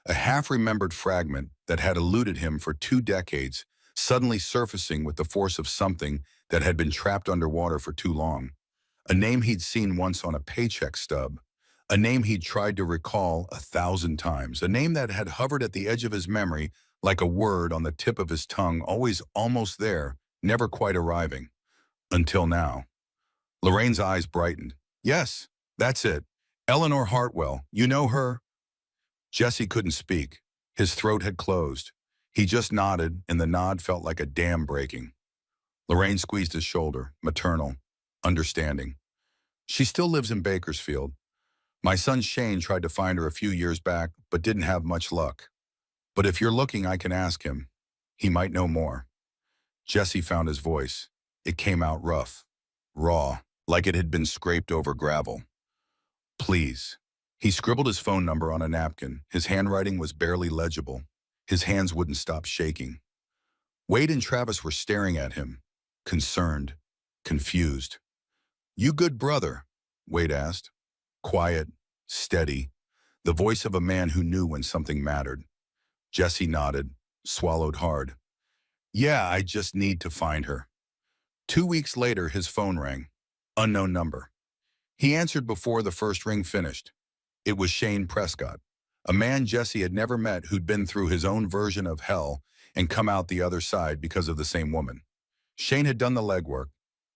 a half-remembered fragment that had eluded him for 2 decades, suddenly surfacing with the force of something that had been trapped underwater for too long. A name he'd seen once on a paycheck stub. A name he'd tried to recall 1,000 times. A name that had hovered at the edge of his memory like a word on the tip of his tongue, always almost there, never quite arriving. Until now. Lorraine's eyes brightened. "Yes, that's it. Eleanor Hartwell. You know her?" Jesse couldn't speak. His throat had closed. He just nodded, and the nod felt like a dam breaking. Lorraine squeezed his shoulder, maternal, understanding. "She still lives in Bakersfield. My son Shane tried to find her a few years back, but didn't have much luck. But if you're looking, I can ask him. He might know more." Jesse found his voice. It came out rough, raw, like it had been scraped over gravel. "Please." He scribbled his phone number on a napkin. His handwriting was barely legible. His hands wouldn't stop shaking. Wade and Travis were staring at him, concerned, confused. "You good brother?" Wade asked. Quiet, steady, the voice of a man who knew when something mattered. Jesse nodded, swallowed hard. "Yeah, I just need to find her." 2 weeks later, his phone rang. Unknown number. He answered before the first ring finished. It was Shane Prescott, a man Jesse had never met who'd been through his own version of hell and come out the other side because of the same woman. Shane had done the legwork,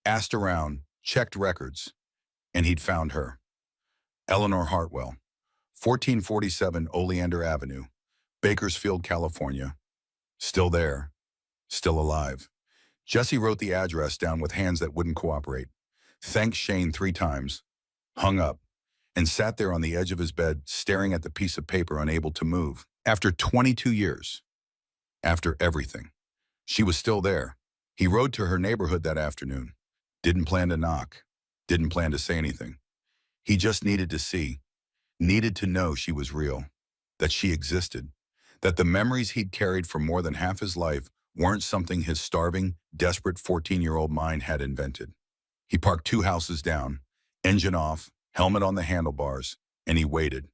asked around, checked records, and he'd found her. Eleanor Hartwell, 1447 Oleander Avenue, Bakersfield, California. Still there, still alive. Jesse wrote the address down with hands that wouldn't cooperate, thanked Shane 3 times, hung up, and sat there on the edge of his bed, staring at the piece of paper, unable to move. After 22 years, after everything, she was still there. He rode to her neighborhood that afternoon. Didn't plan to knock, didn't plan to say anything. He just needed to see, needed to know she was real, that she existed, that the memories he'd carried for more than half his life weren't something his starving, desperate 14-year-old mind had invented. He parked 2 houses down, engine off, helmet on the handlebars, and he waited.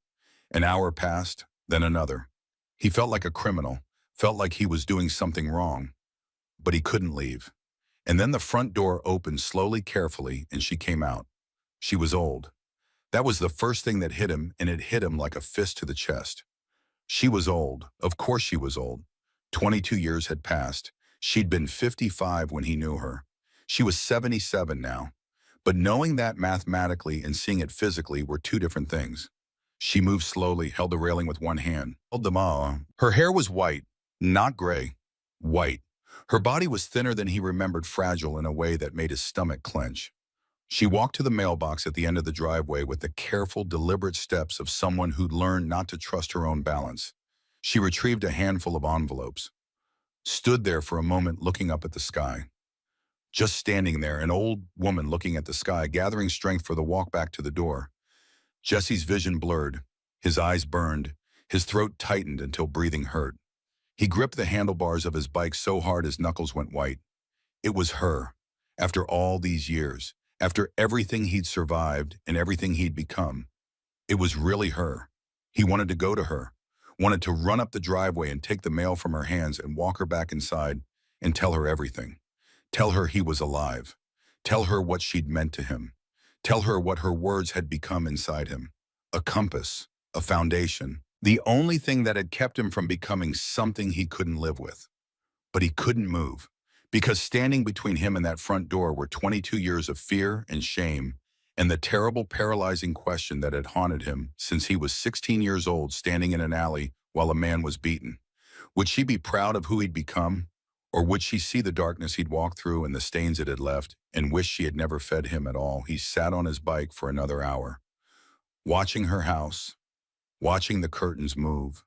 An hour passed, then another. He felt like a criminal, felt like he was doing something wrong, but he couldn't leave. And then the front door opened slowly, carefully, and she came out. She was old. That was the first thing that hit him, and it hit him like a fist to the chest. She was old. Of course she was old. 22 years had passed. She'd been 55 when he knew her. She was 77 now. But knowing that mathematically and seeing it physically were two different things. She moved slowly, held the railing with one hand, held them all. Her hair was white, not gray, white. Her body was thinner than he remembered, fragile in a way that made his stomach clench. She walked to the mailbox at the end of the driveway with the careful, deliberate steps of someone who'd learned not to trust her own balance. She retrieved a handful of envelopes, stood there for a moment looking up at the sky. Just standing there, an old woman looking at the sky, gathering strength for the walk back to the door. Jesse's vision blurred, his eyes burned, his throat tightened until breathing hurt. He gripped the handlebars of his bike so hard his knuckles went white. It was her. After all these years, after everything he'd survived and everything he'd become, it was really her. He wanted to go to her, wanted to run up the driveway and take the mail from her hands and walk her back inside and tell her everything. Tell her he was alive. Tell her what she'd meant to him. Tell her what her words had become inside him. A compass, a foundation, the only thing that had kept him from becoming something he couldn't live with. But he couldn't move, because standing between him and that front door were 22 years of fear and shame and the terrible, paralyzing question that had haunted him since he was 16 years old, standing in an alley while a man was beaten. Would she be proud of who he'd become? Or would she see the darkness he'd walked through and the stains it had left and wish she had never fed him at all? He sat on his bike for another hour, watching her house, watching the curtains move,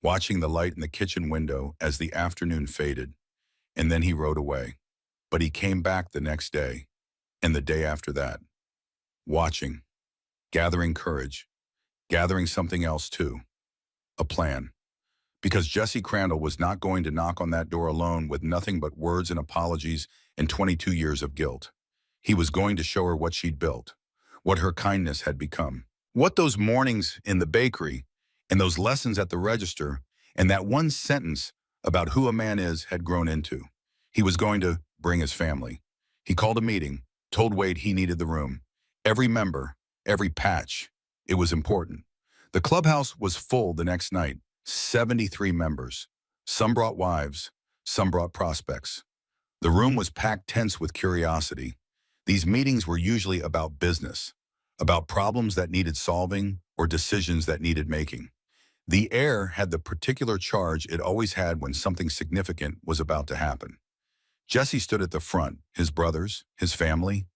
watching the light in the kitchen window as the afternoon faded, and then he rode away. But he came back the next day, and the day after that, watching, gathering courage, gathering something else too, a plan. Because Jesse Crandall was not going to knock on that door alone with nothing but words and apologies and 22 years of guilt. He was going to show her what she'd built, what her kindness had become, what those mornings in the bakery and those lessons at the register and that one sentence about who a man is had grown into. He was going to bring his family. He called a meeting, told Wade he needed the room. Every member, every patch, it was important. The clubhouse was full the next night. 73 members. Some brought wives, some brought prospects. The room was packed tense with curiosity. These meetings were usually about business, about problems that needed solving or decisions that needed making. The air had the particular charge it always had when something significant was about to happen. Jesse stood at the front, his brothers, his family,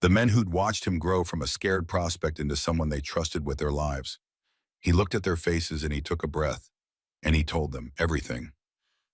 the men who'd watched him grow from a scared prospect into someone they trusted with their lives. He looked at their faces and he took a breath. And he told them everything.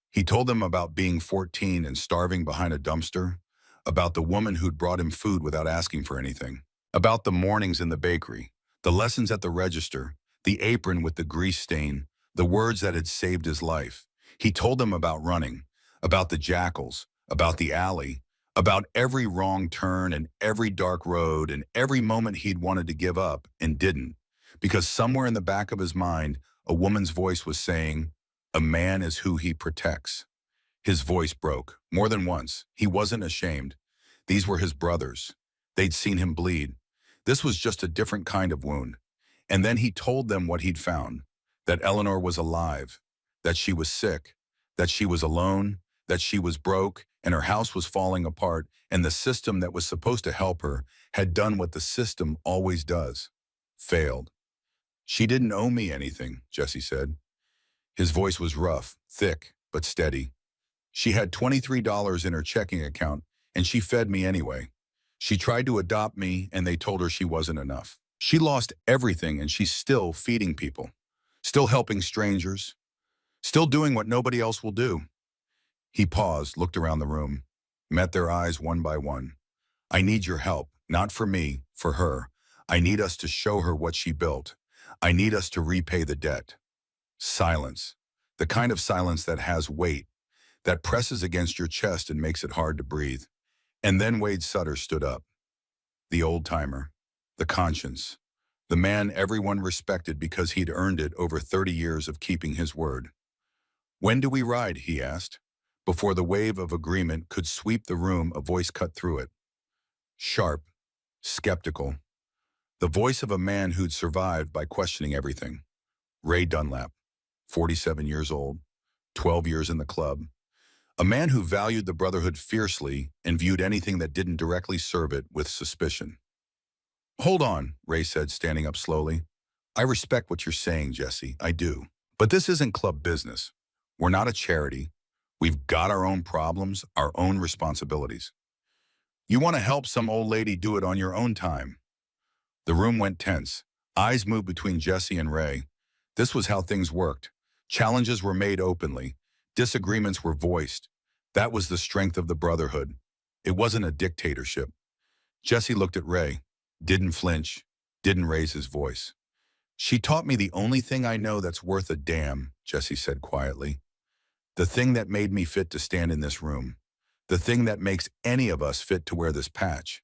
He told them about being 14 and starving behind a dumpster, about the woman who'd brought him food without asking for anything, about the mornings in the bakery, the lessons at the register, the apron with the grease stain, the words that had saved his life. He told them about running, about the jackals, about the alley, about every wrong turn and every dark road and every moment he'd wanted to give up and didn't, because somewhere in the back of his mind, a woman's voice was saying, "A man is who he protects." His voice broke, more than once. He wasn't ashamed. These were his brothers. They'd seen him bleed. This was just a different kind of wound. And then he told them what he'd found, that Eleanor was alive, that she was sick, that she was alone, that she was broke, and her house was falling apart, and the system that was supposed to help her had done what the system always does, failed. "She didn't owe me anything," Jesse said. His voice was rough, thick, but steady. "She had $23 in her checking account, and she fed me anyway. She tried to adopt me, and they told her she wasn't enough. She lost everything, and she's still feeding people, still helping strangers, still doing what nobody else will do." He paused, looked around the room, met their eyes one by one. "I need your help, not for me, for her. I need us to show her what she built. I need us to repay the debt." Silence. The kind of silence that has weight, that presses against your chest and makes it hard to breathe. And then Wade Sutter stood up. The old-timer, the conscience, the man everyone respected because he'd earned it over 30 years of keeping his word. "When do we ride?" he asked. Before the wave of agreement could sweep the room, a voice cut through it. Sharp, skeptical. The voice of a man who'd survived by questioning everything. Ray Dunlap, 47 years old, 12 years in the club. A man who valued the brotherhood fiercely and viewed anything that didn't directly serve it with suspicion. Hold on, Ray said, standing up slowly. I respect what you're saying, Jesse. I do. But this isn't club business. We're not a charity. We've got our own problems, our own responsibilities. You want to help some old lady, do it on your own time. The room went tense. Eyes moved between Jesse and Ray. This was how things worked. Challenges were made openly. Disagreements were voiced. That was the strength of the brotherhood. It wasn't a dictatorship. Jesse looked at Ray, didn't flinch, didn't raise his voice. She taught me the only thing I know that's worth a damn, Jesse said quietly. The thing that made me fit to stand in this room. The thing that makes any of us fit to wear this patch.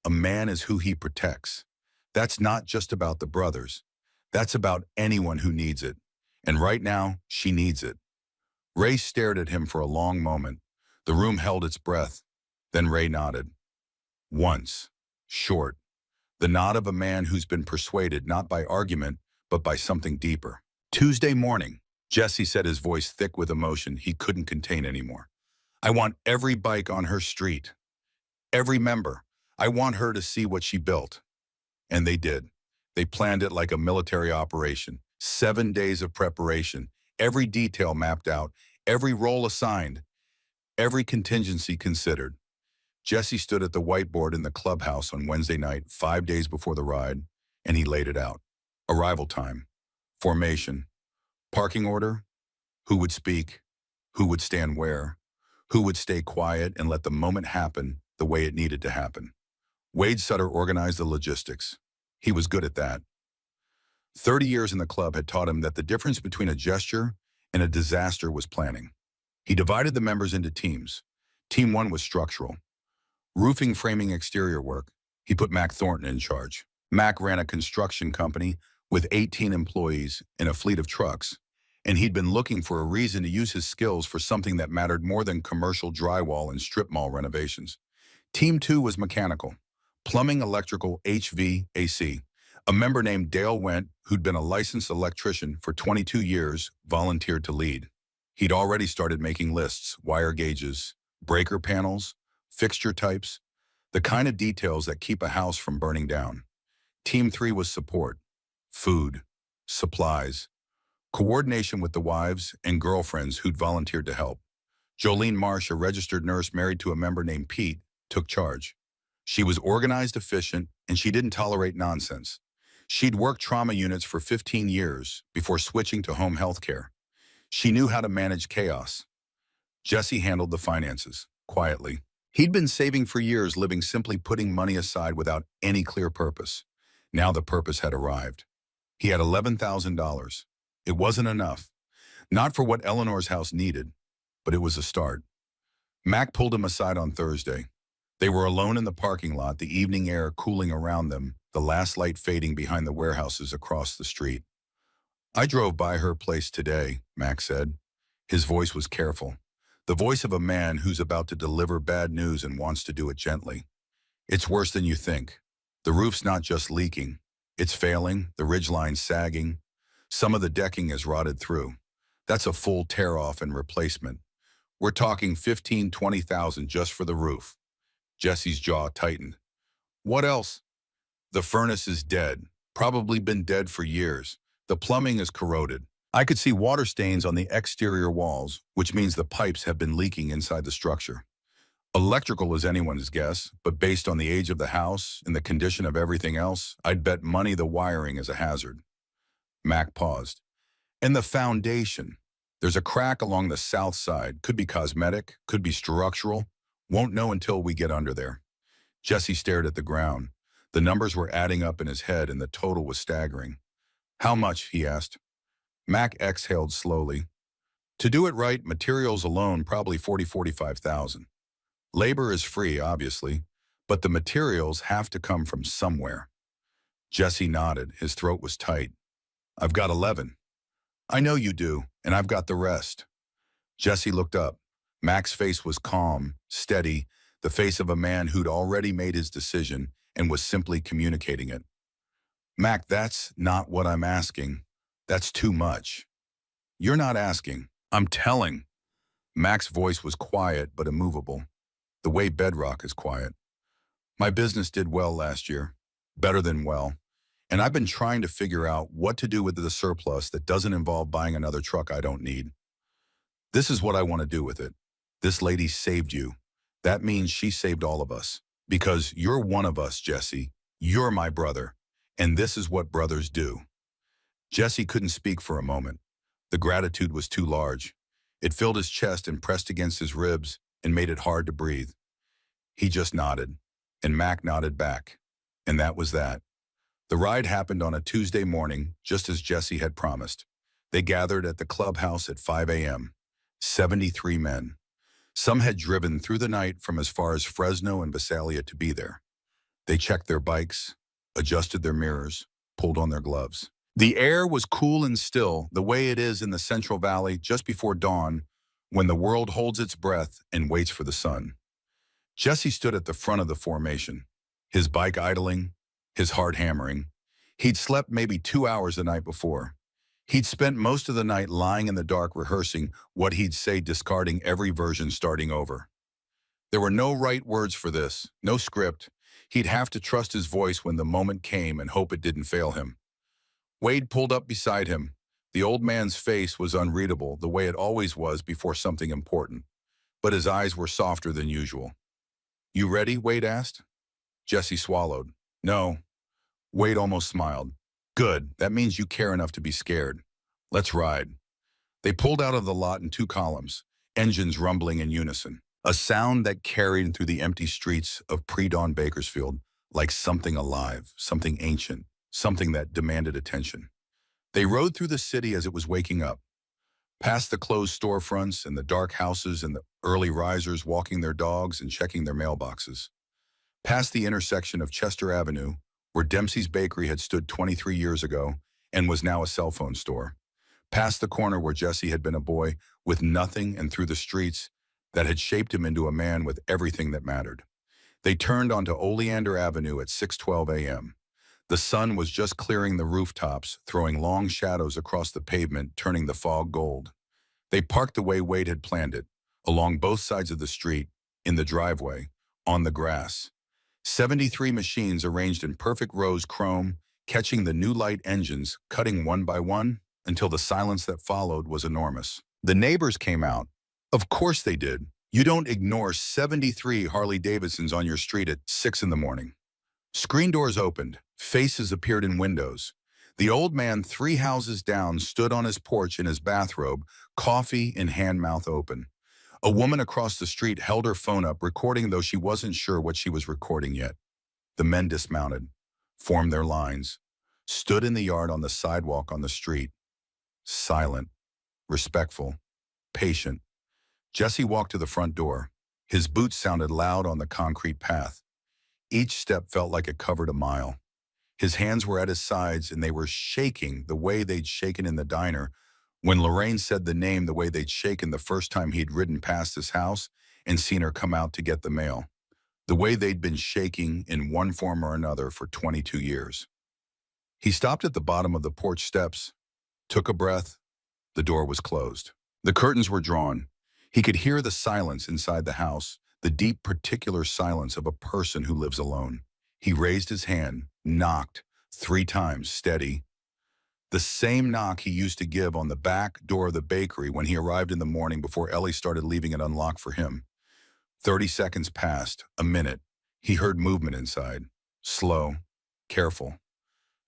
A man is who he protects. That's not just about the brothers. That's about anyone who needs it. And right now, she needs it. Ray stared at him for a long moment. The room held its breath. Then Ray nodded. Once. Short. The nod of a man who's been persuaded not by argument, but by something deeper. Tuesday morning, Jesse said, his voice thick with emotion he couldn't contain anymore. I want every bike on her street. Every member. I want her to see what she built. And they did. They planned it like a military operation. 7 days of preparation. Every detail mapped out. Every role assigned. Every contingency considered. Jesse stood at the whiteboard in the clubhouse on Wednesday night, 5 days before the ride, and he laid it out. Arrival time. Formation. Parking order. Who would speak? Who would stand where? Who would stay quiet and let the moment happen the way it needed to happen? Wade Sutter organized the logistics. He was good at that. 30 years in the club had taught him that the difference between a gesture and a disaster was planning. He divided the members into teams. Team 1 was structural. Roofing, framing, exterior work. He put Mac Thornton in charge. Mac ran a construction company with 18 employees and a fleet of trucks, and he'd been looking for a reason to use his skills for something that mattered more than commercial drywall and strip mall renovations. Team 2 was mechanical. Plumbing, electrical, HV, AC. A member named Dale Went, who'd been a licensed electrician for 22 years, volunteered to lead. He'd already started making lists, wire gauges, breaker panels, fixture types, the kind of details that keep a house from burning down. Team 3 was support, food, supplies, coordination with the wives and girlfriends who'd volunteered to help. Jolene Marsh, a registered nurse married to a member named Pete, took charge. She was organized, efficient, and she didn't tolerate nonsense. She'd worked trauma units for 15 years before switching to home health care. She knew how to manage chaos. Jesse handled the finances, quietly. He'd been saving for years, living simply, putting money aside without any clear purpose. Now the purpose had arrived. He had $11,000. It wasn't enough. Not for what Eleanor's house needed, but it was a start. Mac pulled him aside on Thursday. They were alone in the parking lot, the evening air cooling around them, the last light fading behind the warehouses across the street. I drove by her place today, Mac said. His voice was careful. The voice of a man who's about to deliver bad news and wants to do it gently. It's worse than you think. The roof's not just leaking. It's failing, the ridgeline's sagging. Some of the decking is rotted through. That's a full tear-off and replacement. We're talking 15, 20,000 just for the roof. Jesse's jaw tightened. What else? The furnace is dead, probably been dead for years. The plumbing is corroded. I could see water stains on the exterior walls, which means the pipes have been leaking inside the structure. Electrical is anyone's guess, but based on the age of the house and the condition of everything else, I'd bet money the wiring is a hazard. Mac paused. And the foundation. There's a crack along the south side. Could be cosmetic, could be structural. Won't know until we get under there. Jesse stared at the ground. The numbers were adding up in his head and the total was staggering. How much? He asked. Mac exhaled slowly. To do it right, materials alone probably 45,000. Labor is free, obviously, but the materials have to come from somewhere. Jesse nodded. His throat was tight. I've got 11. I know you do, and I've got the rest. Jesse looked up. Mac's face was calm, steady, the face of a man who'd already made his decision and was simply communicating it. Mac, that's not what I'm asking. That's too much. You're not asking. I'm telling. Mac's voice was quiet but immovable, the way bedrock is quiet. My business did well last year, better than well, and I've been trying to figure out what to do with the surplus that doesn't involve buying another truck I don't need. This is what I want to do with it. This lady saved you. That means she saved all of us. Because you're one of us, Jesse. You're my brother. And this is what brothers do. Jesse couldn't speak for a moment. The gratitude was too large. It filled his chest and pressed against his ribs and made it hard to breathe. He just nodded, and Mac nodded back. And that was that. The ride happened on a Tuesday morning, just as Jesse had promised. They gathered at the clubhouse at 5 a.m. 73 men. Some had driven through the night from as far as Fresno and Visalia to be there. They checked their bikes, adjusted their mirrors, pulled on their gloves. The air was cool and still, the way it is in the Central Valley just before dawn, when the world holds its breath and waits for the sun. Jesse stood at the front of the formation, his bike idling, his heart hammering. He'd slept maybe 2 hours the night before. He'd spent most of the night lying in the dark rehearsing what he'd say, discarding every version, starting over. There were no right words for this, no script. He'd have to trust his voice when the moment came and hope it didn't fail him. Wade pulled up beside him. The old man's face was unreadable, the way it always was before something important, but his eyes were softer than usual. "You ready?" Wade asked. Jesse swallowed. "No." Wade almost smiled. "Good, that means you care enough to be scared. Let's ride." They pulled out of the lot in 2 columns, engines rumbling in unison, a sound that carried through the empty streets of pre-dawn Bakersfield like something alive, something ancient, something that demanded attention. They rode through the city as it was waking up, past the closed storefronts and the dark houses and the early risers walking their dogs and checking their mailboxes, past the intersection of Chester Avenue, where Dempsey's Bakery had stood 23 years ago and was now a cell phone store, past the corner where Jesse had been a boy with nothing, and through the streets that had shaped him into a man with everything that mattered. They turned onto Oleander Avenue at 6:12 a.m. The sun was just clearing the rooftops, throwing long shadows across the pavement, turning the fog gold. They parked the way Wade had planned it, along both sides of the street, in the driveway, on the grass. 73 machines arranged in perfect rows, chrome, catching the new light engines, cutting one by one, until the silence that followed was enormous. The neighbors came out. Of course they did. You don't ignore 73 Harley Davidsons on your street at 6 in the morning. Screen doors opened. Faces appeared in windows. The old man 3 houses down stood on his porch in his bathrobe, coffee in hand, mouth open. A woman across the street held her phone up, recording, though she wasn't sure what she was recording yet. The men dismounted, formed their lines, stood in the yard on the sidewalk on the street. Silent, respectful, patient. Jesse walked to the front door. His boots sounded loud on the concrete path. Each step felt like it covered a mile. His hands were at his sides, and they were shaking the way they'd shaken in the diner when Lorraine said the name, the way they'd shaken the first time he'd ridden past his house and seen her come out to get the mail, the way they'd been shaking in one form or another for 22 years. He stopped at the bottom of the porch steps, took a breath. The door was closed. The curtains were drawn. He could hear the silence inside the house, the deep, particular silence of a person who lives alone. He raised his hand, knocked 3 times, steady. The same knock he used to give on the back door of the bakery when he arrived in the morning before Ellie started leaving it unlocked for him. 30 seconds passed, a minute. He heard movement inside. Slow, careful.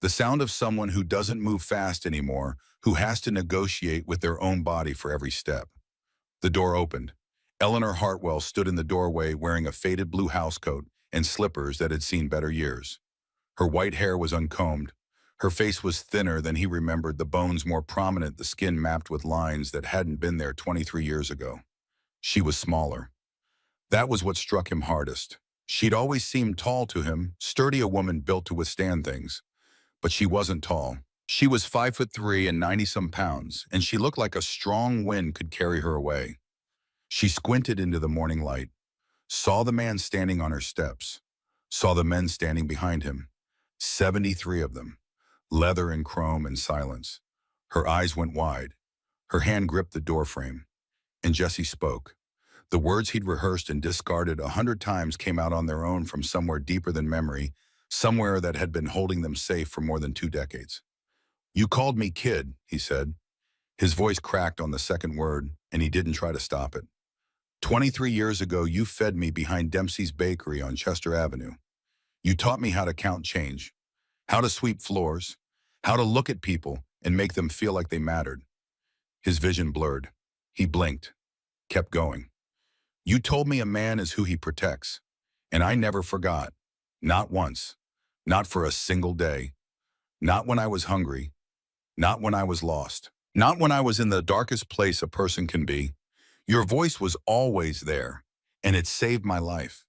The sound of someone who doesn't move fast anymore, who has to negotiate with their own body for every step. The door opened. Eleanor Hartwell stood in the doorway wearing a faded blue housecoat and slippers that had seen better years. Her white hair was uncombed. Her face was thinner than he remembered, the bones more prominent, the skin mapped with lines that hadn't been there 23 years ago. She was smaller. That was what struck him hardest. She'd always seemed tall to him, sturdy, a woman built to withstand things. But she wasn't tall. She was 5'3" and 90-some pounds, and she looked like a strong wind could carry her away. She squinted into the morning light, saw the man standing on her steps, saw the men standing behind him, 73 of them, leather and chrome and silence. Her eyes went wide. Her hand gripped the doorframe, and Jesse spoke. The words he'd rehearsed and discarded 100 times came out on their own from somewhere deeper than memory, somewhere that had been holding them safe for more than 2 decades. "You called me kid," he said. His voice cracked on the second word, and he didn't try to stop it. "23 years ago, you fed me behind Dempsey's Bakery on Chester Avenue. You taught me how to count change, how to sweep floors, how to look at people and make them feel like they mattered." His vision blurred. He blinked, kept going. "You told me a man is who he protects, and I never forgot. Not once. Not for a single day. Not when I was hungry. Not when I was lost. Not when I was in the darkest place a person can be. Your voice was always there, and it saved my life."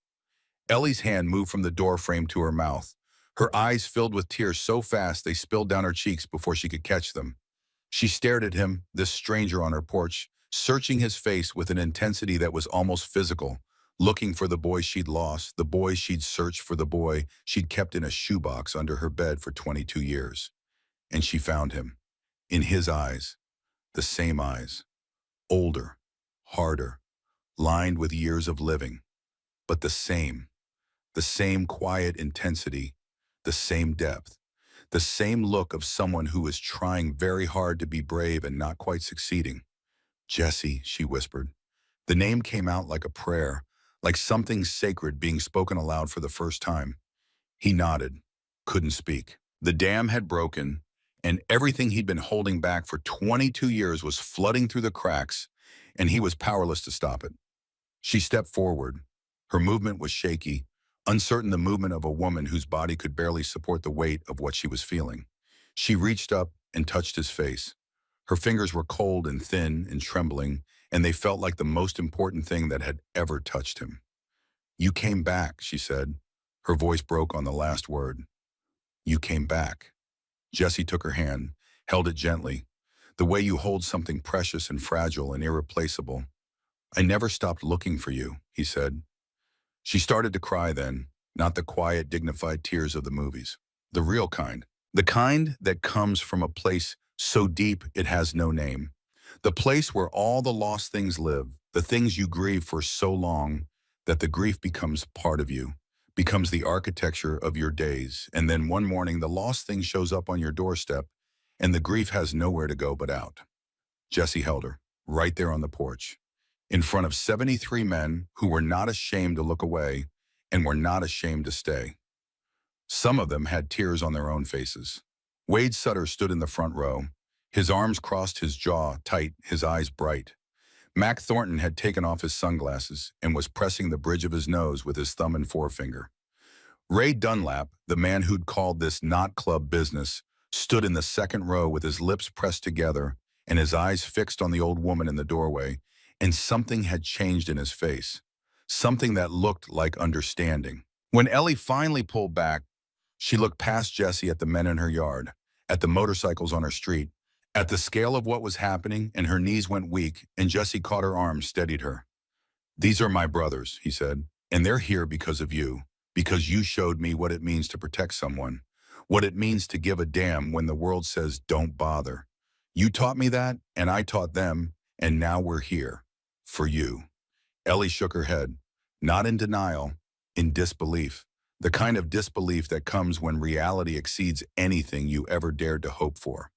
Ellie's hand moved from the door frame to her mouth. Her eyes filled with tears so fast they spilled down her cheeks before she could catch them. She stared at him, this stranger on her porch, searching his face with an intensity that was almost physical, looking for the boy she'd lost, the boy she'd searched for, the boy she'd kept in a shoebox under her bed for 22 years. And she found him. In his eyes. The same eyes. Older. Harder. Lined with years of living. But the same. The same quiet intensity. The same depth. The same look of someone who is trying very hard to be brave and not quite succeeding. "Jesse," she whispered. The name came out like a prayer, like something sacred being spoken aloud for the first time. He nodded, couldn't speak. The dam had broken, and everything he'd been holding back for 22 years was flooding through the cracks, and he was powerless to stop it. She stepped forward. Her movement was shaky, uncertain, the movement of a woman whose body could barely support the weight of what she was feeling. She reached up and touched his face. Her fingers were cold and thin and trembling, and they felt like the most important thing that had ever touched him. "You came back," she said. Her voice broke on the last word. "You came back." Jesse took her hand, held it gently, the way you hold something precious and fragile and irreplaceable. "I never stopped looking for you," he said. She started to cry then, not the quiet, dignified tears of the movies. The real kind. The kind that comes from a place so deep it has no name. The place where all the lost things live, the things you grieve for so long that the grief becomes part of you, becomes the architecture of your days, and then one morning the lost thing shows up on your doorstep, and the grief has nowhere to go but out. Jesse held her, right there on the porch, in front of 73 men who were not ashamed to look away and were not ashamed to stay. Some of them had tears on their own faces. Wade Sutter stood in the front row, his arms crossed, his jaw tight, his eyes bright. Mac Thornton had taken off his sunglasses and was pressing the bridge of his nose with his thumb and forefinger. Ray Dunlap, the man who'd called this not club business, stood in the second row with his lips pressed together and his eyes fixed on the old woman in the doorway, and something had changed in his face, something that looked like understanding. When Ellie finally pulled back, she looked past Jesse at the men in her yard, at the motorcycles on her street, at the scale of what was happening, and her knees went weak, and Jesse caught her arm, steadied her. "These are my brothers," he said, "and they're here because of you, because you showed me what it means to protect someone, what it means to give a damn when the world says don't bother. You taught me that, and I taught them, and now we're here. For you." Ellie shook her head, not in denial, in disbelief, the kind of disbelief that comes when reality exceeds anything you ever dared to hope for.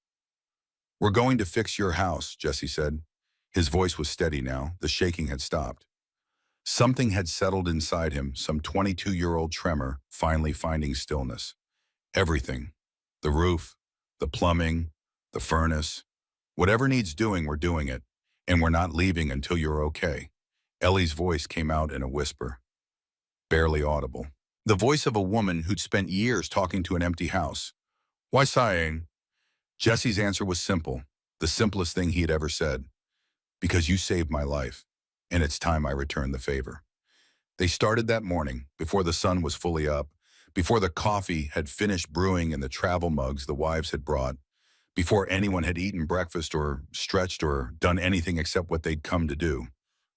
"We're going to fix your house," Jesse said. His voice was steady now. The shaking had stopped. Something had settled inside him, some 22-year-old tremor, finally finding stillness. "Everything. The roof, the plumbing, the furnace. Whatever needs doing, we're doing it. And we're not leaving until you're okay." Ellie's voice came out in a whisper, barely audible. The voice of a woman who'd spent years talking to an empty house. "Why sighing?" Jesse's answer was simple, the simplest thing he had ever said. "Because you saved my life, and it's time I returned the favor." They started that morning, before the sun was fully up, before the coffee had finished brewing in the travel mugs the wives had brought, before anyone had eaten breakfast or stretched or done anything except what they'd come to do.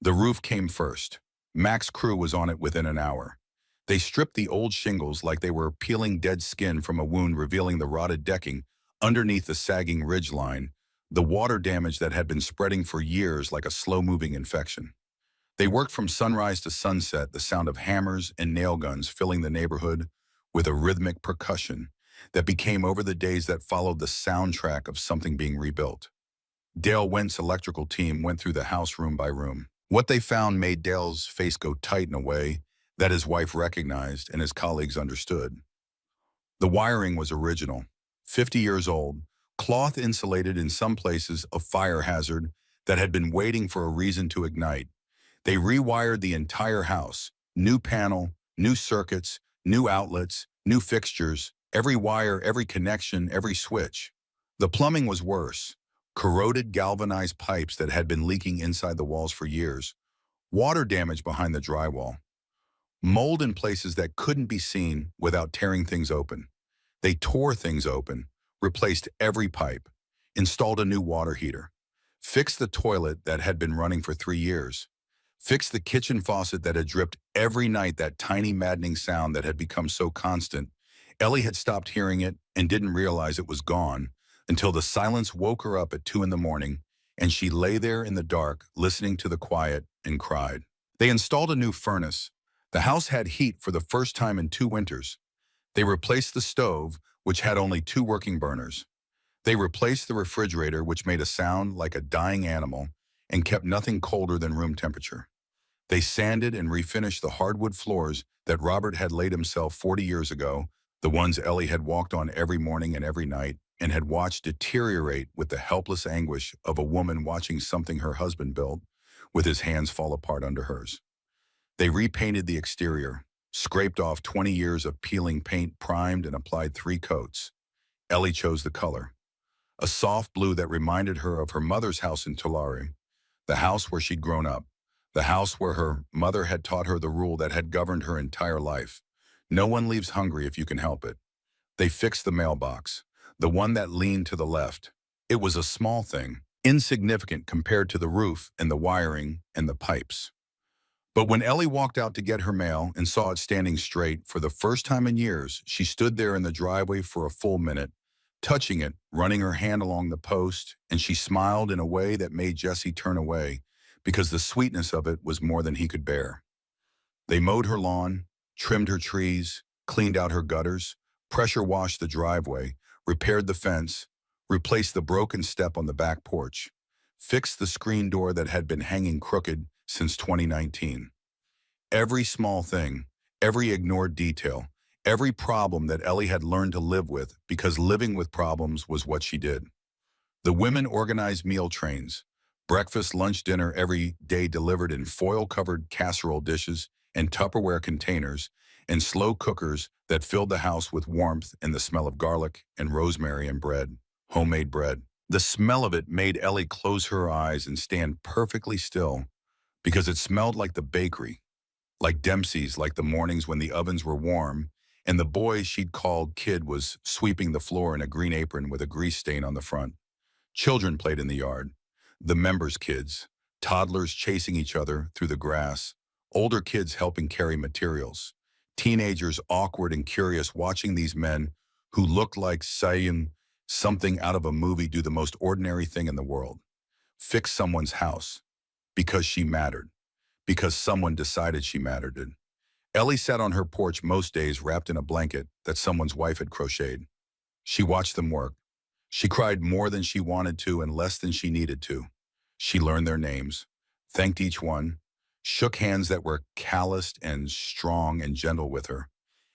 The roof came first. Mac's crew was on it within an hour. They stripped the old shingles like they were peeling dead skin from a wound, revealing the rotted decking underneath the sagging ridge line, the water damage that had been spreading for years like a slow-moving infection. They worked from sunrise to sunset, the sound of hammers and nail guns filling the neighborhood with a rhythmic percussion that became over the days that followed the soundtrack of something being rebuilt. Dale Went's electrical team went through the house room by room. What they found made Dale's face go tight in a way that his wife recognized and his colleagues understood. The wiring was original, 50 years old, cloth insulated in some places, a fire hazard that had been waiting for a reason to ignite. They rewired the entire house, new panel, new circuits, new outlets, new fixtures, every wire, every connection, every switch. The plumbing was worse, corroded galvanized pipes that had been leaking inside the walls for years, water damage behind the drywall, mold in places that couldn't be seen without tearing things open. They tore things open, replaced every pipe, installed a new water heater, fixed the toilet that had been running for 3 years, fixed the kitchen faucet that had dripped every night, that tiny maddening sound that had become so constant. Ellie had stopped hearing it and didn't realize it was gone until the silence woke her up at 2 in the morning and she lay there in the dark listening to the quiet and cried. They installed a new furnace. The house had heat for the first time in 2 winters. They replaced the stove, which had only 2 working burners. They replaced the refrigerator, which made a sound like a dying animal and kept nothing colder than room temperature. They sanded and refinished the hardwood floors that Robert had laid himself 40 years ago, the ones Ellie had walked on every morning and every night, and had watched deteriorate with the helpless anguish of a woman watching something her husband built, with his hands fall apart under hers. They repainted the exterior, scraped off 20 years of peeling paint, primed and applied 3 coats. Ellie chose the color, a soft blue that reminded her of her mother's house in Tulare, the house where she'd grown up, the house where her mother had taught her the rule that had governed her entire life. No one leaves hungry if you can help it. They fixed the mailbox, the one that leaned to the left. It was a small thing, insignificant compared to the roof and the wiring and the pipes. But when Ellie walked out to get her mail and saw it standing straight for the first time in years, she stood there in the driveway for a full minute, touching it, running her hand along the post, and she smiled in a way that made Jesse turn away because the sweetness of it was more than he could bear. They mowed her lawn, trimmed her trees, cleaned out her gutters, pressure washed the driveway, repaired the fence, replaced the broken step on the back porch, fixed the screen door that had been hanging crooked since 2019. Every small thing, every ignored detail, every problem that Ellie had learned to live with because living with problems was what she did. The women organized meal trains, breakfast, lunch, dinner every day delivered in foil-covered casserole dishes and Tupperware containers and slow cookers that filled the house with warmth and the smell of garlic and rosemary and bread, homemade bread. The smell of it made Ellie close her eyes and stand perfectly still because it smelled like the bakery, like Dempsey's, like the mornings when the ovens were warm and the boy she'd called Kid was sweeping the floor in a green apron with a grease stain on the front. Children played in the yard, the members' kids, toddlers chasing each other through the grass, older kids helping carry materials, teenagers awkward and curious watching these men who looked like saying something out of a movie do the most ordinary thing in the world, fix someone's house, because she mattered, because someone decided she mattered. Ellie sat on her porch most days wrapped in a blanket that someone's wife had crocheted. She watched them work. She cried more than she wanted to and less than she needed to. She learned their names, thanked each one, shook hands that were calloused and strong and gentle with her.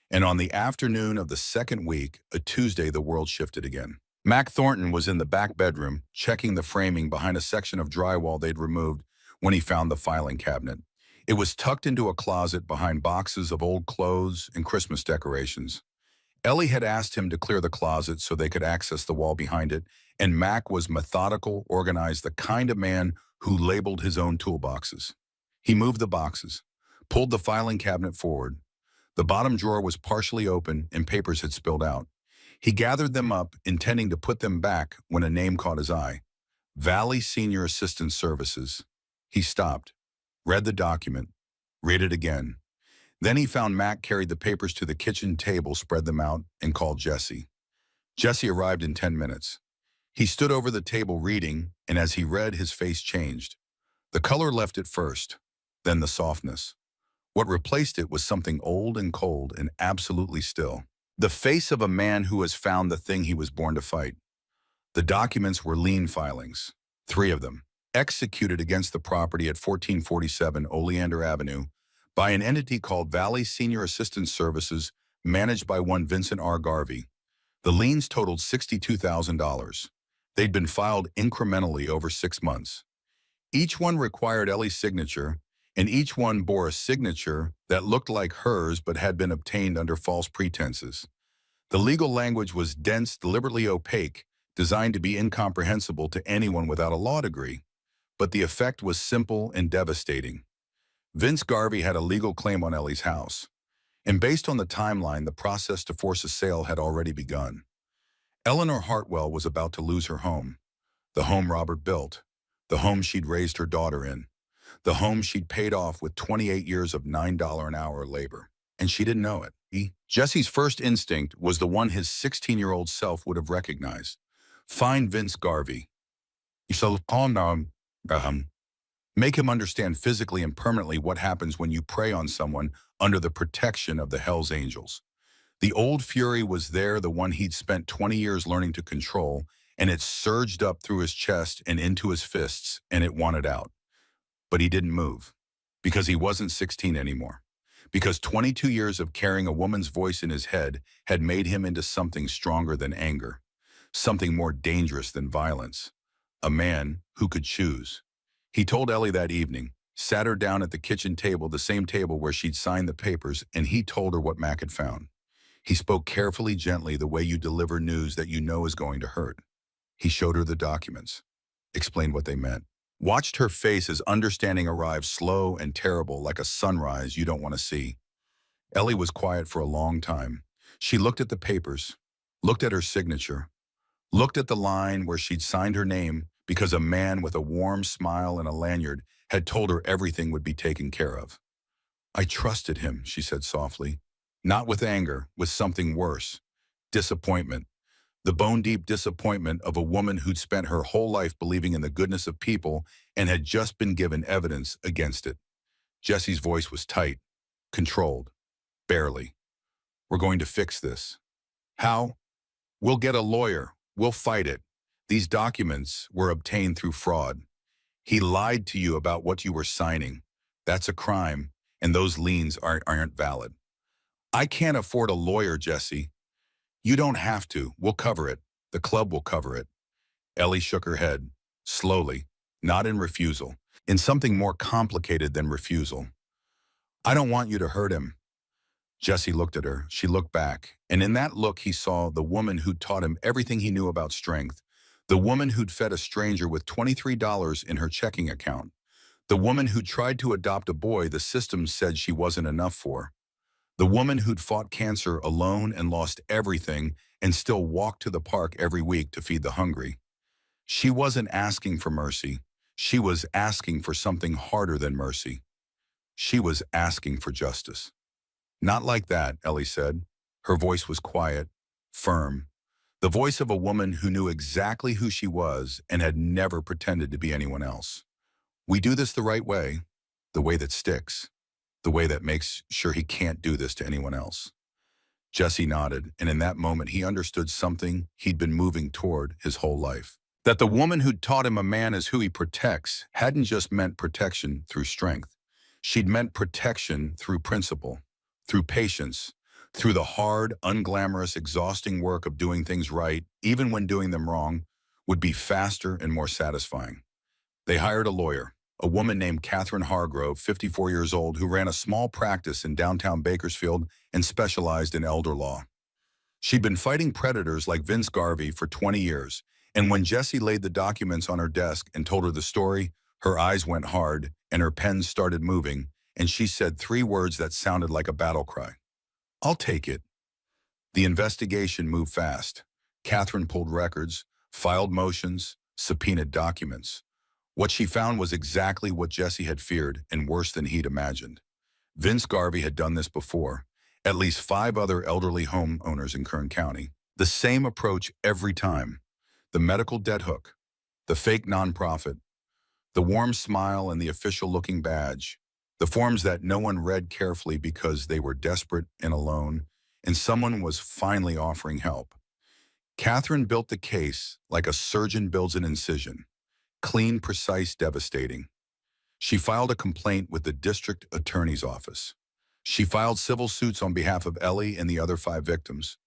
And on the afternoon of the second week, a Tuesday, the world shifted again. Mac Thornton was in the back bedroom, checking the framing behind a section of drywall they'd removed when he found the filing cabinet. It was tucked into a closet behind boxes of old clothes and Christmas decorations. Ellie had asked him to clear the closet so they could access the wall behind it, and Mac was methodical, organized, the kind of man who labeled his own toolboxes. He moved the boxes, pulled the filing cabinet forward. The bottom drawer was partially open and papers had spilled out. He gathered them up, intending to put them back when a name caught his eye. Valley Senior Assistant Services. He stopped, read the document, read it again. Then he found Mac carried the papers to the kitchen table, spread them out, and called Jesse. Jesse arrived in 10 minutes. He stood over the table reading, and as he read, his face changed. The color left it first, then the softness. What replaced it was something old and cold and absolutely still. The face of a man who has found the thing he was born to fight. The documents were lien filings, 3 of them, executed against the property at 1447 Oleander Avenue by an entity called Valley Senior Assistance Services, managed by one Vincent R. Garvey. The liens totaled $62,000. They'd been filed incrementally over 6 months. Each one required Ellie's signature, and each one bore a signature that looked like hers but had been obtained under false pretenses. The legal language was dense, deliberately opaque, designed to be incomprehensible to anyone without a law degree. But the effect was simple and devastating. Vince Garvey had a legal claim on Ellie's house, and based on the timeline, the process to force a sale had already begun. Eleanor Hartwell was about to lose her home, the home Robert built, the home she'd raised her daughter in, the home she'd paid off with 28 years of $9 an hour labor. And she didn't know it. Jesse's first instinct was the one his 16-year-old self would have recognized. Find Vince Garvey. You shall make him understand physically and permanently what happens when you prey on someone under the protection of the Hell's Angels. The old fury was there, the one he'd spent 20 years learning to control, and it surged up through his chest and into his fists, and it wanted out. But he didn't move, because he wasn't 16 anymore. Because 22 years of carrying a woman's voice in his head had made him into something stronger than anger, something more dangerous than violence, a man who could choose. He told Ellie that evening, sat her down at the kitchen table, the same table where she'd signed the papers, and he told her what Mac had found. He spoke carefully, gently, the way you deliver news that you know is going to hurt. He showed her the documents, explained what they meant, watched her face as understanding arrived, slow and terrible, like a sunrise you don't want to see. Ellie was quiet for a long time. She looked at the papers, looked at her signature, looked at the line where she'd signed her name because a man with a warm smile and a lanyard had told her everything would be taken care of. I trusted him, she said softly, not with anger, with something worse, disappointment. The bone-deep disappointment of a woman who'd spent her whole life believing in the goodness of people and had just been given evidence against it. Jesse's voice was tight, controlled, barely. We're going to fix this. How? We'll get a lawyer. We'll fight it. These documents were obtained through fraud. He lied to you about what you were signing. That's a crime, and those liens aren't valid. I can't afford a lawyer, Jesse. You don't have to. We'll cover it. The club will cover it. Ellie shook her head, slowly, not in refusal, in something more complicated than refusal. I don't want you to hurt him. Jesse looked at her. She looked back, and in that look he saw the woman who'd taught him everything he knew about strength, the woman who'd fed a stranger with $23 in her checking account, the woman who'd tried to adopt a boy the system said she wasn't enough for, the woman who'd fought cancer alone and lost everything and still walked to the park every week to feed the hungry. She wasn't asking for mercy. She was asking for something harder than mercy. She was asking for justice. Not like that, Ellie said. Her voice was quiet, firm. The voice of a woman who knew exactly who she was and had never pretended to be anyone else. We do this the right way, the way that sticks, the way that makes sure he can't do this to anyone else. Jesse nodded, and in that moment he understood something he'd been moving toward his whole life. That the woman who'd taught him a man is who he protects hadn't just meant protection through strength. She'd meant protection through principle, through patience, through the hard, unglamorous, exhausting work of doing things right, even when doing them wrong, would be faster and more satisfying. They hired a lawyer, a woman named Catherine Hargrove, 54 years old, who ran a small practice in downtown Bakersfield and specialized in elder law. She'd been fighting predators like Vince Garvey for 20 years, and when Jesse laid the documents on her desk and told her the story, her eyes went hard and her pen started moving, and she said 3 words that sounded like a battle cry. I'll take it. The investigation moved fast. Catherine pulled records, filed motions, subpoenaed documents. What she found was exactly what Jesse had feared and worse than he'd imagined. Vince Garvey had done this before. At least 5 other elderly homeowners in Kern County. The same approach every time. the medical debt hook, the fake nonprofit, the warm smile and the official-looking badge, the forms that no one read carefully because they were desperate and alone, and someone was finally offering help. Catherine built the case like a surgeon builds an incision, clean, precise, devastating. She filed a complaint with the district attorney's office. She filed civil suits on behalf of Ellie and the other 5 victims.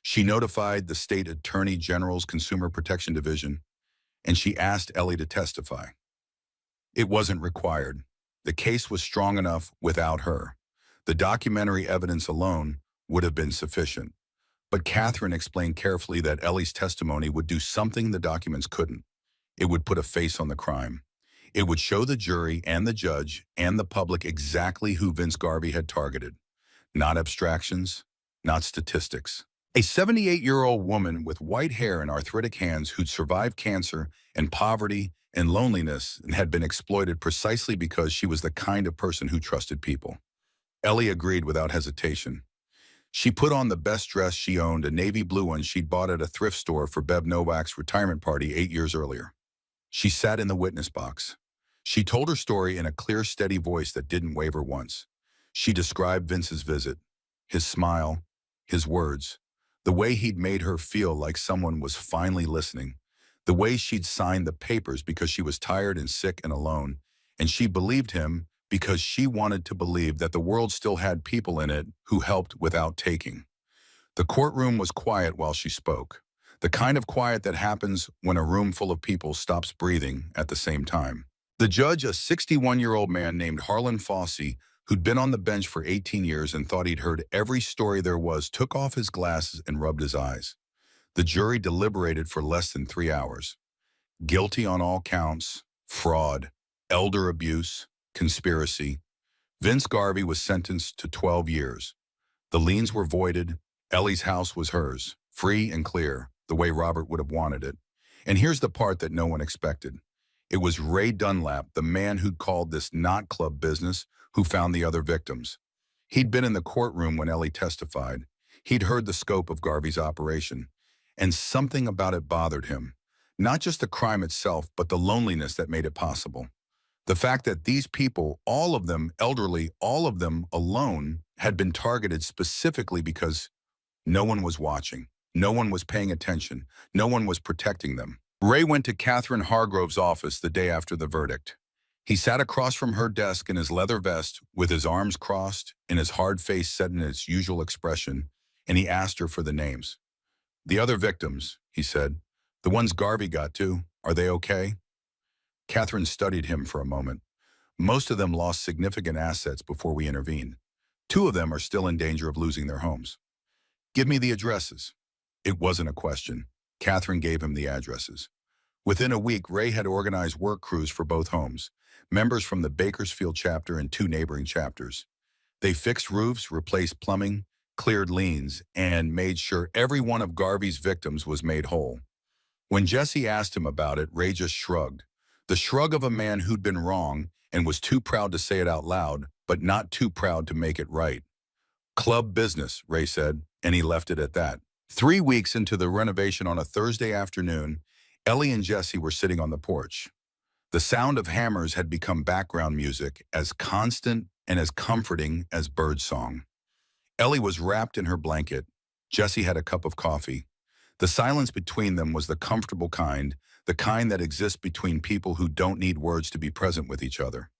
She notified the state attorney general's Consumer Protection Division, and she asked Ellie to testify. It wasn't required. The case was strong enough without her. The documentary evidence alone would have been sufficient. But Catherine explained carefully that Ellie's testimony would do something the documents couldn't. It would put a face on the crime. It would show the jury and the judge and the public exactly who Vince Garvey had targeted. Not abstractions, not statistics. A 78-year-old woman with white hair and arthritic hands who'd survived cancer and poverty and loneliness and had been exploited precisely because she was the kind of person who trusted people. Ellie agreed without hesitation. She put on the best dress she owned, a navy blue one she'd bought at a thrift store for Bev Novak's retirement party 8 years earlier. She sat in the witness box. She told her story in a clear, steady voice that didn't waver once. She described Vince's visit, his smile, his words, the way he'd made her feel like someone was finally listening, the way she'd signed the papers because she was tired and sick and alone, and she believed him because she wanted to believe that the world still had people in it who helped without taking. The courtroom was quiet while she spoke, the kind of quiet that happens when a room full of people stops breathing at the same time. The judge, a 61-year-old man named Harlan Fossey, who'd been on the bench for 18 years and thought he'd heard every story there was, took off his glasses and rubbed his eyes. The jury deliberated for less than 3 hours. Guilty on all counts, fraud, elder abuse, conspiracy. Vince Garvey was sentenced to 12 years. The liens were voided. Ellie's house was hers, free and clear, the way Robert would have wanted it. And here's the part that no one expected. It was Ray Dunlap, the man who'd called this not club business, who found the other victims. He'd been in the courtroom when Ellie testified. He'd heard the scope of Garvey's operation, and something about it bothered him. Not just the crime itself, but the loneliness that made it possible. The fact that these people, all of them elderly, all of them alone, had been targeted specifically because no one was watching, no one was paying attention, no one was protecting them. Ray went to Catherine Hargrove's office the day after the verdict. He sat across from her desk in his leather vest, with his arms crossed and his hard face set in its usual expression, and he asked her for the names. "The other victims," he said, "the ones Garvey got to, are they okay?" Catherine studied him for a moment. "Most of them lost significant assets before we intervened. 2 of them are still in danger of losing their homes." "Give me the addresses." It wasn't a question. Catherine gave him the addresses. Within a week, Ray had organized work crews for both homes, members from the Bakersfield chapter and 2 neighboring chapters. They fixed roofs, replaced plumbing, cleared liens, and made sure every one of Garvey's victims was made whole. When Jesse asked him about it, Ray just shrugged. The shrug of a man who'd been wrong and was too proud to say it out loud, but not too proud to make it right. "Club business," Ray said, and he left it at that. 3 weeks into the renovation on a Thursday afternoon, Ellie and Jesse were sitting on the porch. The sound of hammers had become background music, as constant and as comforting as birdsong. Ellie was wrapped in her blanket. Jesse had a cup of coffee. The silence between them was the comfortable kind, the kind that exists between people who don't need words to be present with each other.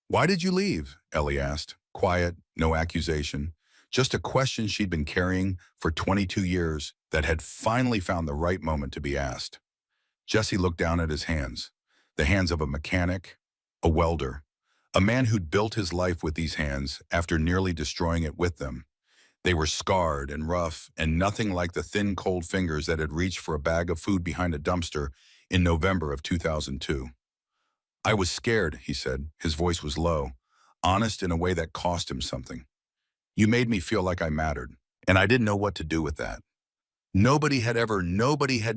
"Why did you leave?" Ellie asked. Quiet, no accusation. Just a question she'd been carrying for 22 years that had finally found the right moment to be asked. Jesse looked down at his hands, the hands of a mechanic, a welder, a man who'd built his life with these hands after nearly destroying it with them. They were scarred and rough and nothing like the thin, cold fingers that had reached for a bag of food behind a dumpster in November of 2002. "I was scared," he said. His voice was low, honest in a way that cost him something. "You made me feel like I mattered, and I didn't know what to do with that. Nobody had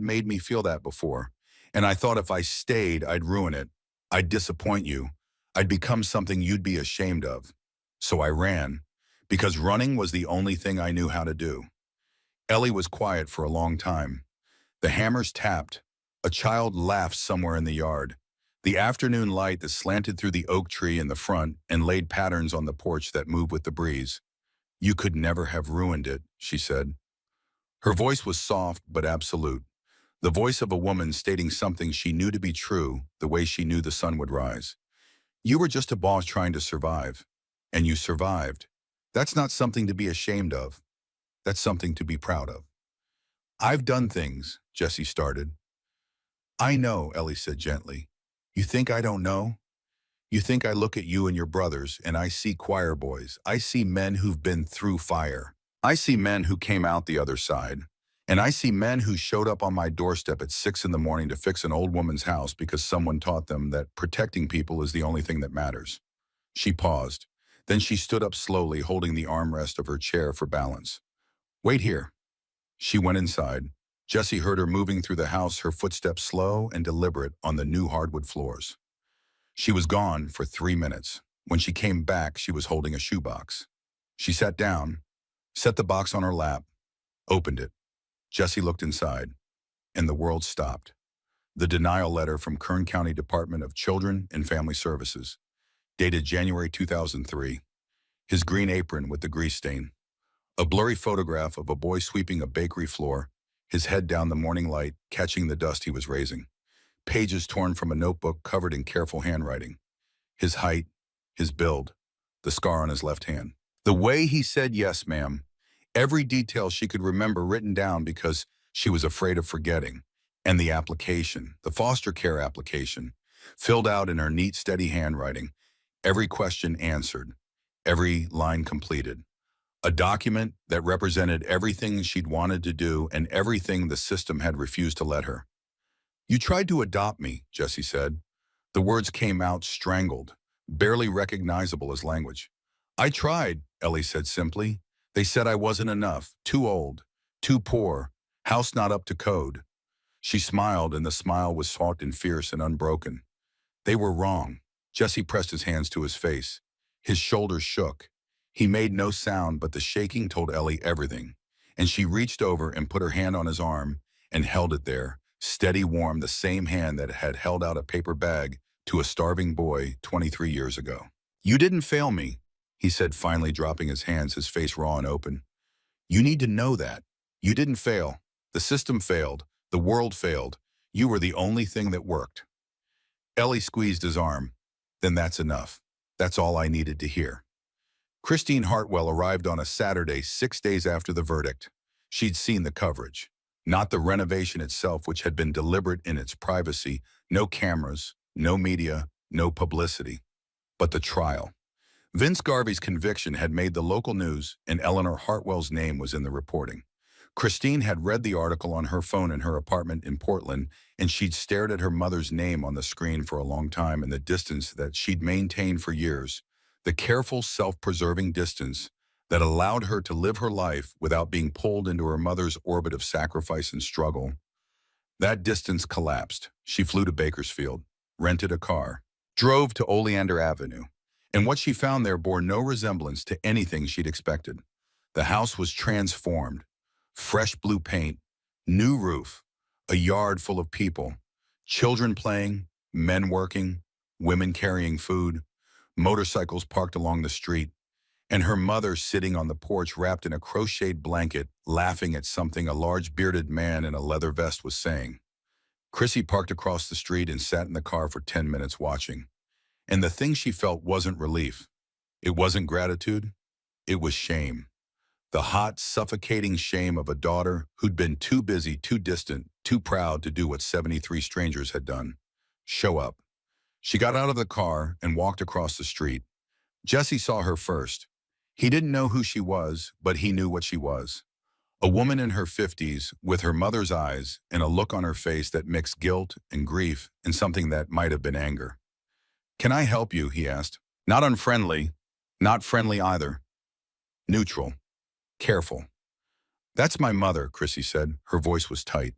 made me feel that before, and I thought if I stayed, I'd ruin it. I'd disappoint you. I'd become something you'd be ashamed of. So I ran, because running was the only thing I knew how to do." Ellie was quiet for a long time. The hammers tapped, A child laughed somewhere in the yard. The afternoon light that slanted through the oak tree in the front and laid patterns on the porch that moved with the breeze. You could never have ruined it, she said. Her voice was soft but absolute, the voice of a woman stating something she knew to be true the way she knew the sun would rise. You were just a boss trying to survive, and you survived. That's not something to be ashamed of. That's something to be proud of. I've done things, Jesse started. I know, Ellie said gently. You think I don't know? You think I look at you and your brothers and I see choir boys. I see men who've been through fire. I see men who came out the other side. And I see men who showed up on my doorstep at 6 in the morning to fix an old woman's house because someone taught them that protecting people is the only thing that matters. She paused. Then she stood up slowly, holding the armrest of her chair for balance. Wait here. She went inside. Jessie heard her moving through the house, her footsteps slow and deliberate on the new hardwood floors. She was gone for 3 minutes. When she came back, she was holding a shoebox. She sat down, set the box on her lap, opened it. Jessie looked inside, and the world stopped. The denial letter from Kern County Department of Children and Family Services, dated January 2003. His green apron with the grease stain. A blurry photograph of a boy sweeping a bakery floor, his head down the morning light, catching the dust he was raising. Pages torn from a notebook covered in careful handwriting. His height, his build, the scar on his left hand. The way he said yes, ma'am. Every detail she could remember written down because she was afraid of forgetting. And the application, the foster care application, filled out in her neat, steady handwriting. Every question answered, every line completed. A document that represented everything she'd wanted to do and everything the system had refused to let her. You tried to adopt me, Jessie said. The words came out strangled, barely recognizable as language. I tried, Ellie said simply. They said I wasn't enough, too old, too poor, house not up to code. She smiled, and the smile was soft and fierce and unbroken. They were wrong. Jessie pressed his hands to his face. His shoulders shook. He made no sound, but the shaking told Ellie everything. And she reached over and put her hand on his arm and held it there, steady, warm, the same hand that had held out a paper bag to a starving boy 23 years ago. You didn't fail me, he said, finally dropping his hands, his face raw and open. You need to know that. You didn't fail. The system failed. The world failed. You were the only thing that worked. Ellie squeezed his arm. Then that's enough. That's all I needed to hear. Christine Hartwell arrived on a Saturday 6 days after the verdict. She'd seen the coverage. Not the renovation itself, which had been deliberate in its privacy, no cameras, no media, no publicity, but the trial. Vince Garvey's conviction had made the local news, and Eleanor Hartwell's name was in the reporting. Christine had read the article on her phone in her apartment in Portland, and she'd stared at her mother's name on the screen for a long time in the distance that she'd maintained for years, the careful, self-preserving distance that allowed her to live her life without being pulled into her mother's orbit of sacrifice and struggle. That distance collapsed. She flew to Bakersfield, rented a car, drove to Oleander Avenue, and what she found there bore no resemblance to anything she'd expected. The house was transformed. Fresh blue paint, new roof, a yard full of people, children playing, men working, women carrying food, motorcycles parked along the street, and her mother sitting on the porch wrapped in a crocheted blanket, laughing at something a large bearded man in a leather vest was saying. Chrissy parked across the street and sat in the car for 10 minutes watching. And the thing she felt wasn't relief. It wasn't gratitude. It was shame. The hot, suffocating shame of a daughter who'd been too busy, too distant, too proud to do what 73 strangers had done. Show up. She got out of the car and walked across the street. Jesse saw her first. He didn't know who she was, but he knew what she was. A woman in her 50s with her mother's eyes and a look on her face that mixed guilt and grief and something that might have been anger. Can I help you? He asked. Not unfriendly, not friendly either. Neutral. Careful. That's my mother, Chrissy said. Her voice was tight.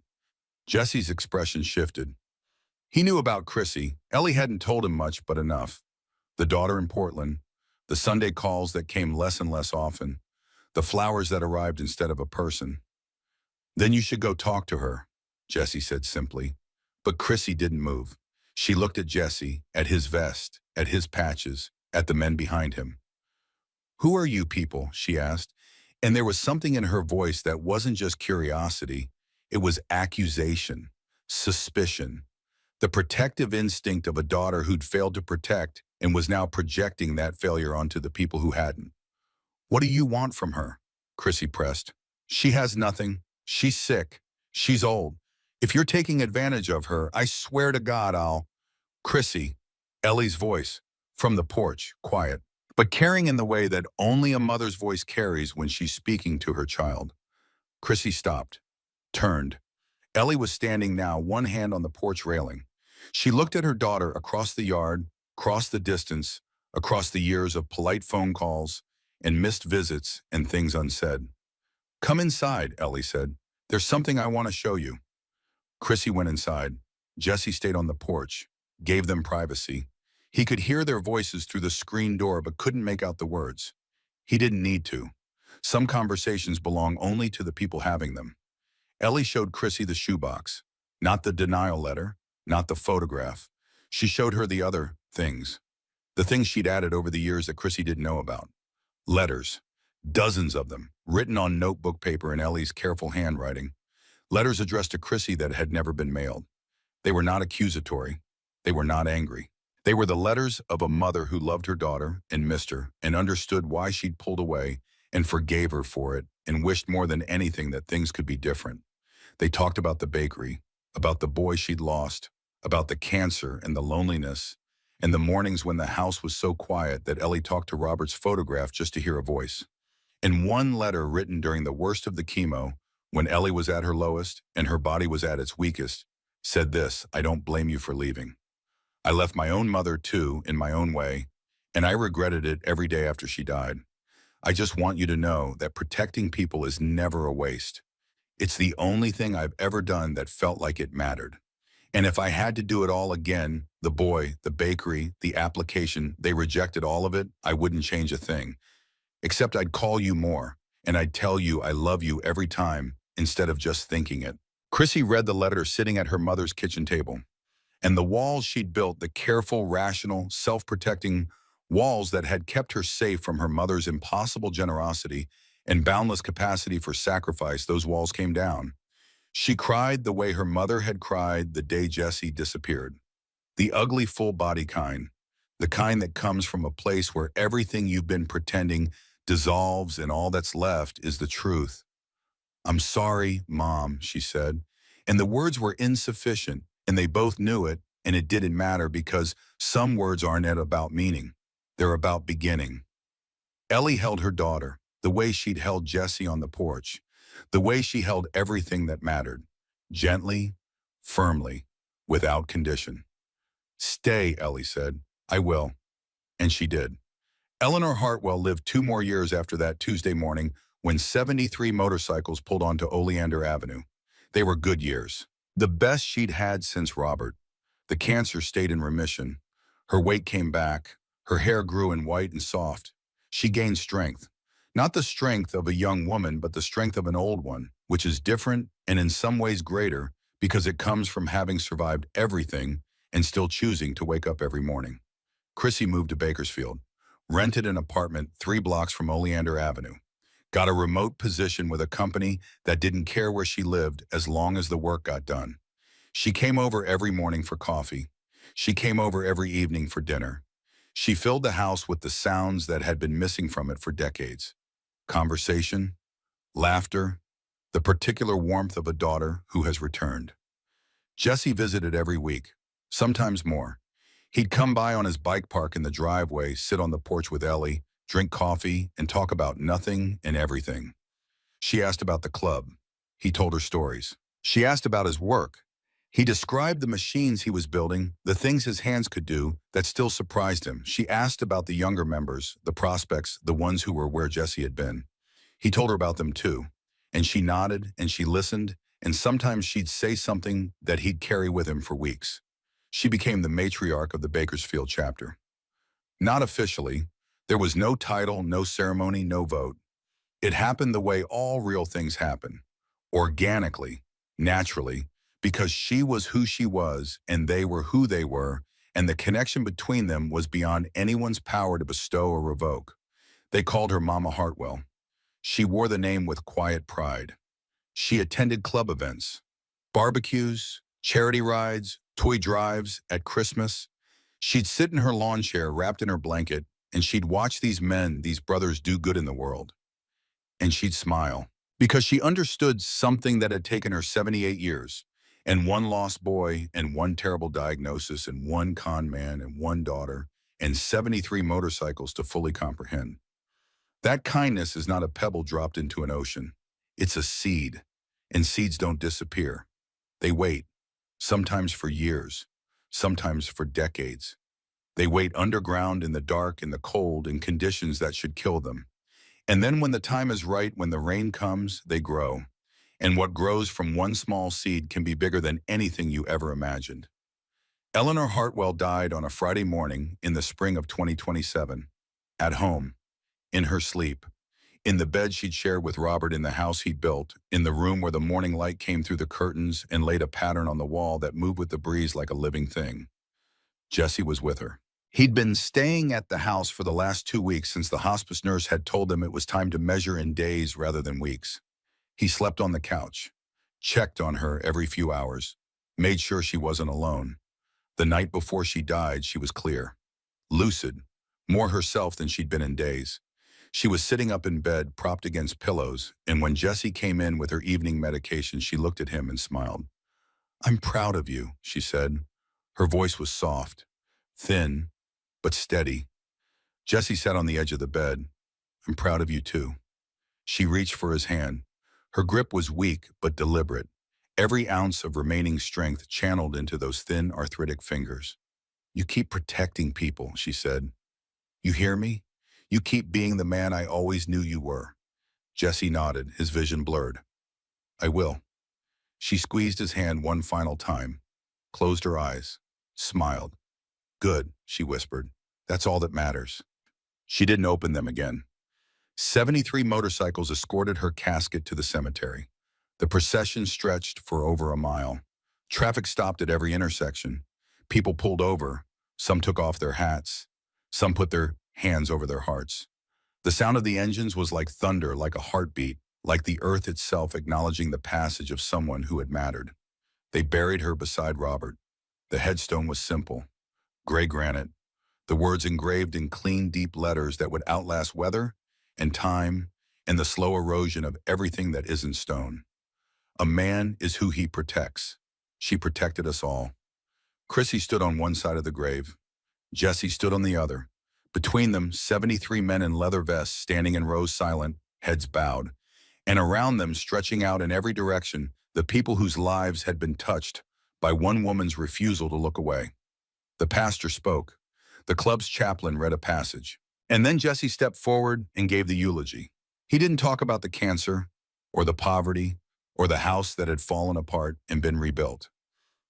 Jesse's expression shifted. He knew about Chrissy. Ellie hadn't told him much, but enough. The daughter in Portland, the Sunday calls that came less and less often, the flowers that arrived instead of a person. Then you should go talk to her, Jesse said simply. But Chrissy didn't move. She looked at Jesse, at his vest, at his patches, at the men behind him. "Who are you people?" she asked. And there was something in her voice that wasn't just curiosity. It was accusation, suspicion, the protective instinct of a daughter who'd failed to protect and was now projecting that failure onto the people who hadn't. "What do you want from her?" Chrissy pressed. "She has nothing. She's sick. She's old. If you're taking advantage of her, I swear to God I'll—" "Chrissy," Ellie's voice, from the porch, quiet, but caring in the way that only a mother's voice carries when she's speaking to her child. Chrissy stopped, turned. Ellie was standing now, one hand on the porch railing. She looked at her daughter across the yard, across the distance, across the years of polite phone calls and missed visits and things unsaid. "Come inside," Ellie said. "There's something I want to show you." Chrissy went inside. Jesse stayed on the porch, gave them privacy. He could hear their voices through the screen door but couldn't make out the words. He didn't need to. Some conversations belong only to the people having them. Ellie showed Chrissy the shoebox, not the denial letter, not the photograph. She showed her the other things, the things she'd added over the years that Chrissy didn't know about. Letters, dozens of them, written on notebook paper in Ellie's careful handwriting. Letters addressed to Chrissy that had never been mailed. They were not accusatory. They were not angry. They were the letters of a mother who loved her daughter and missed her and understood why she'd pulled away and forgave her for it and wished more than anything that things could be different. They talked about the bakery, about the boy she'd lost, about the cancer and the loneliness, and the mornings when the house was so quiet that Ellie talked to Robert's photograph just to hear a voice. And one letter written during the worst of the chemo, when Ellie was at her lowest and her body was at its weakest, said this: "I don't blame you for leaving. I left my own mother too, in my own way, and I regretted it every day after she died. I just want you to know that protecting people is never a waste. It's the only thing I've ever done that felt like it mattered. And if I had to do it all again, the boy, the bakery, the application, they rejected all of it, I wouldn't change a thing. Except I'd call you more, and I'd tell you I love you every time, instead of just thinking it." Chrissy read the letter sitting at her mother's kitchen table. And the walls she'd built, the careful, rational, self-protecting walls that had kept her safe from her mother's impossible generosity and boundless capacity for sacrifice, those walls came down. She cried the way her mother had cried the day Jesse disappeared. The ugly full-body kind, the kind that comes from a place where everything you've been pretending dissolves and all that's left is the truth. "I'm sorry, Mom," she said. And the words were insufficient, and they both knew it, and it didn't matter because some words aren't about meaning. They're about beginning. Ellie held her daughter, the way she'd held Jesse on the porch, the way she held everything that mattered, gently, firmly, without condition. "Stay," Ellie said. "I will." And she did. Eleanor Hartwell lived 2 more years after that Tuesday morning when 73 motorcycles pulled onto Oleander Avenue. They were good years, the best she'd had since Robert. The cancer stayed in remission. Her weight came back. Her hair grew in white and soft. She gained strength. Not the strength of a young woman, but the strength of an old one, which is different and in some ways greater because it comes from having survived everything and still choosing to wake up every morning. Chrissy moved to Bakersfield, rented an apartment 3 blocks from Oleander Avenue, got a remote position with a company that didn't care where she lived as long as the work got done. She came over every morning for coffee. She came over every evening for dinner. She filled the house with the sounds that had been missing from it for decades. Conversation, laughter, the particular warmth of a daughter who has returned. Jesse visited every week, sometimes more. He'd come by on his bike park in the driveway, sit on the porch with Ellie, drink coffee, and talk about nothing and everything. She asked about the club. He told her stories. She asked about his work. He described the machines he was building, the things his hands could do that still surprised him. She asked about the younger members, the prospects, the ones who were where Jesse had been. He told her about them too. And she nodded and she listened, and sometimes she'd say something that he'd carry with him for weeks. She became the matriarch of the Bakersfield chapter. Not officially. There was no title, no ceremony, no vote. It happened the way all real things happen. Organically, naturally, because she was who she was and they were who they were, and the connection between them was beyond anyone's power to bestow or revoke. They called her Mama Hartwell. She wore the name with quiet pride. She attended club events, barbecues, charity rides, toy drives at Christmas. She'd sit in her lawn chair wrapped in her blanket, and she'd watch these men, these brothers, do good in the world. And she'd smile because she understood something that had taken her 78 years, and one lost boy, and one terrible diagnosis, and one con man, and one daughter, and 73 motorcycles to fully comprehend. That kindness is not a pebble dropped into an ocean. It's a seed, and seeds don't disappear. They wait, sometimes for years, sometimes for decades. They wait underground in the dark, in the cold, in conditions that should kill them. And then when the time is right, when the rain comes, they grow. And what grows from one small seed can be bigger than anything you ever imagined. Eleanor Hartwell died on a Friday morning in the spring of 2027, at home, in her sleep, in the bed she'd shared with Robert in the house he'd built, in the room where the morning light came through the curtains and laid a pattern on the wall that moved with the breeze like a living thing. Jesse was with her. He'd been staying at the house for the last 2 weeks since the hospice nurse had told him it was time to measure in days rather than weeks. He slept on the couch, checked on her every few hours, made sure she wasn't alone. The night before she died, she was clear, lucid, more herself than she'd been in days. She was sitting up in bed, propped against pillows, and when Jessie came in with her evening medication, she looked at him and smiled. "I'm proud of you," she said. Her voice was soft, thin, but steady. Jessie sat on the edge of the bed. "I'm proud of you too." She reached for his hand. Her grip was weak but deliberate, every ounce of remaining strength channeled into those thin, arthritic fingers. "You keep protecting people," she said. "You hear me? You keep being the man I always knew you were." Jesse nodded, his vision blurred. "I will." She squeezed his hand one final time, closed her eyes, smiled. "Good," she whispered. "That's all that matters." She didn't open them again. 73 motorcycles escorted her casket to the cemetery. The procession stretched for over a mile. Traffic stopped at every intersection. People pulled over. Some took off their hats. Some put their hands over their hearts. The sound of the engines was like thunder, like a heartbeat, like the earth itself acknowledging the passage of someone who had mattered. They buried her beside Robert. The headstone was simple, gray granite, the words engraved in clean, deep letters that would outlast weather and time and the slow erosion of everything that isn't stone. "A man is who he protects." She protected us all. Chrissy stood on one side of the grave. Jesse stood on the other. Between them, 73 men in leather vests standing in rows silent, heads bowed. And around them, stretching out in every direction, the people whose lives had been touched by one woman's refusal to look away. The pastor spoke. The club's chaplain read a passage. And then Jesse stepped forward and gave the eulogy. He didn't talk about the cancer, or the poverty, or the house that had fallen apart and been rebuilt.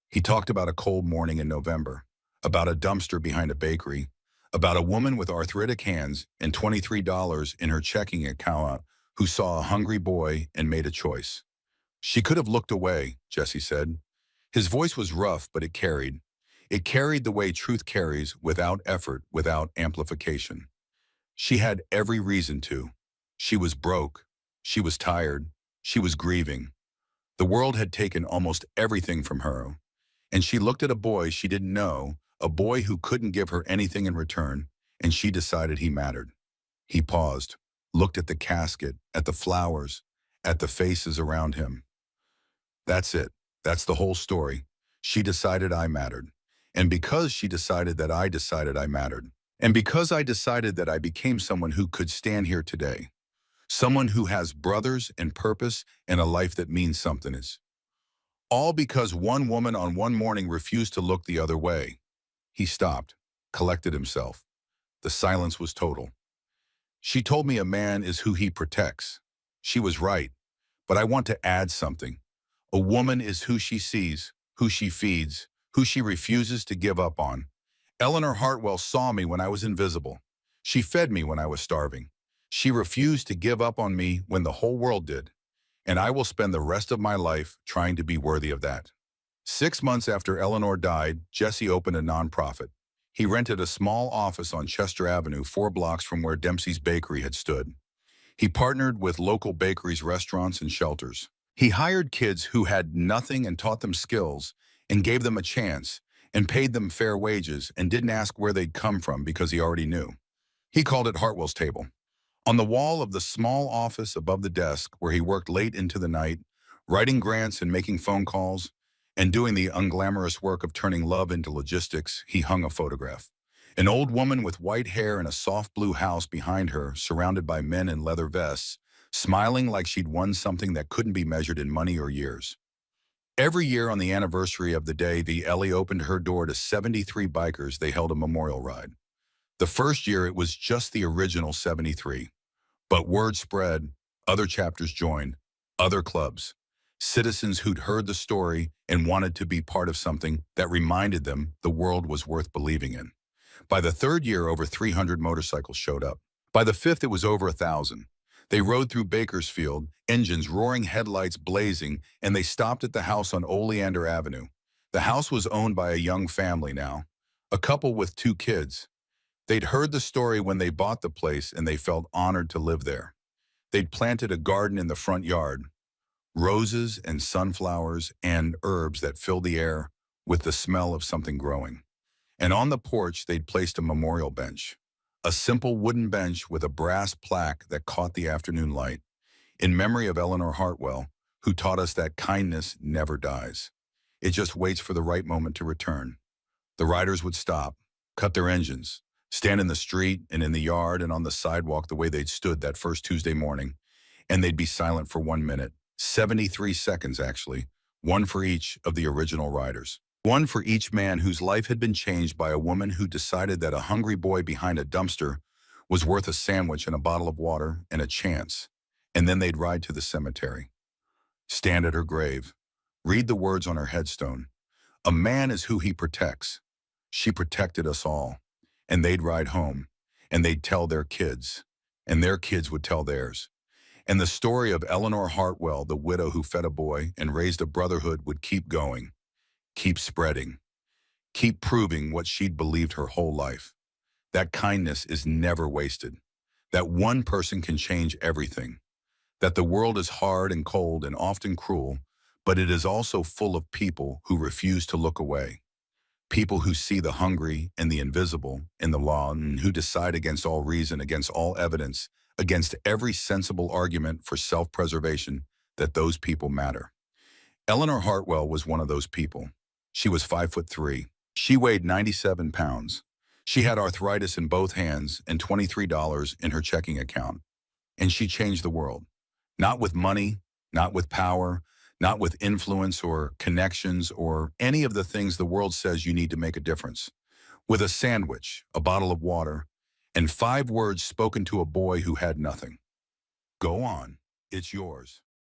He talked about a cold morning in November, about a dumpster behind a bakery, about a woman with arthritic hands and $23 in her checking account who saw a hungry boy and made a choice. "She could have looked away," Jesse said. His voice was rough, but it carried. It carried the way truth carries, without effort, without amplification. She had every reason to. She was broke. She was tired. She was grieving. The world had taken almost everything from her, and she looked at a boy she didn't know, a boy who couldn't give her anything in return, and she decided he mattered. He paused, looked at the casket, at the flowers, at the faces around him. "That's it. That's the whole story. She decided I mattered. And because she decided that I decided I mattered. And because I decided that I became someone who could stand here today. Someone who has brothers and purpose and a life that means something is. All because one woman on one morning refused to look the other way." He stopped, collected himself. The silence was total. "She told me a man is who he protects." She was right, but I want to add something. A woman is who she sees, who she feeds, who she refuses to give up on. Eleanor Hartwell saw me when I was invisible. She fed me when I was starving. She refused to give up on me when the whole world did. And I will spend the rest of my life trying to be worthy of that. 6 months after Eleanor died, Jesse opened a nonprofit. He rented a small office on Chester Avenue, 4 blocks from where Dempsey's Bakery had stood. He partnered with local bakeries, restaurants, and shelters. He hired kids who had nothing and taught them skills and gave them a chance and paid them fair wages and didn't ask where they'd come from because he already knew. He called it Hartwell's Table. On the wall of the small office above the desk where he worked late into the night, writing grants and making phone calls, and doing the unglamorous work of turning love into logistics, he hung a photograph. An old woman with white hair and a soft blue house behind her, surrounded by men in leather vests, smiling like she'd won something that couldn't be measured in money or years. Every year on the anniversary of the day the Ellie opened her door to 73 bikers, they held a memorial ride. The first year it was just the original 73. But word spread, other chapters joined, other clubs, citizens who'd heard the story and wanted to be part of something that reminded them the world was worth believing in. By the third year, over 300 motorcycles showed up. By the fifth, it was over 1,000. They rode through Bakersfield, engines roaring, headlights blazing, and they stopped at the house on Oleander Avenue. The house was owned by a young family now, a couple with 2 kids. They'd heard the story when they bought the place and they felt honored to live there. They'd planted a garden in the front yard, roses and sunflowers and herbs that filled the air with the smell of something growing. And on the porch, they'd placed a memorial bench, a simple wooden bench with a brass plaque that caught the afternoon light, in memory of Eleanor Hartwell, who taught us that kindness never dies. It just waits for the right moment to return. The riders would stop, cut their engines, stand in the street and in the yard and on the sidewalk the way they'd stood that first Tuesday morning, and they'd be silent for 1 minute, 73 seconds actually, one for each of the original riders. One for each man whose life had been changed by a woman who decided that a hungry boy behind a dumpster was worth a sandwich and a bottle of water and a chance. And then they'd ride to the cemetery, stand at her grave, read the words on her headstone. A man is who he protects. She protected us all. And they'd ride home, and they'd tell their kids, and their kids would tell theirs. And the story of Eleanor Hartwell, the widow who fed a boy and raised a brotherhood, would keep going, keep spreading, keep proving what she'd believed her whole life. That kindness is never wasted, that one person can change everything, that the world is hard and cold and often cruel, but it is also full of people who refuse to look away. People who see the hungry and the invisible in the law and who decide against all reason, against all evidence, against every sensible argument for self-preservation that those people matter. Eleanor Hartwell was one of those people. She was 5'3". She weighed 97 pounds. She had arthritis in both hands and $23 in her checking account. And she changed the world. Not with money, not with power, not with influence or connections or any of the things the world says you need to make a difference. With a sandwich, a bottle of water, and 5 words spoken to a boy who had nothing. Go on, it's yours.